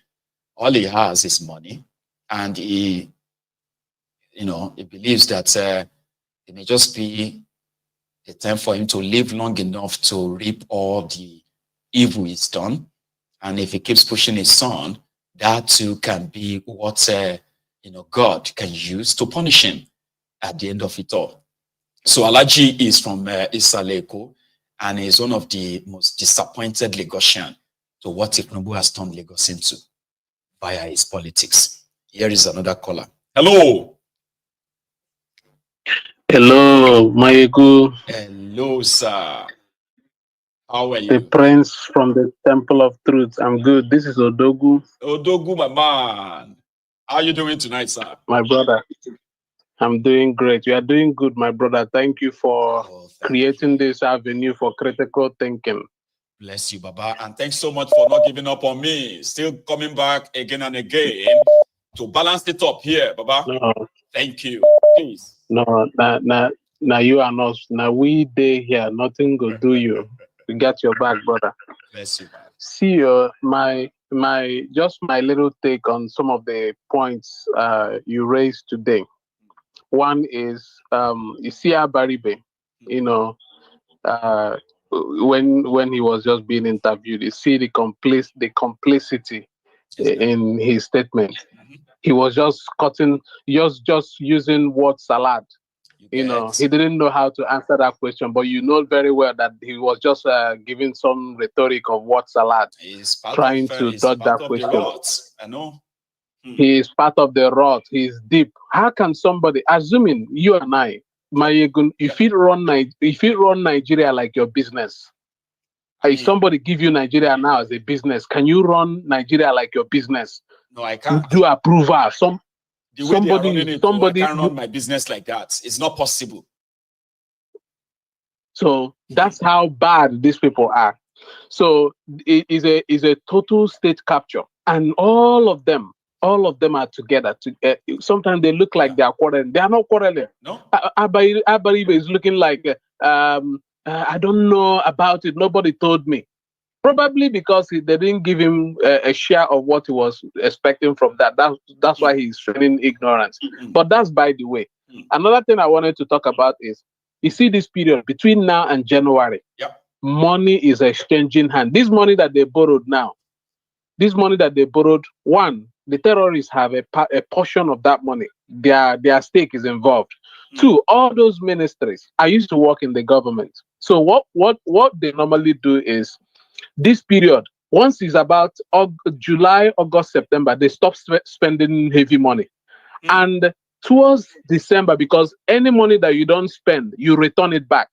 All he has is money, and he believes that it may just be a time for him to live long enough to reap all the evil he's done. And if he keeps pushing his son, that too can be what God can use to punish him at the end of it all. So Alhaji is from Isaleko, and is one of the most disappointed Lagosian to what Thiefnubu has turned Lagos into via his politics. Here is another caller. Hello. Hello, Mayegu. Hello, sir. How are you? The prince from the Temple of Truth. I'm good. This is Odogu. Odogu, my man. How are you doing tonight, sir? My brother. I'm doing great. You are doing good, my brother. Thank you for creating this avenue for critical thinking. Bless you, Baba. And thanks so much for not giving up on me. Still coming back again and again to balance it up here, Baba. No. Thank you. Please. No, now you are not. Now we day here. Nothing will do you. We got your back, brother. Bless you, man. See, my little take on some of the points you raised today. One is Isia Baribe, when he was just being interviewed, you see the complicity in his statement. He was just just using word salad. He didn't know how to answer that question, but you know very well that he was just giving some rhetoric of word salad, trying to dodge that question. I know. He is part of the rot. He is deep. How can somebody, assuming you and I, Mayegun, if you run Nigeria like your business, if somebody give you Nigeria now as a business, can you run Nigeria like your business? No, I can't. Do approval. I can't run my business like that. It's not possible. So that's how bad these people are. So it is a total state capture, and all of them are together. Sometimes they look like they are quarreling. They are not quarreling. No. Abaribe is looking like I don't know about it. Nobody told me. Probably because they didn't give him a share of what he was expecting from that. That's why he's feeling ignorance. But that's by the way. Another thing I wanted to talk about is, you see this period between now and January, money is exchanging hand. This money that they borrowed now, one, the terrorists have a portion of that money. Their stake is involved. Two, all those ministries, I used to work in the government. So what they normally do is, this period, once it's about July, August, September, they stop spending heavy money. And towards December, because any money that you don't spend, you return it back.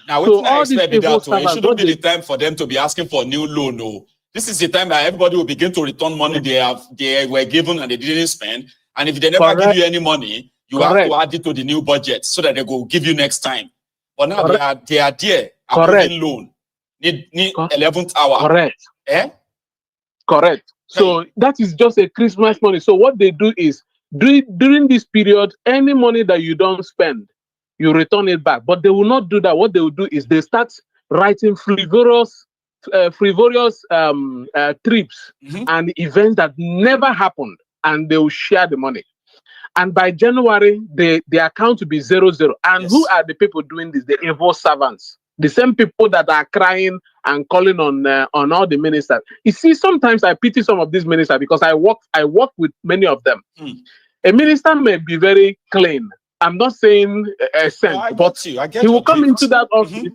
Now, So what I all these expect evil that it servants, shouldn't be the time for them to be asking for a new loan. No, this is the time that everybody will begin to return money they were given and they didn't spend. And if they never give you any money, you have to add it to the new budget so that they go give you next time. But now they are there approving loan. Need 11th hour. Correct. Correct. So that is just a Christmas money. So what they do is during this period, any money that you don't spend, you return it back. But they will not do that. What they will do is they start writing frivolous trips and events that never happened, and they will share the money. And by January, the account will be 0-0. And who are the people doing this? The evil servants. The same people that are crying and calling on all the ministers. You see, sometimes I pity some of these ministers because I work with many of them. A minister may be very clean. I'm not saying a cent, but he will come into that office.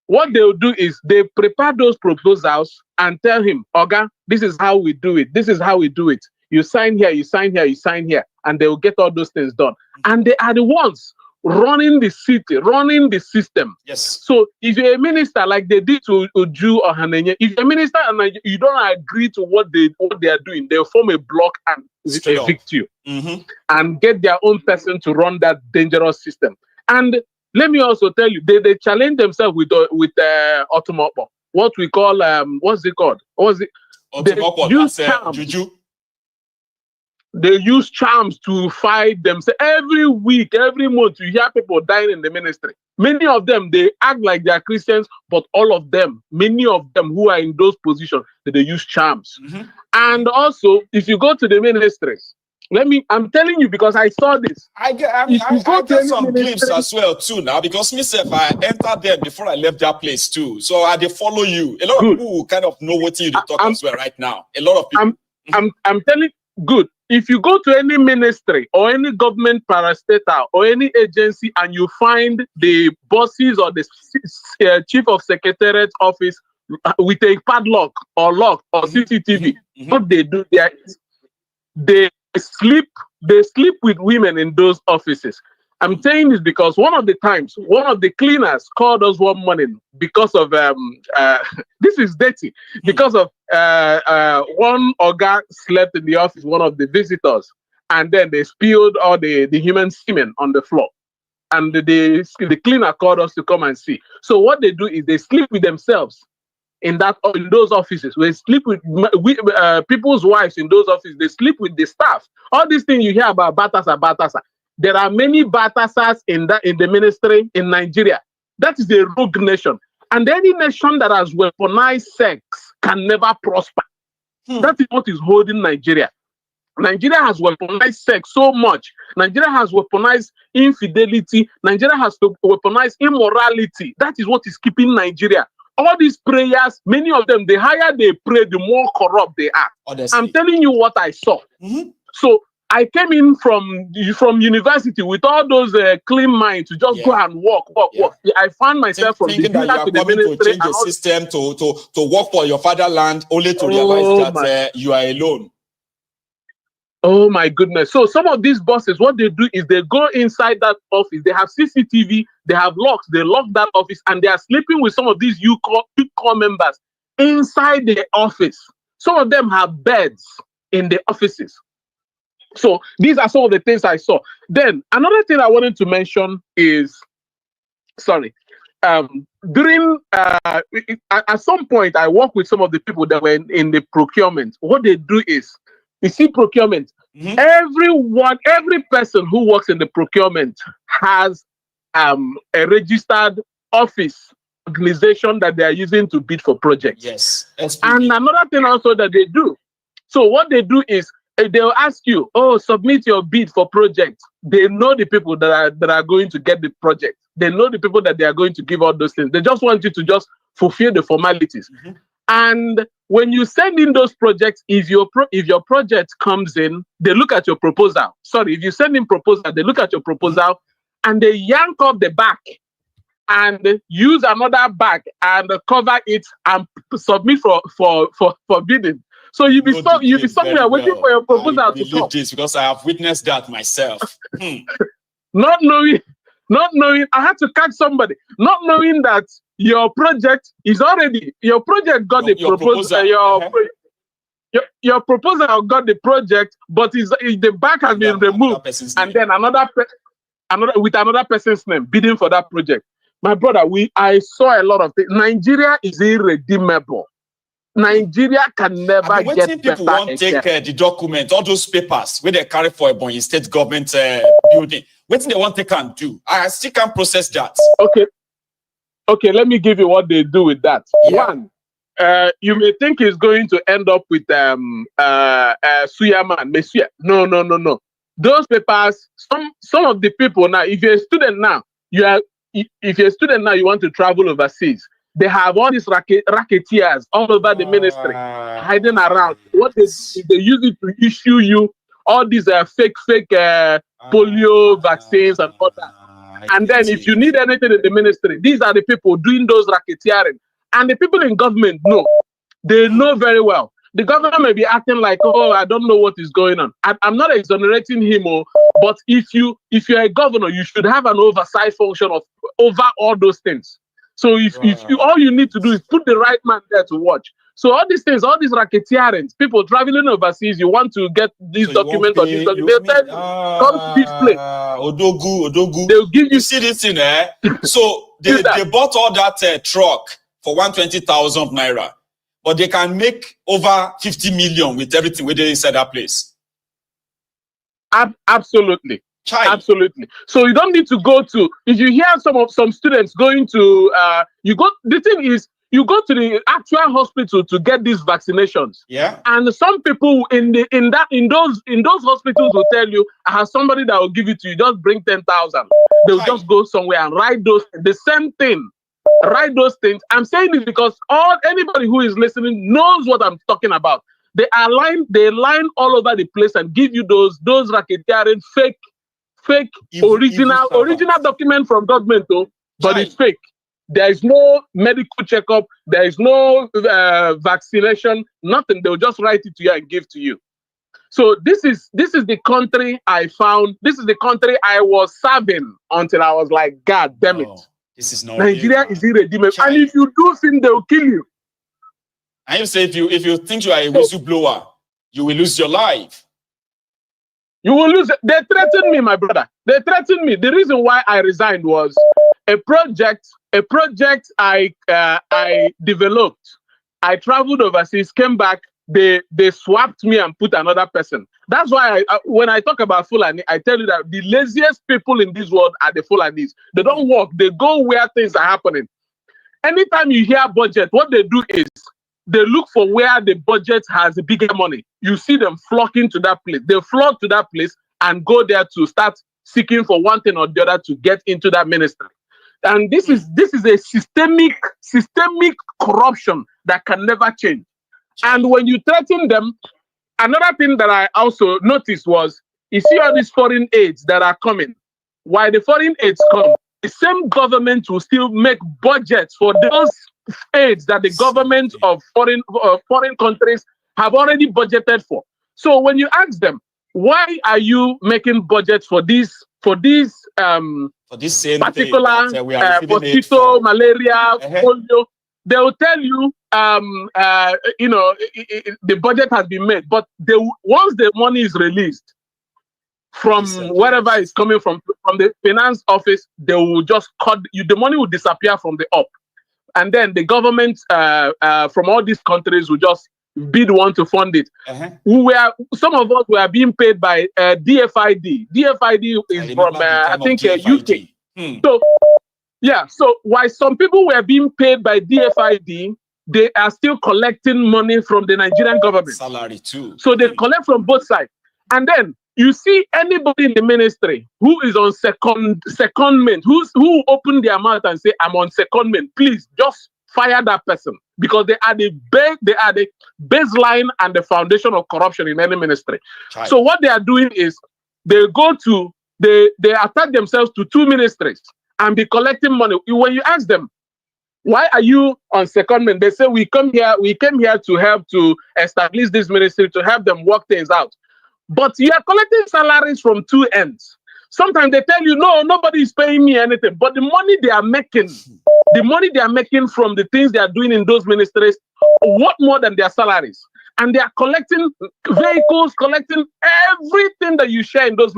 What they'll do is they prepare those proposals and tell him, Oga, this is how we do it. This is how we do it. You sign here, you sign here, you sign here, and they will get all those things done. And they are the ones running the city, running the system. Yes. So if you're a minister like they did to Uju or Hanenye, if you're a minister and you don't agree to what they are doing, they'll form a block and evict you and get their own person to run that dangerous system. And let me also tell you, they challenge themselves with Otumopo, what we call what's it called? Otumopo, that's Juju. They use charms to fight themselves. Every week, every month, you hear people dying in the ministry. Many of them, they act like they are Christians, but all of them, many of them who are in those positions, they use charms. And also, if you go to the ministries, I'm telling you because I saw this. I get some glimpse as well too now because myself, I entered there before I left that place too. So I they follow you. A lot of people who kind of know what you talk as well right now. A lot of people. I'm telling you, good. If you go to any ministry or any government parastatal or any agency and you find the bosses or the chief of secretariat office with a padlock or lock or CCTV, what they do there is they sleep with women in those offices. I'm saying this because one of the times, one of the cleaners called us one morning because of this is dirty, because of one Oga slept in the office, one of the visitors, and then they spilled all the human semen on the floor. And the cleaner called us to come and see. So what they do is they sleep with themselves in those offices. They sleep with people's wives in those offices. They sleep with the staff. All these things you hear about Batasa. There are many Batasas in the ministry in Nigeria. That is a rogue nation. And any nation that has weaponized sex can never prosper. That is what is holding Nigeria. Nigeria has weaponized sex so much. Nigeria has weaponized infidelity. Nigeria has weaponized immorality. That is what is keeping Nigeria. All these prayers, many of them, the higher they pray, the more corrupt they are. Honestly. I'm telling you what I saw. So I came in from university with all those clean minds to just go and walk. I found myself from the villa to the ministry. To change the system to work for your fatherland, only to realize that you are alone. Oh my goodness. So some of these bosses, what they do is they go inside that office. They have CCTV, they have locks, they lock that office, and they are sleeping with some of these core members inside the office. Some of them have beds in the offices. So these are some of the things I saw. Then another thing I wanted to mention is, during at some point I worked with some of the people that were in the procurement. What they do is, you see, procurement. Every person who works in the procurement has a registered office organization that they are using to bid for projects. Yes. And another thing also that they do. So what they do is they'll ask you, submit your bid for projects. They know the people that are going to get the project. They know the people that they are going to give all those things. They just want you to just fulfill the formalities. And when you send in those projects, if your project comes in, they look at your proposal. If you send in proposal, they look at your proposal and they yank up the back and use another bag and cover it and submit for bidding. So you'll be somewhere waiting for your proposal to come. This because I have witnessed that myself. Not knowing not knowing I had to catch somebody, not knowing that your project is already your project got the proposal. Your proposal got the project, but the back has been removed, and then another with another person's name bidding for that project. My brother, I saw a lot of things. Nigeria is irredeemable. Nigeria can never get better. People want to take the document, all those papers where they carry for a Ebonyi state government building. What they want they can do? I still can't process that. Okay, let me give you what they do with that. Yeah. One, you may think it's going to end up with Suyaman, Messiah. No. Those papers, some of the people now, if you're a student now, you want to travel overseas. They have all these racketeers all over the ministry hiding around. What they use it to issue you all these fake polio vaccines and all that. And then if you need anything in the ministry, these are the people doing those racketeering. And the people in government know. They know very well. The governor may be acting like, oh, I don't know what is going on. I'm not exonerating him, but if you're a governor, you should have an oversight function over all those things. So if you all you need to do is put the right man there to watch. So all these things, all these racketeering, people traveling overseas, you want to get this document or this document, they'll tell you, come to this place. Odogu. They'll give you. See this thing, So they bought all that truck for 120,000 naira, but they can make over 50 million with everything within inside that place. Absolutely. Absolutely. So you don't need to go to, if you hear some students going to the thing is you go to the actual hospital to get these vaccinations. Yeah. And some people in those hospitals will tell you, I have somebody that will give it to you, just bring 10,000. They'll just go somewhere and write the same thing. Write those things. I'm saying this because anybody who is listening knows what I'm talking about. They line all over the place and give you those racketeering fake original document from government, but it's fake. There is no medical checkup. There is no vaccination. Nothing. They'll just write it to you and give to you. So this is the country I found. This is the country I was serving until I was like, God damn it. This is not Nigeria is irredeemable. And if you do things, they'll kill you. And you say if you think you are a whistleblower, you will lose your life. You will lose. They threatened me, my brother. They threatened me. The reason why I resigned was a project I developed. I traveled overseas, came back. They swapped me and put another person. That's why when I talk about Fulani, I tell you that the laziest people in this world are the Fulanis. They don't work. They go where things are happening. Anytime you hear budget, what they do is they look for where the budget has bigger money. You see them flocking to that place. They flock to that place and go there to start seeking for one thing or the other to get into that ministry. And this is a systemic corruption that can never change. And when you threaten them, another thing that I also noticed was, you see all these foreign aids that are coming. While the foreign aids come, the same government will still make budgets for those aids that the government of foreign countries have already budgeted for. So when you ask them, why are you making budgets for these same particular mosquito, malaria, polio, they will tell you, the budget has been made, but once the money is released from wherever it's coming from the finance office, they will just cut you. The money will disappear from the up, and then the government from all these countries will just be the one to fund it. Some of us were being paid by DFID. DFID is from I think UK. So yeah, so while some people were being paid by DFID, they are still collecting money from the Nigerian government. Salary too. So they collect from both sides. And then you see anybody in the ministry who is on secondment, who open their mouth and say, I'm on secondment, please just fire that person, because they are the baseline and the foundation of corruption in any ministry. Right. So what they are doing is they attach themselves to two ministries and be collecting money. When you ask them, why are you on secondment? They say, we came here to help to establish this ministry, to help them work things out. But you are collecting salaries from two ends. Sometimes they tell you, no, nobody is paying me anything. But the money they are making, from the things they are doing in those ministries, what more than their salaries? And they are collecting vehicles, collecting everything that you share in those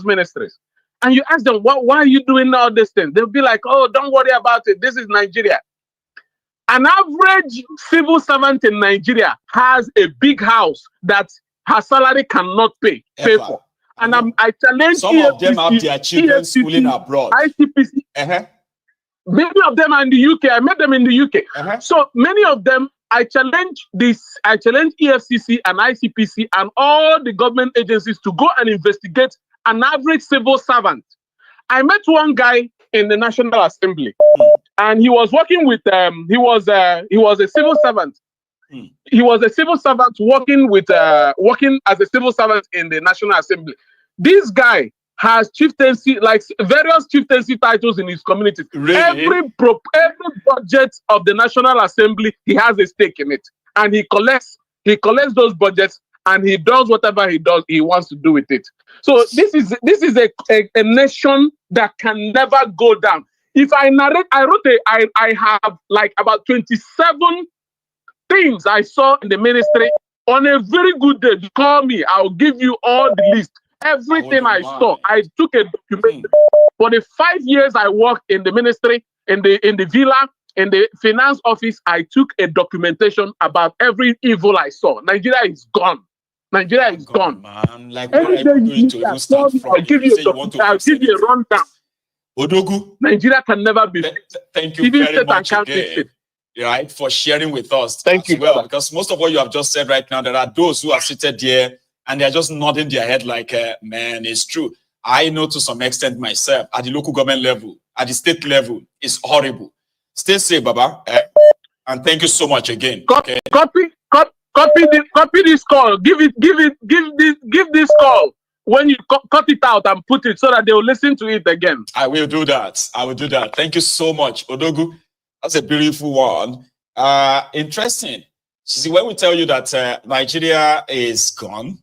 ministries. And you ask them, why are you doing all these things? They'll be like, oh, don't worry about it. This is Nigeria. An average civil servant in Nigeria has a big house that her salary cannot pay for. And I challenge some of them have their children schooling abroad. ICPC. Many of them are in the UK. I met them in the UK. So many of them, I challenge EFCC and ICPC and all the government agencies to go and investigate an average civil servant. I met one guy in the National Assembly, and he was working with he was a civil servant. He was a civil servant working as a civil servant in the National Assembly. This guy has chieftaincy, like various chieftaincy titles in his community. Really? Every budget of the National Assembly, he has a stake in it, and he collects those budgets, and he does whatever he wants to do with it. So this is a nation that can never go down. If I narrate, I have like about 27 things I saw in the ministry. On a very good day, you call me, I'll give you all the list. Everything I saw, I took a document. For the 5 years I worked in the ministry, in the villa, in the finance office, I took a documentation about every evil I saw. Nigeria is gone. Nigeria is gone. Man. Like, every day you I'll give you a rundown. Odogu, Nigeria can never be. Thank you very much again, right, for sharing with us. Thank you. Well, because most of what you have just said right now, there are those who are seated there and they're just nodding their head like, man, it's true. I know to some extent myself at the local government level, at the state level, it's horrible. Stay safe, Baba, and thank you so much again. Copy this call. Give this call when you cut it out and put it so that they will listen to it again. I will do that. I will do that. Thank you so much, Odogu. That's a beautiful one. Interesting. See, when we tell you that Nigeria is gone,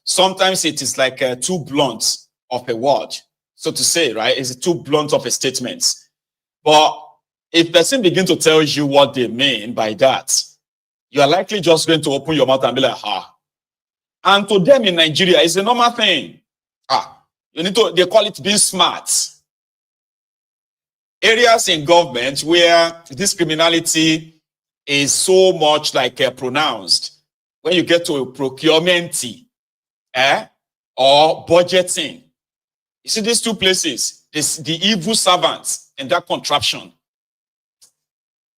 sometimes it is like too blunt of a word, so to say, right? It's too blunt of a statement. But if person begin to tell you what they mean by that, you are likely just going to open your mouth and be like, And to them in Nigeria, it's a normal thing. They call it being smart. Areas in government where this criminality is so much like pronounced, when you get to procurement or budgeting, you see these two places, the evil servants and that contraption.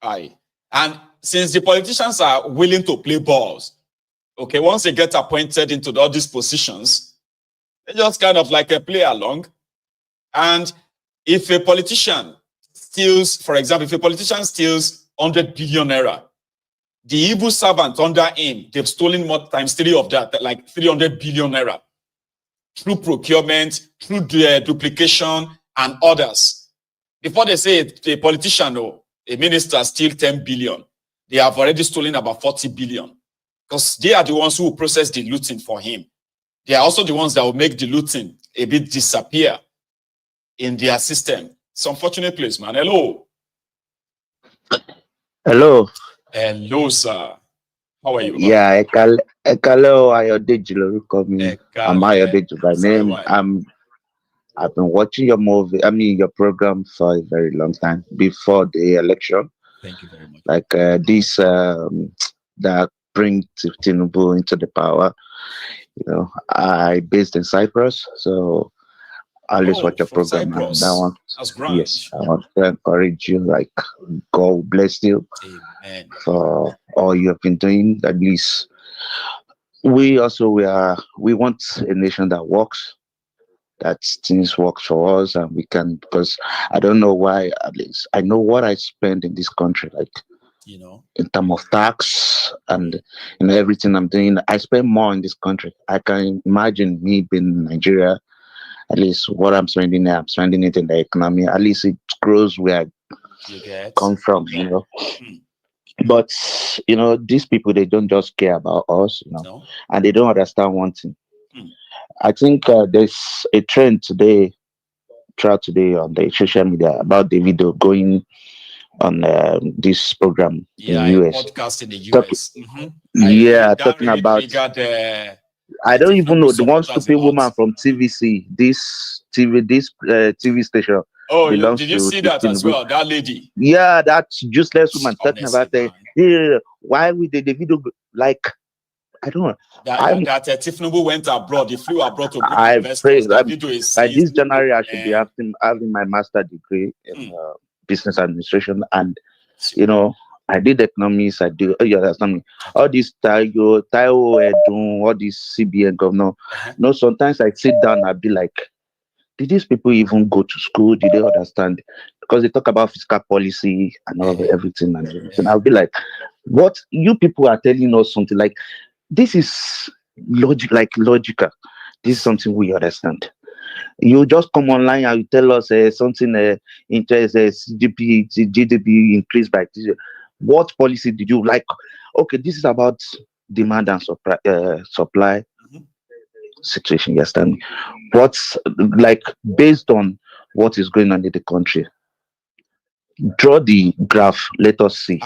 And since the politicians are willing to play balls, okay, once they get appointed into all these positions, they just kind of like play along. And if a politician steals, for example, if a politician steals 100 billion naira, the evil servant under him, they've stolen more times 3 of that, like 300 billion naira, through procurement, through the duplication and others. Before they say a politician or a minister steal 10 billion, they have already stolen about 40 billion. Because they are the ones who will process the looting for him. They are also the ones that will make the looting a bit disappear in their system. It's an unfortunate place, man. Hello. Hello. Hello, sir. How are you? Yeah, Ekale Ayodeji lorúkọ mi. I'm Ayodeji by name. I've been watching your your program for a very long time before the election. Thank you very much. Like this that bring Tinubu into the power. I based in Cyprus, so I always watch your program. That one, that's great. Yes, I want to encourage you. Like, God bless you. Amen. For all you have been doing. At least we want a nation that works, that things work for us, and we can, because I don't know why, at least I know what I spend in this country, like, in terms of tax and everything I'm doing. I spend more in this country. I can imagine me being in Nigeria. At least what I'm spending there, I'm spending it in the economy. At least it grows where I come from, But these people, they don't just care about us, and they don't understand one thing. I think there's a trend today on the social media about the video going on this program in US. Podcast in the US. Talking really about. I don't even know the one stupid woman from TVC. This TV station belongs did you to see that as Tinubu. well? That lady. Yeah, that useless woman talking about why we did the video like. I don't know. That Thiefnubu went abroad. He flew abroad to bring investors. Pray, that video is by this January, I should be having my master degree in business administration, and I did economics. I do. You understand me? All this Taiwo, all this CBN governor. No, sometimes I sit down. I be like, did these people even go to school? Did they understand? Because they talk about fiscal policy and all everything and everything. I'll be like, what you people are telling us something like. This is logical. This is something we understand. You just come online and you tell us something interest GDP increased by this. What policy did you like? Okay, this is about demand and supply situation. You understand me? What's like based on what is going on in the country? Draw the graph. Let us see.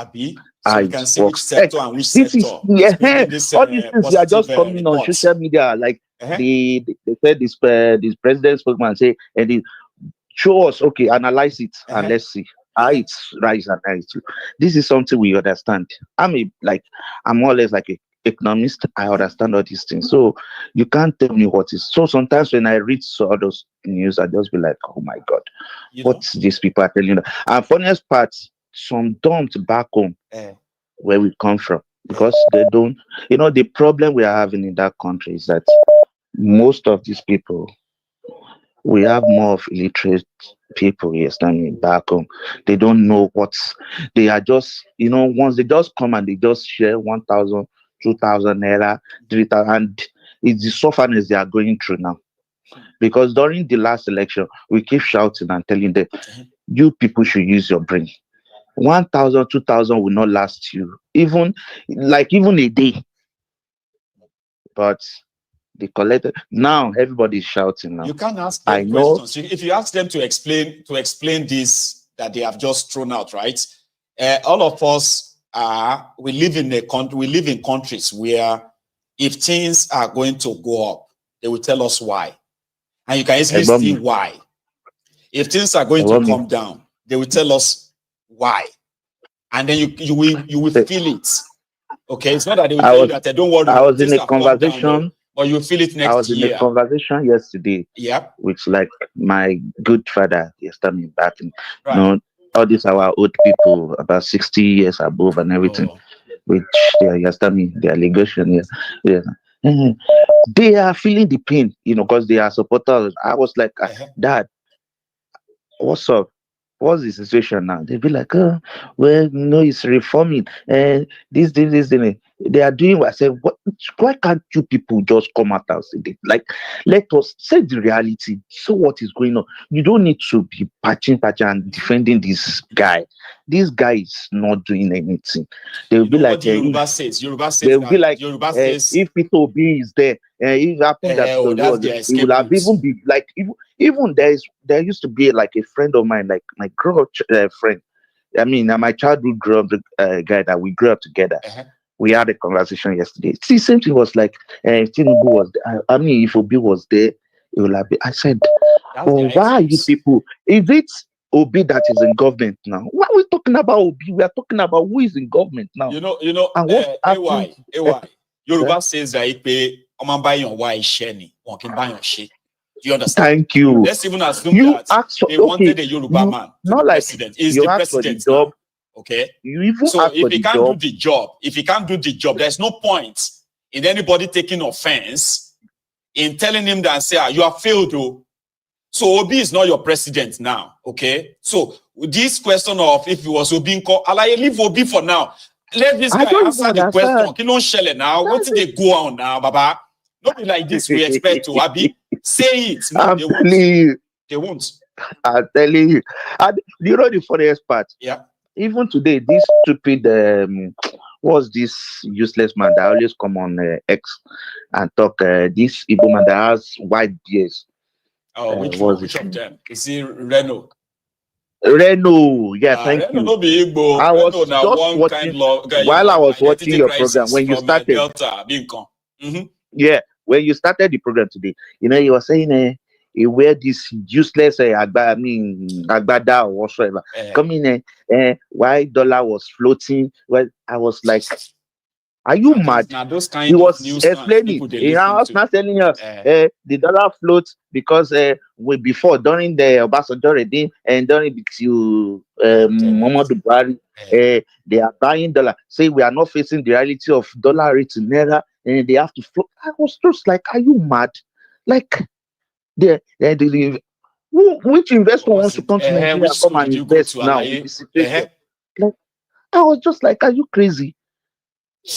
So you can see which sector and which sector. All these things are just coming on social media. Like they said this president spokesman say, and they show us, okay, analyze it and let's see how it's rise and rise. This is something we understand. I'm more or less like an economist. I understand all these things. So you can't tell me what is. So sometimes when I read all those news, I just be like, oh my God, what these people are telling us. And funniest part, some dumped back home where we come from because they don't, the problem we are having in that country is that most of these people, we have more of illiterate people here standing back home. They don't know they are just, once they just come and they just share 1,000, 2,000 naira, 3,000, and it's the suffering they are going through now. Because during the last election, we keep shouting and telling them, you people should use your brain. 1,000, 2,000 will not last you, even a day. But they collected. Now everybody's shouting. Now you can't ask them questions. If you ask them to explain this that they have just thrown out, right? All of us we live in countries where if things are going to go up, they will tell us why, and you can easily see why. If things are going to come down, they will tell us why, and then you will feel it. Okay, it's not that they will tell you that don't worry. I was in a conversation, or you feel it next year. I was in a conversation yesterday. With my good father. Yesterday back in, all these our old people about 60 years above and everything, which they are their allegation. They are feeling the pain, because they are supporters. I was like, Dad, what's up? What's the situation now? They'll be like, oh, well, it's reforming. This. They are doing what I said. Why can't you people just come out and say it? Like, let us say the reality. So what is going on? You don't need to be patching and defending this guy. This guy is not doing anything. They'll be like, Yoruba says they'll be like, if Peter B is there, if it happened that he will have even be like, even there used to be like a friend of mine, like my girl friend. I mean, my childhood guy that we grew up together. We had a conversation yesterday. See, same thing was like, if Tinubu was there, I mean, if Obi was there, it will have been. I said, why are you people? Is it Obi that is in government now? Why are we talking about Obi? We are talking about who is in government now. And what AY, Yoruba says that he pay do you understand? Thank you. Let's even assume that they wanted a Yoruba man to be president. Is the president now? Okay. So if he can't do the job, there's no point in anybody taking offense in telling him that and say, you have failed, though. So Obi is not your president now. Okay. So this question of if he was Obi, leave Obi for now. Let this guy answer the question. He don't shell now. What did they go on now, Baba? Not be like this. We expect to Abi say it. No, they won't. I'm telling you. And you know the funniest part? Yeah. Even today, this stupid was this useless man that always come on X and talk? This Igbo man that has white beards. Oh, which one? Which of them? Is it Reno? Reno, yeah, thank Reno you. no be Igbo. I Reno was now just one watching kind of guy, while I was watching identity your program crisis when you from started. Delta, Binko. Yeah, when you started the program today, you know, you were saying he wear this useless agbada or whatsoever. Coming why dollar was floating. Well, I was like, are you mad? Now those He kind of was news explaining. people they He listen was to. not telling us the dollar floats because before during the Obasanjo regime and during the Muhammadu Buhari, they are buying dollar. Say we are not facing the reality of dollar rate in Naira and they have to float. I was just like, are you mad? Like which investor wants to come to Nigeria Which and come school and did you go invest to, now Alaye? with the situation? Like, I was just like, are you crazy?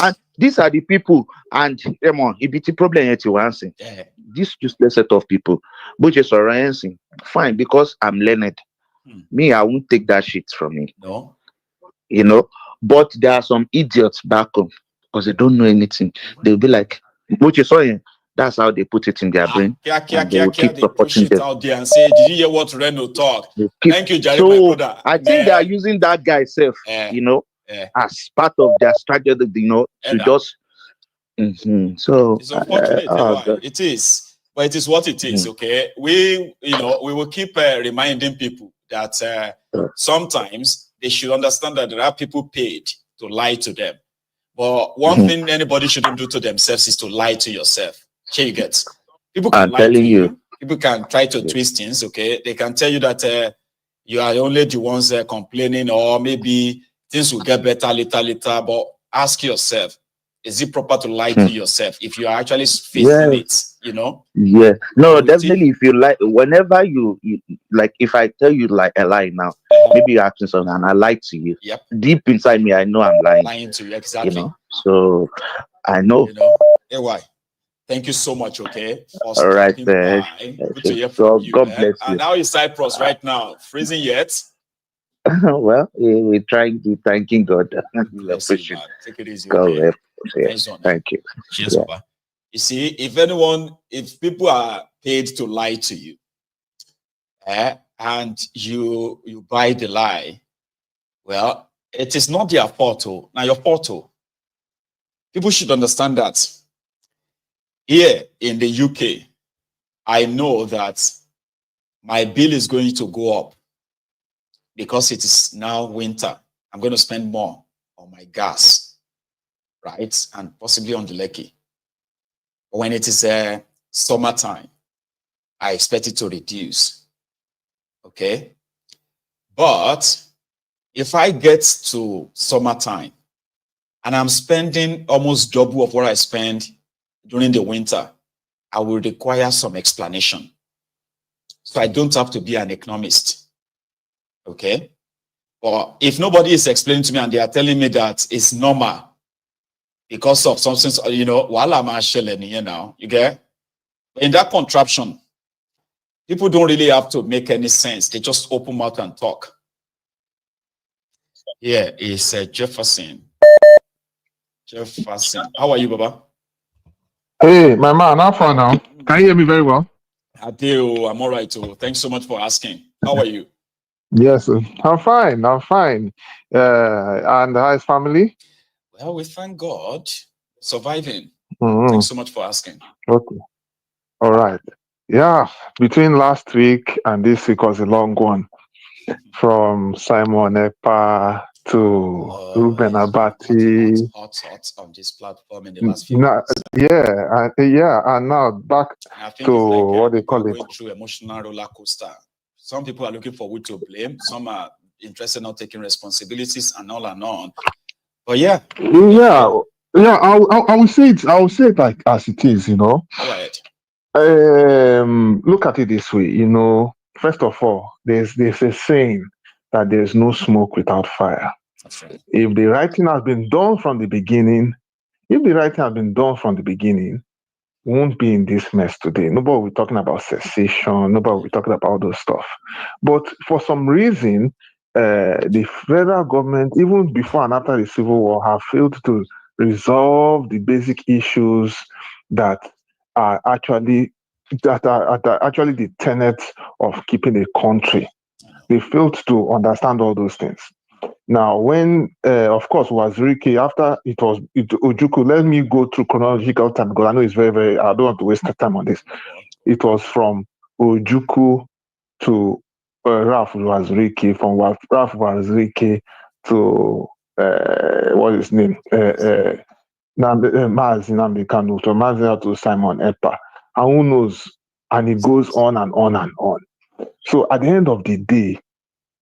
And these are the people, and EBT problem yet you answer. This useless set of people, which is answering. Fine, because I'm learned. Me, I won't take that shit from me. No. You know, but there are some idiots back home because they don't know anything. They'll be like, which is that's how they put it in their brain. And they will keep They push supporting it them. out there and say, did you hear what Reno talk? Thank you, Jerry, my brother. I think they are using that guy self, you know, as part of their strategy, you know, to just. So It's unfortunate. It is, but it is what it is. Okay, we will keep reminding people that sometimes they should understand that there are people paid to lie to them. But one thing anybody shouldn't do to themselves is to lie to yourself. Here you get. People can lie to you. People can try to twist things. Okay, they can tell you that you are only the ones complaining, or maybe things will get better later. But ask yourself, is it proper to lie to yourself if you are actually facing it? You know? Yeah. No, definitely. If you like, whenever you like, if I tell you like a lie now, maybe you're asking something and I lie to you. Yep. Deep inside me, I know I'm lying. Lying to you, exactly. You know, so I know. You know. Why? Thank you so much. Okay. For all right. Good to hear from you. God bless you. And how is Cyprus right now? Freezing yet? Well, we're trying to thanking God. Bless you, man. Take it easy. God Okay? bless. Thank you. Cheers, Papa. You see, if people are paid to lie to you, and you buy the lie, well, it is not their fault. Now your fault. People should understand that. Here in the UK, I know that my bill is going to go up because it is now winter. I'm going to spend more on my gas, right? And possibly on the lecky. When it is summertime, I expect it to reduce. Okay? But if I get to summertime and I'm spending almost double of what I spend during the winter, I will require some explanation. So I don't have to be an economist. Okay? But if nobody is explaining to me and they are telling me that it's normal because of something, you know, while I'm actually, you know, you get? In that contraption, people don't really have to make any sense. They just open mouth and talk. Yeah, it's Jefferson. Jefferson. How are you, Baba? Hey, my man, how far now? Can you hear me very well? I do. I'm all right. Thanks so much for asking. How are you? Yes, I'm fine. I'm fine. And how's family? Well, we thank God. Surviving. Mm-hmm. Thanks so much for asking. Okay. All right. Yeah, between last week and this week was a long one. From Simon Epa to Ruben Abati. Hot on this platform in the last few months. And now back to what they call it. Going through emotional roller coaster. Some people are looking for who to blame. Some are interested in not taking responsibilities and all and on. But yeah. I will say it. I will say it like as it is. You know. Go ahead. Look at it this way. You know, first of all, there's a saying that there's no smoke without fire. That's right. If the right thing has been done from the beginning, we won't be in this mess today. Nobody will be talking about secession. Nobody will be talking about all those stuff. But for some reason, the federal government, even before and after the Civil War, have failed to resolve the basic issues that are actually actually the tenets of keeping a country. They failed to understand all those things. Now, when, of course, Wazirike, after Ojukwu, let me go through chronological time because I know it's very, I don't want to waste time on this. It was from Ojukwu to Ralph Wazirike, from Ralph Wazirike to, what is his name? Mazi Nnamdi Kanu, to Mazi to Simon Ekpa. And who knows? And it goes on and on and on. So at the end of the day,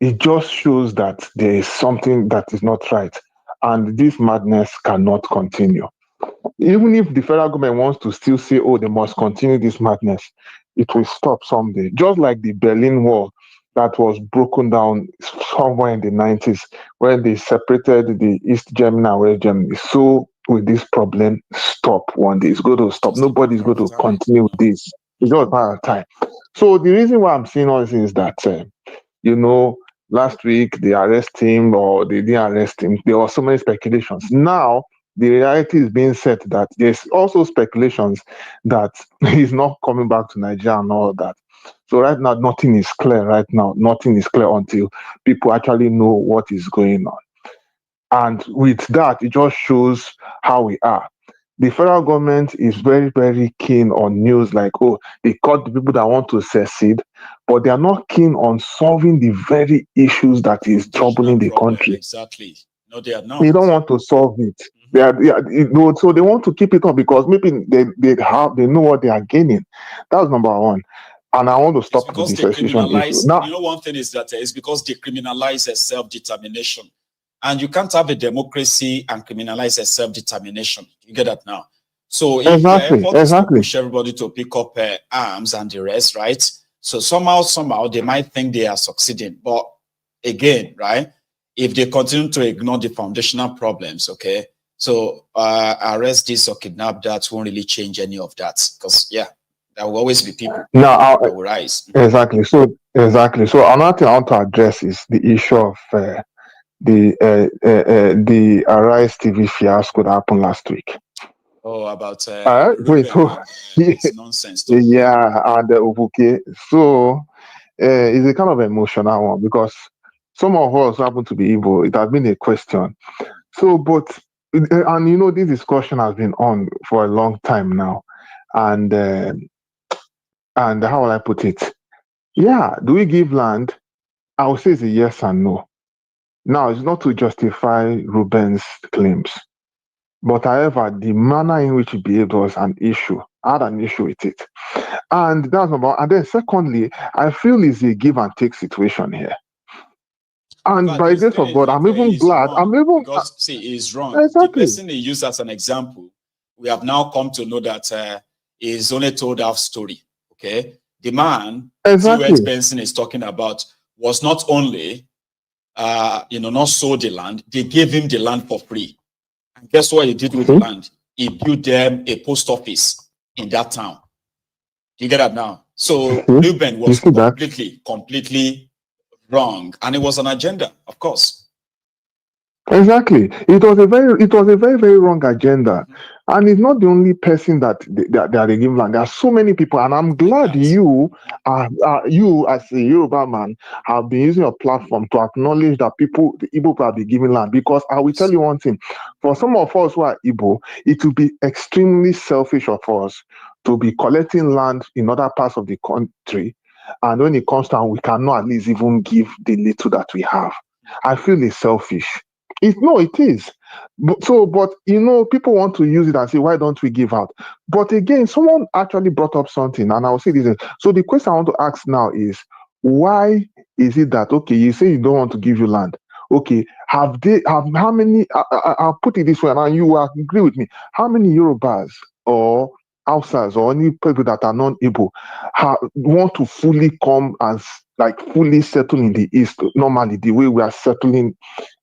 it just shows that there is something that is not right. And this madness cannot continue. Even if the federal government wants to still say, oh, they must continue this madness, it will stop someday. Just like the Berlin Wall that was broken down somewhere in the 90s, when they separated the East Germany and West Germany. So will this problem stop one day? It's going to stop. Nobody's going to continue with this. It's just a matter of time. So the reason why I'm saying all this is that, last week they arrest him or they didn't arrest him. There were so many speculations. Now, the reality is being said that there's also speculations that he's not coming back to Nigeria and all that. So right now, nothing is clear right now. Nothing is clear until people actually know what is going on. And with that, it just shows how we are. The federal government is very, very keen on news like, oh, they caught the people that want to secede, but they are not keen on solving the very issues that is troubling the country. Exactly. No, they are not. They don't want to solve it. So they want to keep it up because maybe they know what they are gaining. That's number one. And I want to stop the secession issue. Now, one thing is that it's because they criminalize self-determination. And you can't have a democracy and criminalize a self-determination. You get that now? So if to push everybody to pick up arms and the rest, right? So somehow they might think they are succeeding. But again, right? If they continue to ignore the foundational problems, okay? So arrest this or kidnap that won't really change any of that. Because, there will always be people that will rise. Exactly. So another thing I want to address is the issue of the Arise TV fiasco that happened last week. Oh, about it's nonsense. Yeah, and okay. So it's a kind of emotional one because some of us happen to be Igbo. It has been a question. So, but this discussion has been on for a long time now, and how will I put it? Yeah, do we give land? I would say it's a yes and no. Now, it's not to justify Ruben's claims, but however, the manner in which he behaved was an issue. I had an issue with it. And that's number one. And then secondly, I feel it's a give and take situation here. And by the grace of God, I'm even glad. Because, he's wrong. Exactly. The person he used as an example, we have now come to know that he's only told half story. Okay? The man, exactly. Benson is talking about, was not only not sold the land, they gave him the land for free. And guess what he did with the land? He built them a post office in that town. You get that now? So Ruben was completely wrong. And it was an agenda, of course. Exactly. It was a very, very wrong agenda. And it's not the only person that they give land. There are so many people, and I'm glad you as a Yoruba man have been using your platform to acknowledge that the Igbo people have been giving land. Because I will tell you one thing: for some of us who are Igbo, it will be extremely selfish of us to be collecting land in other parts of the country, and when it comes down, we cannot at least even give the little that we have. I feel it's selfish. It is. But people want to use it and say, why don't we give out? But again, someone actually brought up something, and I'll say this. So the question I want to ask now is, why is it that, okay, you say you don't want to give you land? Okay, how many, I'll put it this way, and you will agree with me, how many Yorubas or outsiders or any people that are non-Igbo want to fully come and fully settle in the East normally, the way we are settling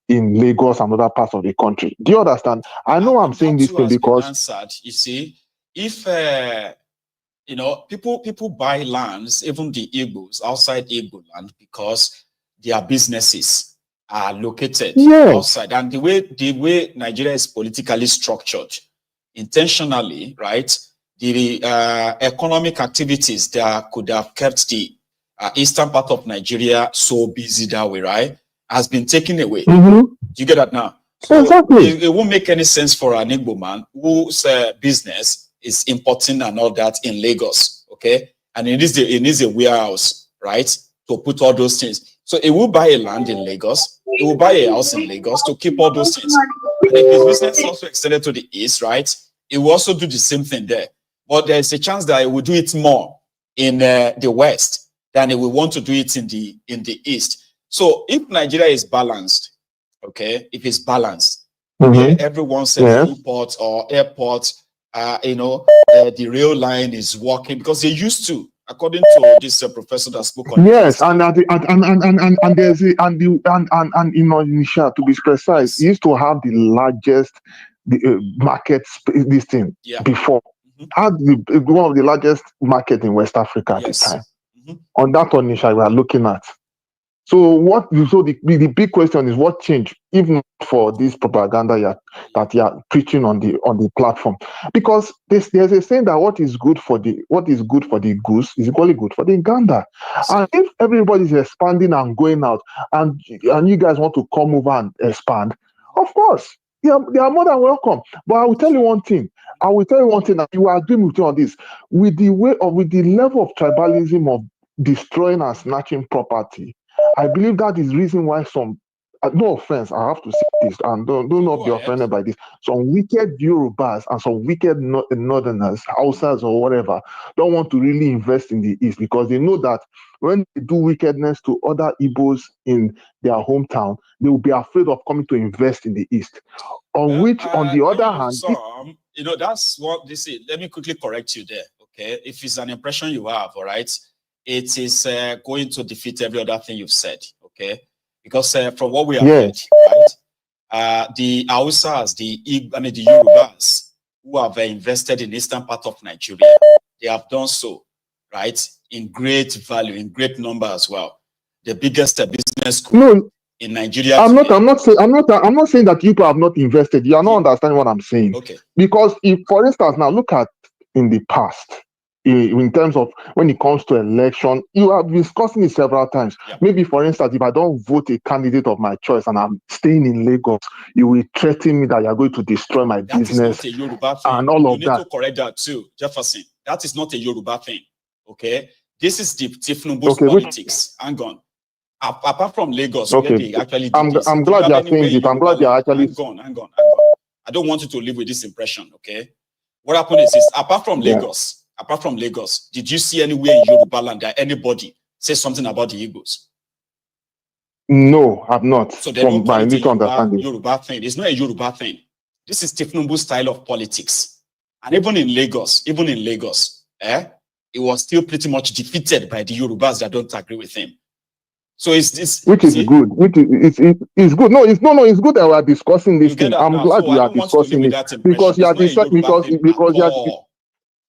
in Lagos and other parts of the country? Do you understand? I know I'm saying this thing because answered. You see, if people buy lands, even the Igbos outside Igbo land, because they are businesses. are located Yes. outside. And the way Nigeria is politically structured, intentionally, right? The economic activities that could have kept the eastern part of Nigeria so busy that way, right, has been taken away. Do you get that now? So exactly. It won't make any sense for an Igbo man whose business is importing and all that in Lagos, okay? And it needs a warehouse, right, to put all those things. So it will buy a land in Lagos, it will buy a house in Lagos to keep all those things. And if his business is also extended to the east, right, it will also do the same thing there. But there's a chance that it will do it more in the west than it will want to do it in the east. So if Nigeria is balanced, okay, if it's balanced, where everyone says seaport or airport, the rail line is working, because they used to, according to this professor that spoke on yes, and there's Nisha, to be precise, used to have the largest market this thing before. Had one of the largest market in West Africa at the time. On that one, Nisha, we are looking at. So the big question is, what changed, even for this propaganda that you are preaching on the platform? Because there's a saying that what is good for the goose is equally good for the gander. And if everybody is expanding and going out, and you guys want to come over and expand, of course, they are more than welcome. But I will tell you one thing. That you are agreeing with me on this. With the level of tribalism of destroying and snatching property, I believe that is reason why some, no offense, I have to say this, and do not be offended by this, some wicked Yorubas and some wicked Northerners, Hausas or whatever, don't want to really invest in the East, because they know that when they do wickedness to other Igbos in their hometown, they will be afraid of coming to invest in the East. On the other hand, that's what they say. Let me quickly correct you there, okay? If it's an impression you have, all right, it is going to defeat every other thing you've said, okay? Because from what we have heard, right, the Hausas, the Yorubas who have invested in eastern part of Nigeria, they have done so, right, in great value, in great number as well. The biggest business school in Nigeria. I'm not saying that people have not invested. You are not understanding what I'm saying. Okay. Because if, for instance, now look at in the past, in terms of when it comes to election, you have discussing it several times. Maybe, for instance, if I don't vote a candidate of my choice and I'm staying in Lagos, you will threaten me that you're going to destroy my business. That is not a Yoruba thing. And all of you need to correct that too, Jefferson. That is not a Yoruba thing. Okay, this is the Thiefnubu's politics. Hang on. Apart from Lagos, where they actually did this. I'm glad you're saying it. I'm glad you're actually. Hang on. I don't want you to live with this impression. Okay, what happened is this: apart from Lagos, did you see anywhere in Yoruba land that anybody say something about the Igbos? No, I've not. So they don't call it a Yoruba thing. It's not a Yoruba thing. This is Thiefnubu's style of politics. And even in Lagos, it was still pretty much defeated by the Yorubas that don't agree with him. So it's good. It's good. No, it's good that we are discussing this thing. I'm glad we are discussing it because you are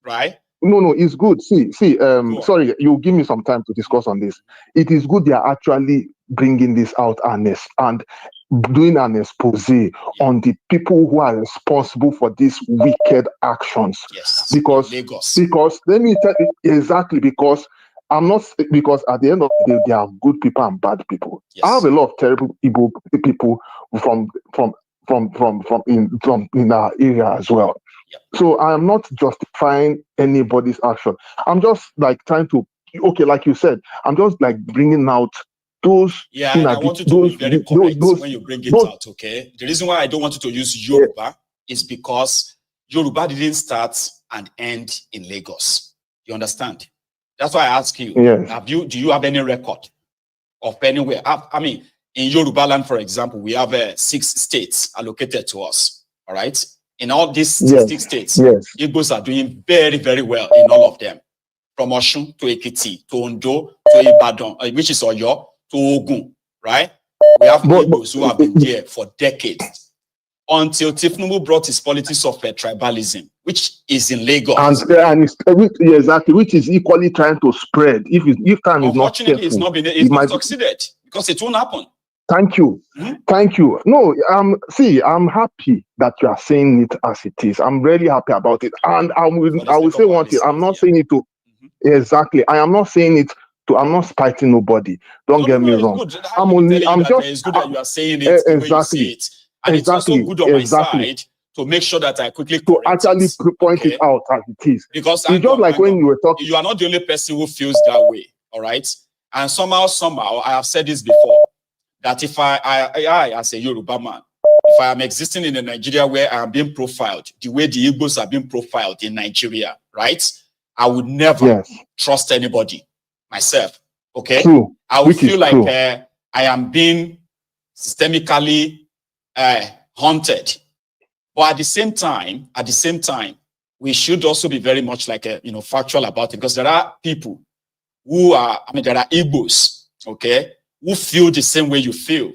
right. No, it's good. See, sorry, you give me some time to discuss on this. It is good they are actually bringing this out and doing an expose on the people who are responsible for these wicked actions. Yes. Because let me tell you exactly, because I'm not, because at the end of the day, there are good people and bad people. Yes. I have a lot of terrible Igbo people from in our area as well. So I am not justifying anybody's action. I'm just like trying to, like you said, I'm just like bringing out those. Yeah, and I want you to be very correct when you bring it out, okay? The reason why I don't want you to use Yoruba is because Yoruba didn't start and end in Lagos. You understand? That's why I ask you, do you have any record of anywhere? I mean, in Yoruba land, for example, we have 6 states allocated to us, all right? In all these 6 states, Igbos are doing very, very well in all of them. From Osun to Ekiti, to Ondo, to Ibadan, which is Oyo, to Ogun, right? We have Igbos who have been there for decades. Until Thiefnubu brought his politics of tribalism, which is in Lagos. And exactly, which is equally trying to spread. If time is not careful, it's not succeeded because it won't happen. Thank you. Thank you. No, see, I'm happy that you are saying it as it is. I'm really happy about it. And I will say one thing. I'm not saying it to exactly. I am not saying it to. I'm not spiting nobody. Don't get me wrong. I'm just. It's good that you are saying it the way you say it, and it's also good on my side to make sure that I quickly correct actually point it out as it is. Because it's just like when you were talking. You are not the only person who feels that way. All right, and somehow, I have said this before, that if I as a Yoruba man, if I am existing in a Nigeria where I am being profiled the way the Igbos are being profiled in Nigeria, right? I would never trust anybody myself. Okay, true. I would feel like I am being systemically haunted. But at the same time, we should also be very much like factual about it, because there are people who are, there are Igbos, okay, who feel the same way you feel.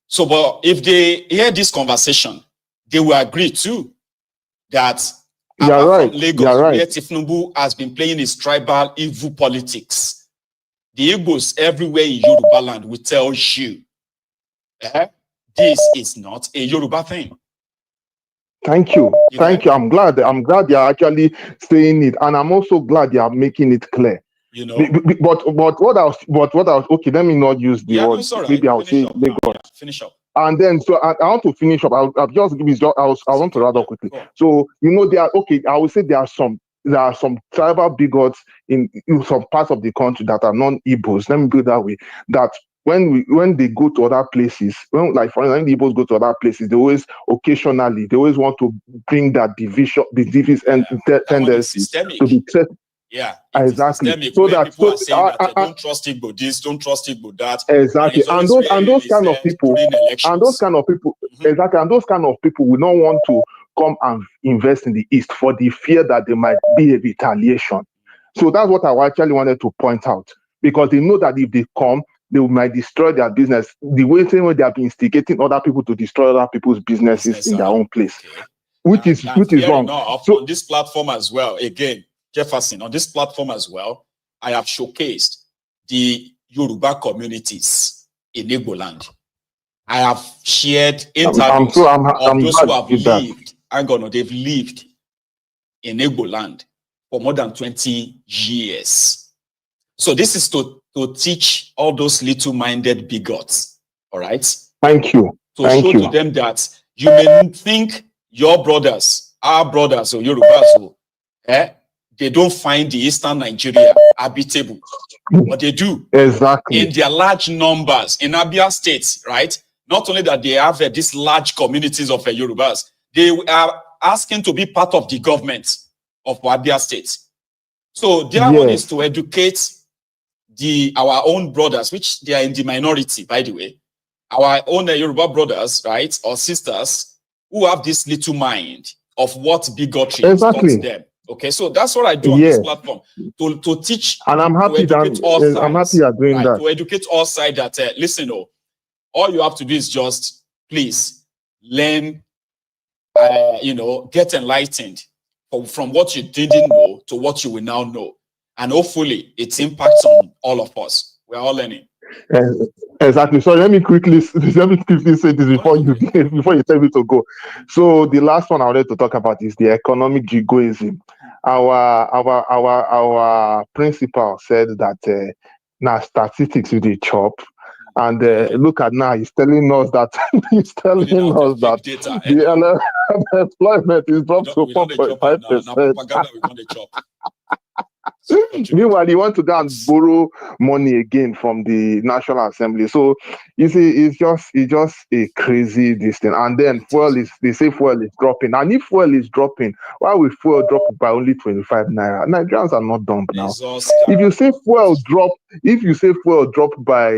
So, but if they hear this conversation, they will agree too that apart from Lagos, where Thiefnubu has been playing his tribal evil politics, the Igbos everywhere in Yoruba land will tell you, this is not a Yoruba thing. Thank you. Thank you. I'm glad you're actually saying it, and I'm also glad you're making it clear. You know, but what I was okay. Let me not use the word. No, maybe I'll say Lagos. Finish up. And then, so I want to finish up. I'll just give it. I want to rather quickly. So there are I would say there are some tribal bigots in some parts of the country that are non-Igbos. Let me put it that way. That when they go to other places, for example, when the Igbos go to other places, they always want to bring that division tendency to be set. Yeah, exactly. So that people are saying that don't trust Igbo this, don't trust Igbo that. Exactly, and those kind of people, exactly, and those kind of people will not want to come and invest in the East for the fear that there might be a retaliation. So that's what I actually wanted to point out, because they know that if they come, they might destroy their business the same way they have been instigating other people to destroy other people's businesses in their own place, which is wrong. So on this platform as well, again, Jefferson, on this platform as well, I have showcased the Yoruba communities in Igbo land. I have shared interviews of those who have lived. They've lived in Igbo land for more than 20 years. So this is to teach all those little-minded bigots. All right. Thank you. To show to them that you may think your brothers, our brothers, or Yorubas, they don't find the Eastern Nigeria habitable, but they do. Exactly. In their large numbers in Abia State, right? Not only that they have these large communities of Yorubas, they are asking to be part of the government of Abia State. So their one is to educate our own brothers, which they are in the minority, by the way, our own Yoruba brothers, right, or sisters, who have this little mind of what bigotry taught them. Okay, so that's what I do on this platform, to teach, and I'm happy to educate all sides. I'm happy you're doing that. To educate all sides that listen, all you have to do is just please learn, get enlightened from what you didn't know to what you will now know, and hopefully it impacts on all of us. We're all learning. Exactly. So let me quickly say this before you tell me to go. So the last one I wanted to talk about is the economic jingoism. Our principal said that now statistics with the chop, and look at now he's telling us that the unemployment is dropped to 4.5%. Meanwhile, he wants to go and borrow money again from the National Assembly. So you see, it's just a crazy this thing. And then they say fuel is dropping. And if fuel is dropping, why will fuel drop by only 25 naira? Nigerians are not dumb now. If you say fuel drop by,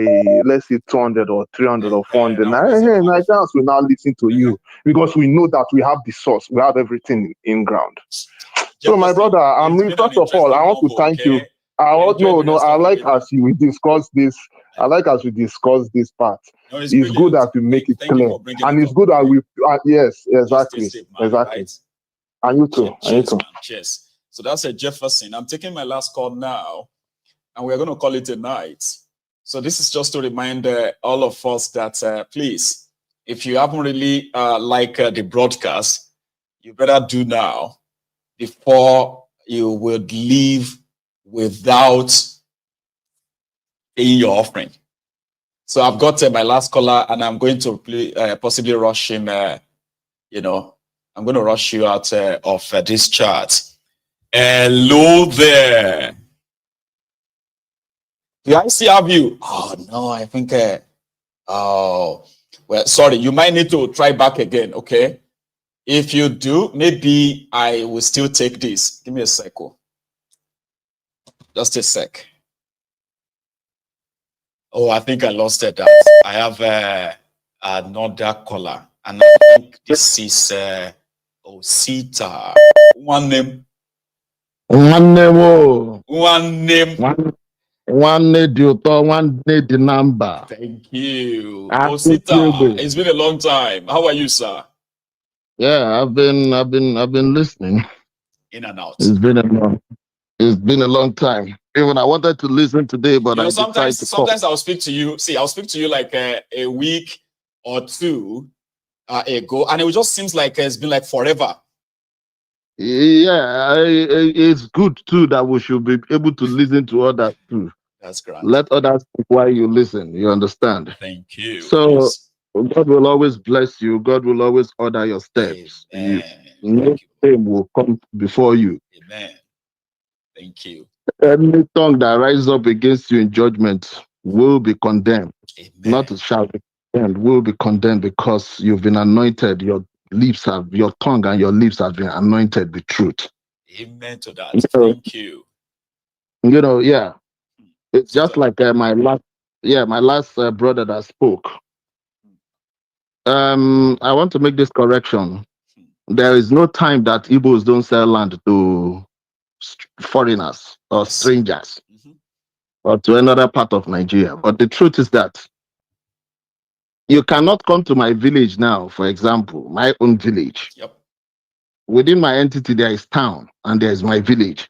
let's say 200 or 300 or 400, Nigerians will now listen to you, because we know that we have the source, we have everything in ground. So my brother, first of all, I want to thank you. I like as we discuss this. I like as we discuss this part. It's good that we make it clear, and it's good that we. Yes, exactly. And you too. Cheers. So that's a Jefferson. I'm taking my last call now, and we're going to call it a night. So this is just to remind all of us that please, if you haven't really liked the broadcast, you better do now before you would leave without paying your offering. So I've got my last caller, and I'm going to possibly rush him. I'm going to rush you out of this chat. Hello there. Do I still have you? Oh no, I think. Oh well, sorry. You might need to try back again. Okay. If you do, maybe I will still take this. Give me a sec. Just a sec. Oh, I think I lost it. I have another caller, and I think this is Osita. One name. One name. One name. One name. One name. The number. Thank you, Osita. It's been a long time. How are you, sir? Yeah, I've been listening. In and out. It's been a long time. Even I wanted to listen today, but I decided to call. Sometimes I'll speak to you. See, I'll speak to you like a week or two ago, and it just seems like it's been like forever. Yeah, it's good too that we should be able to listen to others too. That's great. Let others speak while you listen. You understand? Thank you. So God will always bless you. God will always order your steps. No shame will come before you. Amen. Thank you. Any tongue that rises up against you in judgment will be condemned. Amen. Not shall be condemned, will be condemned, because you've been anointed. Your tongue and your lips have been anointed with truth. Amen to that. Thank you. Yeah. It's just like my last brother that spoke. I want to make this correction. There is no time that Igbos don't sell land to foreigners or strangers or to another part of Nigeria. But the truth is that you cannot come to my village now, for example, my own village. Yep. Within my entity, there is town and there is my village.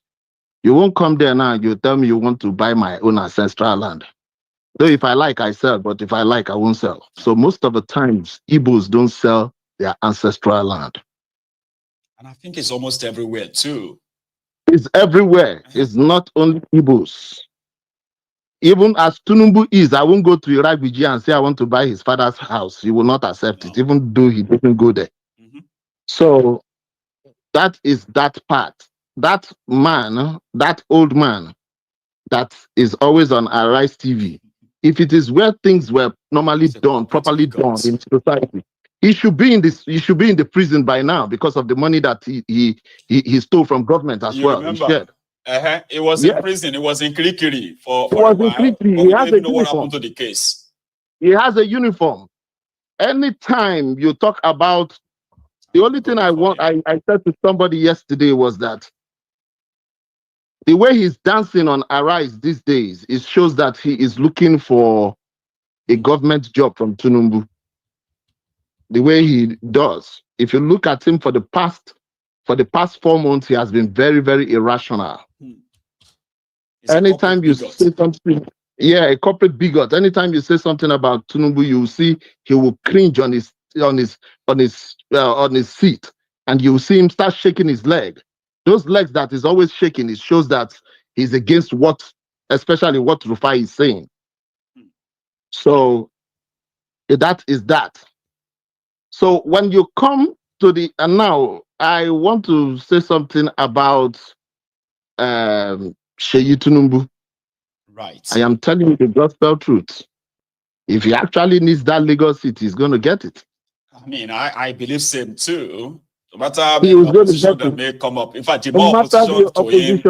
You won't come there now, you tell me you want to buy my own ancestral land. Though if I like, I sell, but if I like, I won't sell. So most of the times, Igbos don't sell their ancestral land. And I think it's almost everywhere too. It's everywhere. It's not only Igbos. Even as Tinubu is, I won't go to Iraq and say I want to buy his father's house. He will not accept it, even though he didn't go there. So that is that part. That man, that old man, that is always on Arise TV. If it is where things were normally done, properly done in society, he should be in this. He should be in the prison by now because of the money that he stole from government as well. Remember? It was in prison. It was in Kirikiri for a while. He has a know what happened to the case. He has a uniform. Anytime you talk about, the only thing I said to somebody yesterday was that the way he's dancing on Arise these days, it shows that he is looking for a government job from Tinubu. The way he does. If you look at him for the past 4 months, he has been very, very irrational. Anytime you say something, a corporate bigot. Anytime you say something about Tinubu, you will see he will cringe on his seat, and you will see him start shaking his leg. Those legs that is always shaking, it shows that he's against especially what Rufai is saying. So that is that. So when you come to and now I want to say something about Seyi Tinubu. Right. I am telling you the gospel truth. If he actually needs that Lagos seat, he's going to get it. I mean, I believe same too. No matter how many opposition that may come up. In fact, the more opposition to him,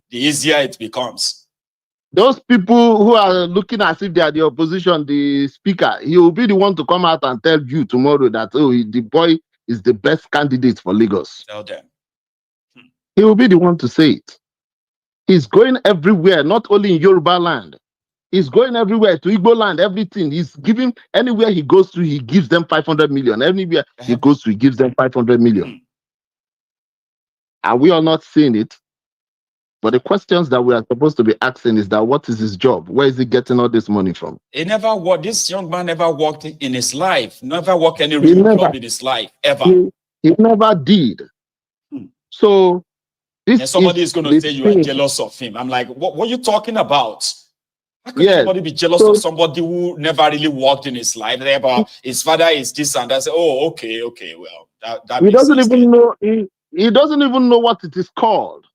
the easier it becomes. Those people who are looking as if they are the opposition, the speaker, he will be the one to come out and tell you tomorrow that, the boy is the best candidate for Lagos. Tell them. He will be the one to say it. He's going everywhere, not only in Yoruba land. He's going everywhere to Igbo land, everything. He's giving, anywhere he goes to, he gives them 500 million. Anywhere he goes to, he gives them 500 million. Are we all not seeing it? But the questions that we are supposed to be asking is that what is his job? Where is he getting all this money from? He never worked. This young man never worked in his life. Never worked any real job in his life ever. He never did. So this and somebody is going to say you are jealous of him. I'm like, what are you talking about? How can somebody be jealous of somebody who never really worked in his life? But his father is this and that. Oh, okay, well, that he doesn't even know. He doesn't even know what it is called.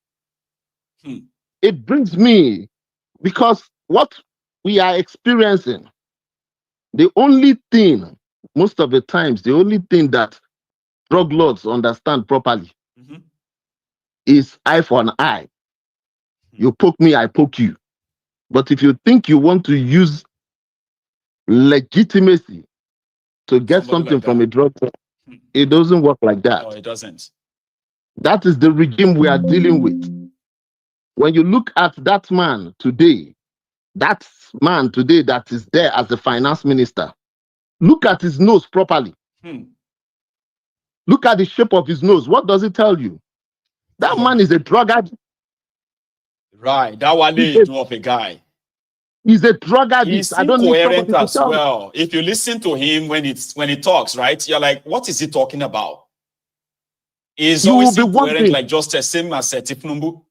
It brings me, because what we are experiencing, the only thing, most of the times, the only thing that drug lords understand properly is eye for an eye. You poke me, I poke you. But if you think you want to use legitimacy to get something from a drug lord, it doesn't work like that. No, it doesn't. That is the regime we are dealing with. When you look at that man today that is there as the finance minister, look at his nose properly. Look at the shape of his nose. What does it tell you? That man is a drug addict. Right. That one is of a guy. He's a drug addict. He's incoherent as well. If you listen to him when he talks, right, you're like, what is he talking about? He's always incoherent, like just the same as Thiefnubu.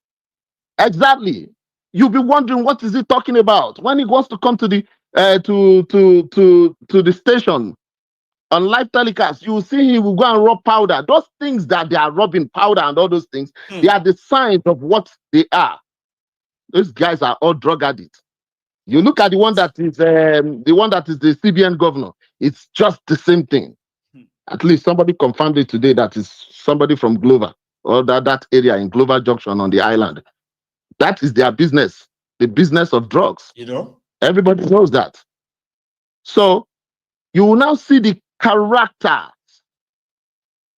Exactly. You'll be wondering what is he talking about when he wants to come to the to the station on live telecast. You will see he will go and rub powder. Those things that they are rubbing powder and all those things, they are the signs of what they are. Those guys are all drug addicts. You look at the one that is the CBN governor. It's just the same thing. At least somebody confirmed it today. That is somebody from Glover or that area in Glover Junction on the island. That is their business, the business of drugs. You know, everybody knows that. So you will now see the character.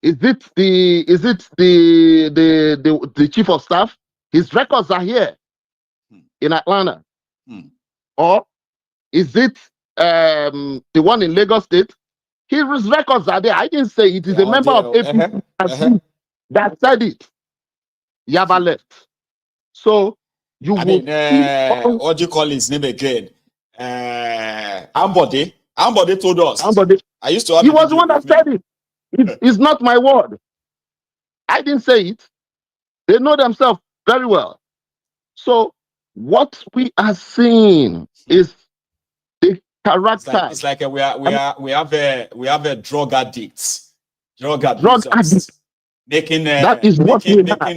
Is it the chief of staff? His records are here in Atlanta. Or is it the one in Lagos State? His records are there. I didn't say it is a member of APC that said it. Yaba left. So you what do you call his name again? Ambode. Ambode told us. Ambode. I used to have he was the one that said it. It's not my word. I didn't say it. They know themselves very well. So what we are seeing is the character. It's like we have a drug addicts. Drug addicts. Making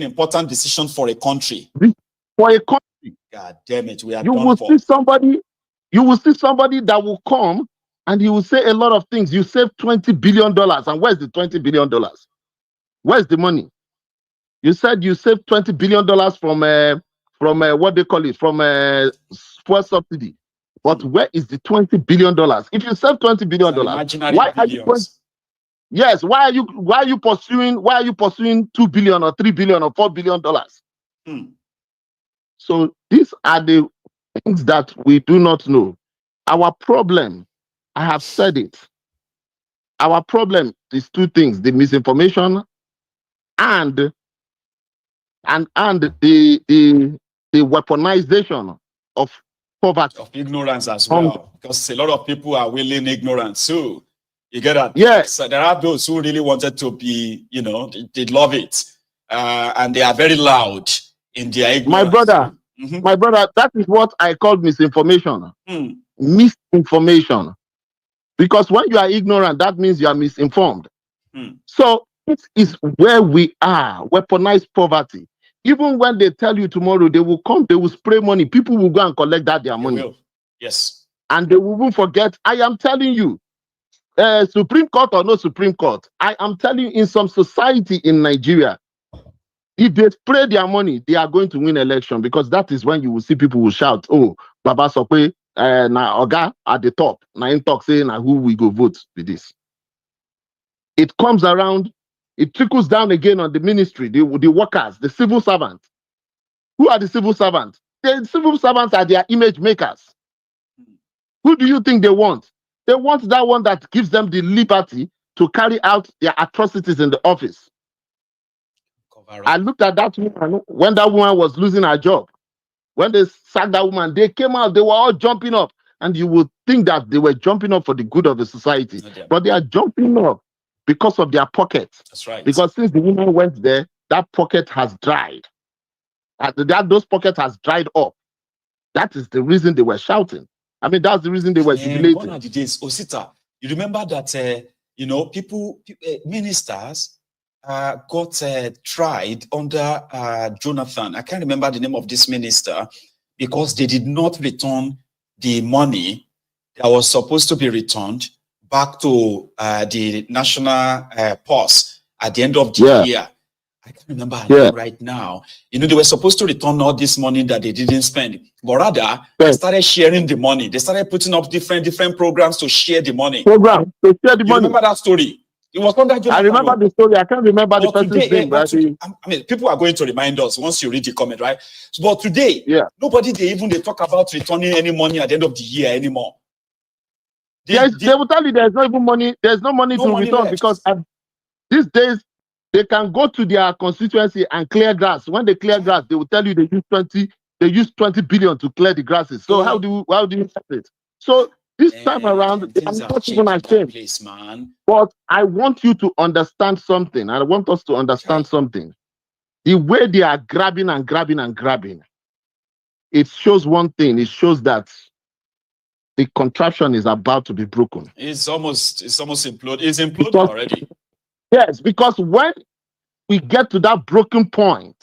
important decisions for a country. For a country. God damn it, we are you will see somebody that will come and he will say a lot of things. You save $20 billion. And where's the $20 billion? Where's the money? You said you saved $20 billion from what they call it, from fuel subsidy. But where is the $20 billion? If you save $20 billion, why are you yes, why are you pursuing $2 billion or $3 billion or $4 billion? So these are the things that we do not know. Our problem, I have said it. Our problem is two things: the misinformation and the weaponization of poverty, of ignorance as well. Because a lot of people are willing ignorant too. You get that? Yes. So there are those who really wanted to be, they love it, and they are very loud in their ignorance. My brother, that is what I call misinformation. Misinformation. Because when you are ignorant, that means you are misinformed. So it is where we are, weaponized poverty. Even when they tell you tomorrow they will come, they will spray money, people will go and collect their money. Yes. And they will forget. I am telling you, Supreme Court or no Supreme Court, I am telling you, in some society in Nigeria, if they spray their money, they are going to win election, because that is when you will see people will shout, oh, Baba Sokwe, na Oga at the top, na in talk saying na who we go vote with this. It comes around, it trickles down again on the ministry, the workers, the civil servants. Who are the civil servants? The civil servants are their image makers. Who do you think they want? They want that one that gives them the liberty to carry out their atrocities in the office. I looked at that woman when that woman was losing her job. When they sacked that woman, they came out, they were all jumping up. And you would think that they were jumping up for the good of the society. But they are jumping up because of their pockets. That's right. Because since the woman went there, that pocket has dried. Those pockets has dried up. That is the reason they were shouting. I mean, that's the reason they were jubilating. One of the days, Osita, you remember that, ministers got tried under Jonathan. I can't remember the name of this minister because they did not return the money that was supposed to be returned back to the national purse at the end of the year. I can't remember her name right now. They were supposed to return all this money that they didn't spend. But rather, they started sharing the money. They started putting up different programs to share the money. You remember that story? It was under Jonathan. I remember the story. I can't remember the person's name. I mean, people are going to remind us once you read the comment, right? But today, nobody they talk about returning any money at the end of the year anymore. They will tell you there's not even money. There's no money to return because these days they can go to their constituency and clear grass. When they clear grass, they will tell you they use 20 billion to clear the grasses. So how do you set it? So this time around, I'm not even ashamed. But I want you to understand something. I want us to understand something. The way they are grabbing and grabbing and grabbing, it shows one thing. It shows that the contraption is about to be broken. It's almost imploded. It's imploded already. Yes, because when we get to that broken point,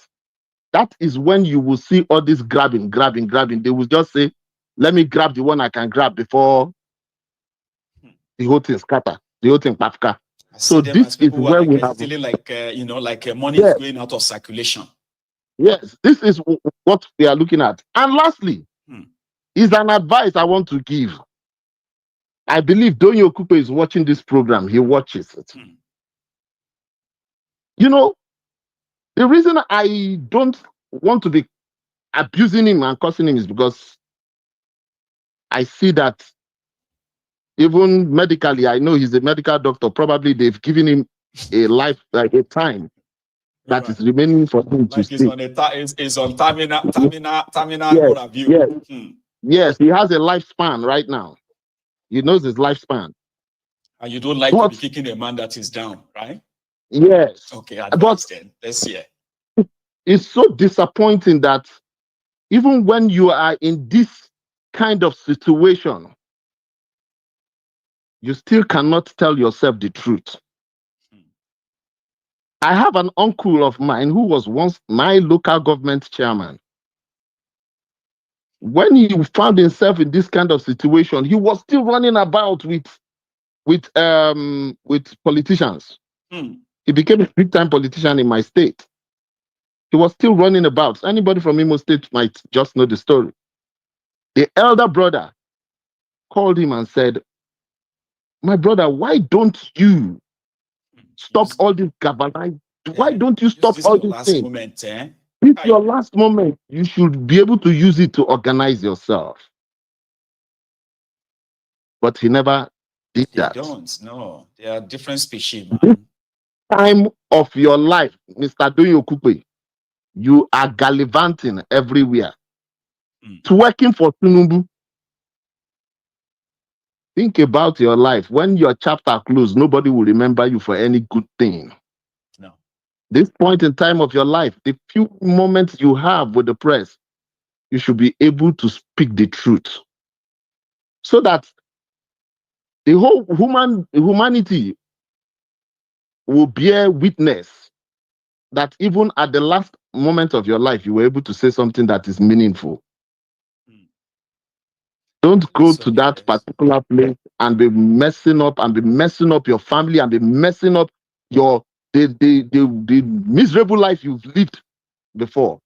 that is when you will see all this grabbing. They will just say, let me grab the one I can grab before the whole thing scatter, the whole thing pafka. So this is where we have feeling like money is going out of circulation. Yes, this is what we are looking at. And lastly, is an advice I want to give. I believe Donyo Okupe is watching this program. He watches it. The reason I don't want to be abusing him and cursing him is because I see that even medically, I know he's a medical doctor. Probably they've given him a life, like a time that is remaining for him to stay. It's on terminal review. Yes, he has a lifespan right now. He knows his lifespan. And you don't like to be kicking a man that is down, right? Yes. Okay, advice then. Let's hear. It's so disappointing that even when you are in this kind of situation, you still cannot tell yourself the truth. I have an uncle of mine who was once my local government chairman. When he found himself in this kind of situation, he was still running about with politicians. He became a big-time politician in my state. He was still running about. Anybody from Imo State might just know the story. The elder brother called him and said, my brother, why don't you stop all this gabalite? Why don't you stop all these things? It's your last moment. You should be able to use it to organize yourself. But he never did that. They don't. No, they are different species, This man. time of your life, Mr. Donyo Okupe, you are gallivanting everywhere. Twerking for Tinubu. Think about your life. When your chapter closes, nobody will remember you for any good thing. No. This point in time of your life, the few moments you have with the press, you should be able to speak the truth. So that the whole humanity will bear witness that even at the last moment of your life, you were able to say something that is meaningful. Don't go to that particular place and be messing up your family and be messing up the miserable life you've lived before.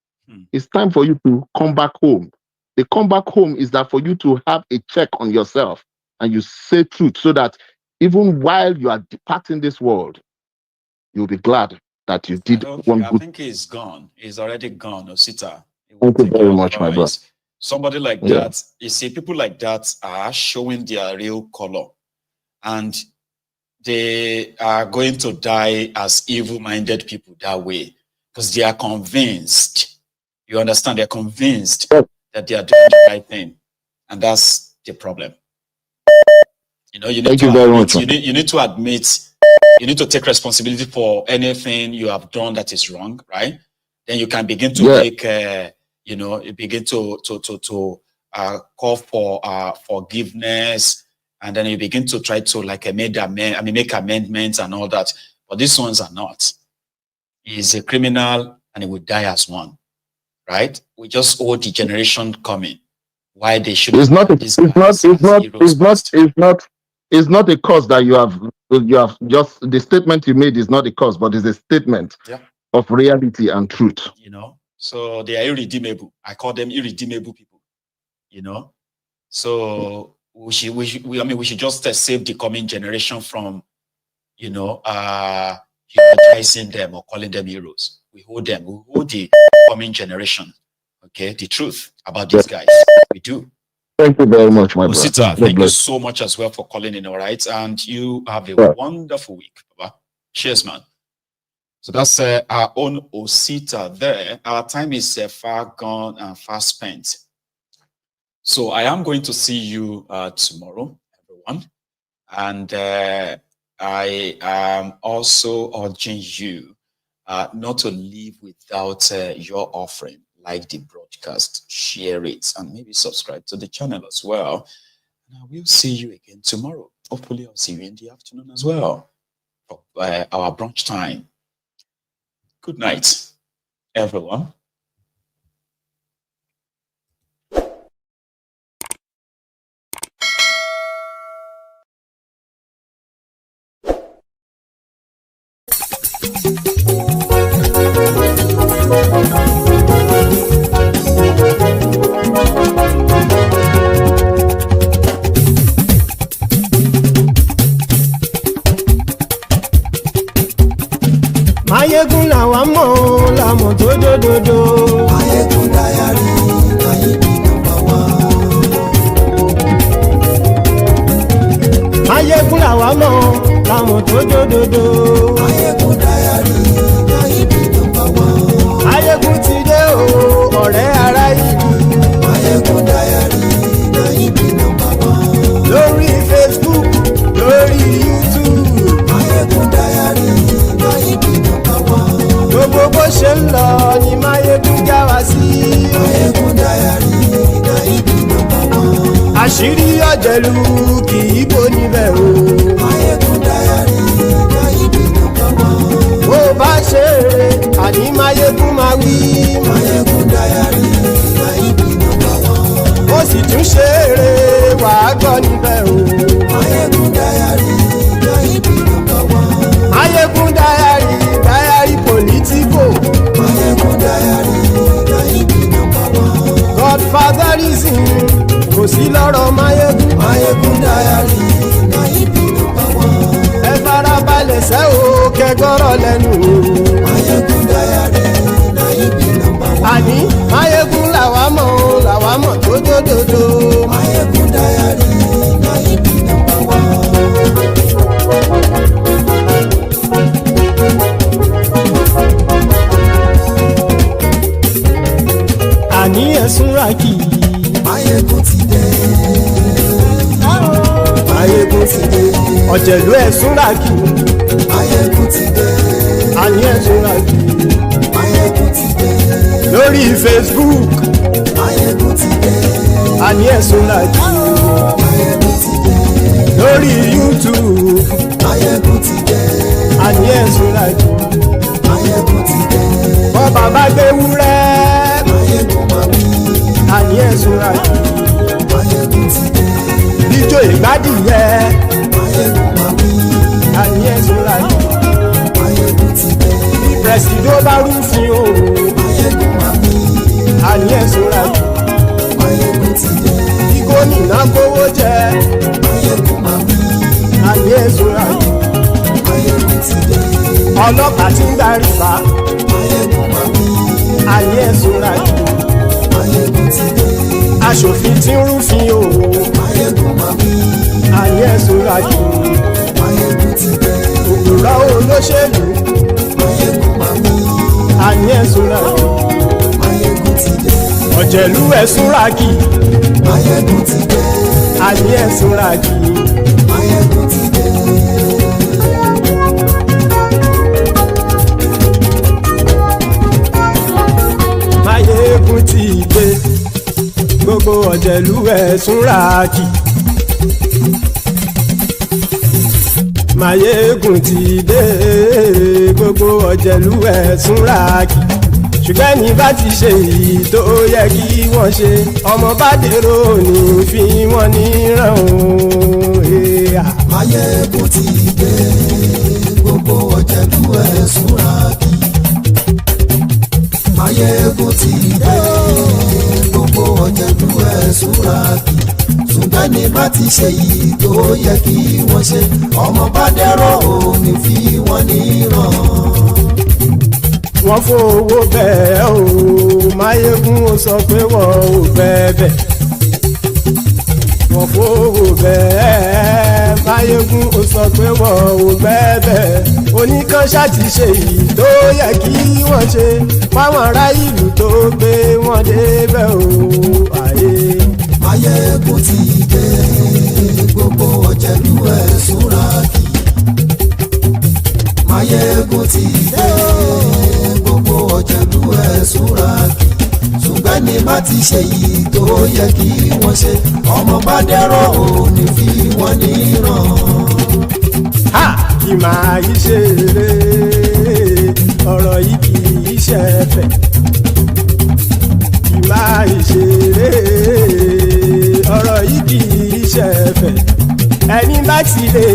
It's time for you to come back home. The come back home is that for you to have a check on yourself and you say truth so that even while you are departing this world, you'll be glad that you did one I good. think he's gone. He's already gone, Osita. Thank you very much, my brother. Somebody like that, you see, people like that are showing their real color. And they are going to die as evil-minded people that way. because they are convinced. You understand? They're convinced that they are doing the right thing, and that's the problem. You know, you need to admit, you need to admit, you need to take responsibility for anything you have done that is wrong, right? Then you can begin to make, you know, you begin to call for forgiveness, and then you begin to try to like make amendments and all that. But these ones are not. He's a criminal, and he will die as one, right? We just owe the generation coming why they should. It's not a cause that you have just, the statement you made is not a cause, but it's a statement of reality and truth. You know, so they are irredeemable. I call them irredeemable people. You know, so we should just save the coming generation from, you know, humanizing them or calling them heroes. We hold them. We hold the coming generation. Okay, the truth about these guys. We do. Thank you very much, my Osita, brother. thank you so much as well for calling in, all right? And you have a wonderful week, Baba. Cheers, man. So that's our own Osita there. Our time is far gone and far spent. So I am going to see you tomorrow, everyone. And I am also urging you not to leave without your offering. Like the broadcast, share it, and maybe subscribe to the channel as well. And I will see you again tomorrow. Hopefully, I'll see you in the afternoon as well for our brunch time. Good night, everyone. Mayegun làwa mọ̀ làmọ̀ tó dòdòdò. Mayegun Diary Nayibi #1. Mayegun làwa mọ̀ làmọ̀ tó dòdòdò. Mayegun Diary Nayibi #1. Mayegun ti dé o ọ̀rẹ́ ara yìí. Mayegun Diary Nayibi #1. Lórí Facebook, lórí YouTube. Mayegun Diary Nayibi #1. Gbogbo bó ṣe ń lọ ni Mayegun já wa sí. Mayegun Diary Nayibi #1. Àṣírí ọ̀jẹ̀lú kì í bò níbẹ̀ o. Mayegun Diary Nayibi #1. Bó bá ṣe eré àní Mayegun máa wí. Mayegun Diary Nayibi #1. Ó sì tún ṣe eré wàá gbọ́ níbẹ̀ o. Mayegun Diary Nayibi #1. Mayegun Diary politico. Mayegun Diary Nayibi #1. Godfatherism kò sí lọ́rọ̀ Mayegun. Mayegun Diary Nayibi #1. Ẹ farabalẹ̀ sẹ́ o kẹgọ́rọ̀ lẹ́nu o. Mayegun Diary Nayibi #1. Àní Mayegun làwa mọ̀ tó dòdòdò. Mayegun Diary Nayibi #1. Àní ẹ̀sùn ràkì. Mayegun ti dé. Mayegun ti dé. Ọ̀jẹ̀lú ẹ̀sùn ràkì. Mayegun ti dé. Àní ẹ̀sùn ràkì. Mayegun ti dé. Lórí Facebook. Mayegun ti dé. Àní ẹ̀sùn ràkì. Mayegun ti dé. Lórí YouTube. Mayegun ti dé. Àní ẹ̀sùn ràkì. Mayegun ti dé. Bọ́ bàbá gbé wúrẹ́. Mayegun máa wí. Àní ẹ̀sùn ràkì. Mayegun ti dé. Ijó ìgbádìyẹ. Mayegun máa wí. Àní ẹ̀sùn ràkì. Mayegun ti dé. Pẹ̀sìdó bá rúfin o. Mayegun máa wí. Àní ẹ̀sùn ràkì. Mayegun ti dé. Bí gómìnà gbówó jẹ. Mayegun máa wí. Àní ẹ̀sùn ràkì. Mayegun ti dé. Ọlọ́pàá ti ń darí bá. Mayegun máa wí. Àní ẹ̀sùn ràkì. Mayegun ti dé. Aṣòfin tí ń rúfin o. Mayegun máa wí. Àní ẹ̀sùn ràkì. Mayegun ti dé. Òpùrọ́ olóṣèlú. Mayegun máa wí. Àní àní ẹ̀ súnra Máyégún ti dé. Ọ̀jẹ̀lú ẹ̀ súnra kì Máyégún ti dé. àní ẹ̀ súnra kì Máyégún ti dé. Máyégún ti dé gbogbo ọ̀jẹ̀lú ẹ̀ súnra kì. Máyégún ti dé gbogbo ọ̀jẹ̀lú ẹ̀ súnra kì. Ṣùgbọ́n ní bá ti ṣe èyí tó yẹ kí wọ́n ṣe ọmọ bá dèrò ní fi wọ́n níran o. Máyégún ti dé gbogbo ọ̀jẹ̀lú ẹ̀ súnra kì. Máyégún ti dé gbogbo ọ̀jẹ̀lú ẹ̀ súnra kì. Ṣùgbọ́n ní bá ti ṣe èyí tó yẹ kí wọ́n ṣe ọmọ bá dèrò ní fi wọ́n níran. Wọ́n fowó bẹ́ẹ̀ o Máyégún ó sọ pé wọ́n ò bẹ́ẹ̀ wọ́n fowó bẹ́ẹ̀ Máyégún ó sọ pé wọ́n ò bẹ́ẹ̀ oníkanṣá ti ṣe èyí tó yẹ kí wọ́n ṣe fáwọn ará ìlú tó gbé wọn débẹ̀ o àyè. Máyégún ti dé gbogbo ọ̀jẹ̀lú ẹ̀ súnra kì. Máyégún ti dé gbogbo ọ̀jẹ̀lú ẹ̀ súnra kì. Ṣùgbọ́n ní bá ti ṣe yìí tó yẹ kí wọ́n ṣe ọmọ bá dẹ́rọ̀ ò ní fi wọ́n níran. Kì máa yí ṣe eré ọ̀rọ̀ yìí kì í ṣe ẹ̀fẹ̀. Kì máa yí ṣe eré ọ̀rọ̀ yìí kì í ṣe ẹ̀fẹ̀. Ẹni bá ti lè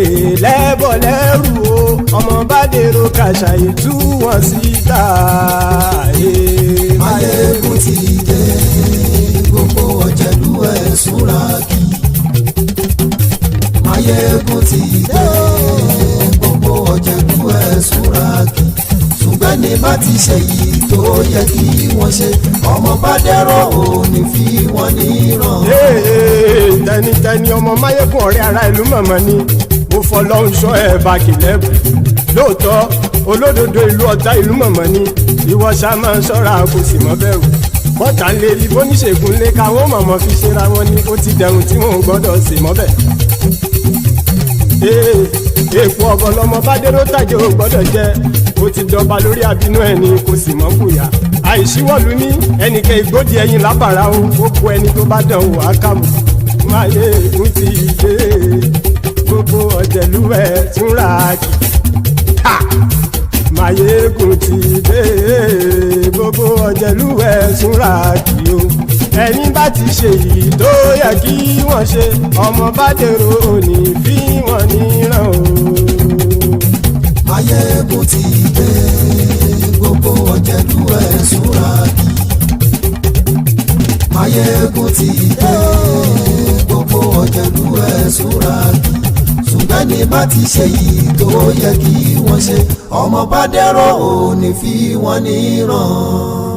lẹ́bọ̀ lẹ́rù o ọmọ bá dèrò kàṣàyè tú wọn síta. Máyégún ti dé gbogbo ọ̀jẹ̀lú ẹ̀ súnra kì. Máyégún ti dé gbogbo ọ̀jẹ̀lú ẹ̀ súnra kì. Ṣùgbọ́n ní bá ti ṣe yìí tó yẹ kí wọ́n ṣe ọmọ bá dẹ́rọ̀ ò ní fi wọ́n níran. Tẹnitẹni ọmọ Máyégún ọ̀rẹ́ ara ìlú mọ̀mọ́ ni mo fọlọ́hún ṣọ́ ẹ̀ bá kìlẹ́bù. Lóòótọ́ olódodo ìlú ọ̀tá ìlú mọ̀mọ́ ni ìwọ ṣá máa ń ṣọ́ra kò sì mọ́ bẹ̀rù. Bọ́tà ń lè rí bóníṣègùn lé káwọn mọ̀mọ́ fi ṣera wọn ni ó ti dẹrùn tí wọn ò gbọ́dọ̀ sì mọ́ bẹ̀. Èèpo ọ̀bọ lọmọ bá dérò tàjẹ́ ò gbọ́dọ̀ jẹ́ ó ti dọba lórí àbínú ẹni kò sì mọ́ fòyà. Àìsíwọ́lu ní ẹnìkẹ́ ìgbódì ẹyin lábàrá o ó kó ẹni tó bá dán o àkàmù. Máyégún ti dé gbogbo ọ̀jẹ̀lú ẹ̀ túnra kì. Máyégún ti dé gbogbo ọ̀jẹ̀lú ẹ̀ túnra kì o. Ẹni bá ti ṣe yìí tó yẹ kí wọ́n ṣe ọmọ bá dèrò òní fi wọ́n níran o. Máyégún ti dé gbogbo ọ̀jẹ̀lú ẹ̀ súnra kì. Máyégún ti dé gbogbo ọ̀jẹ̀lú ẹ̀ súnra kì. Ṣùgbọ́n ní bá ti ṣe yìí tó yẹ kí wọ́n ṣe ọmọ bá dẹ́rọ̀ ò ní fi wọ́n níran.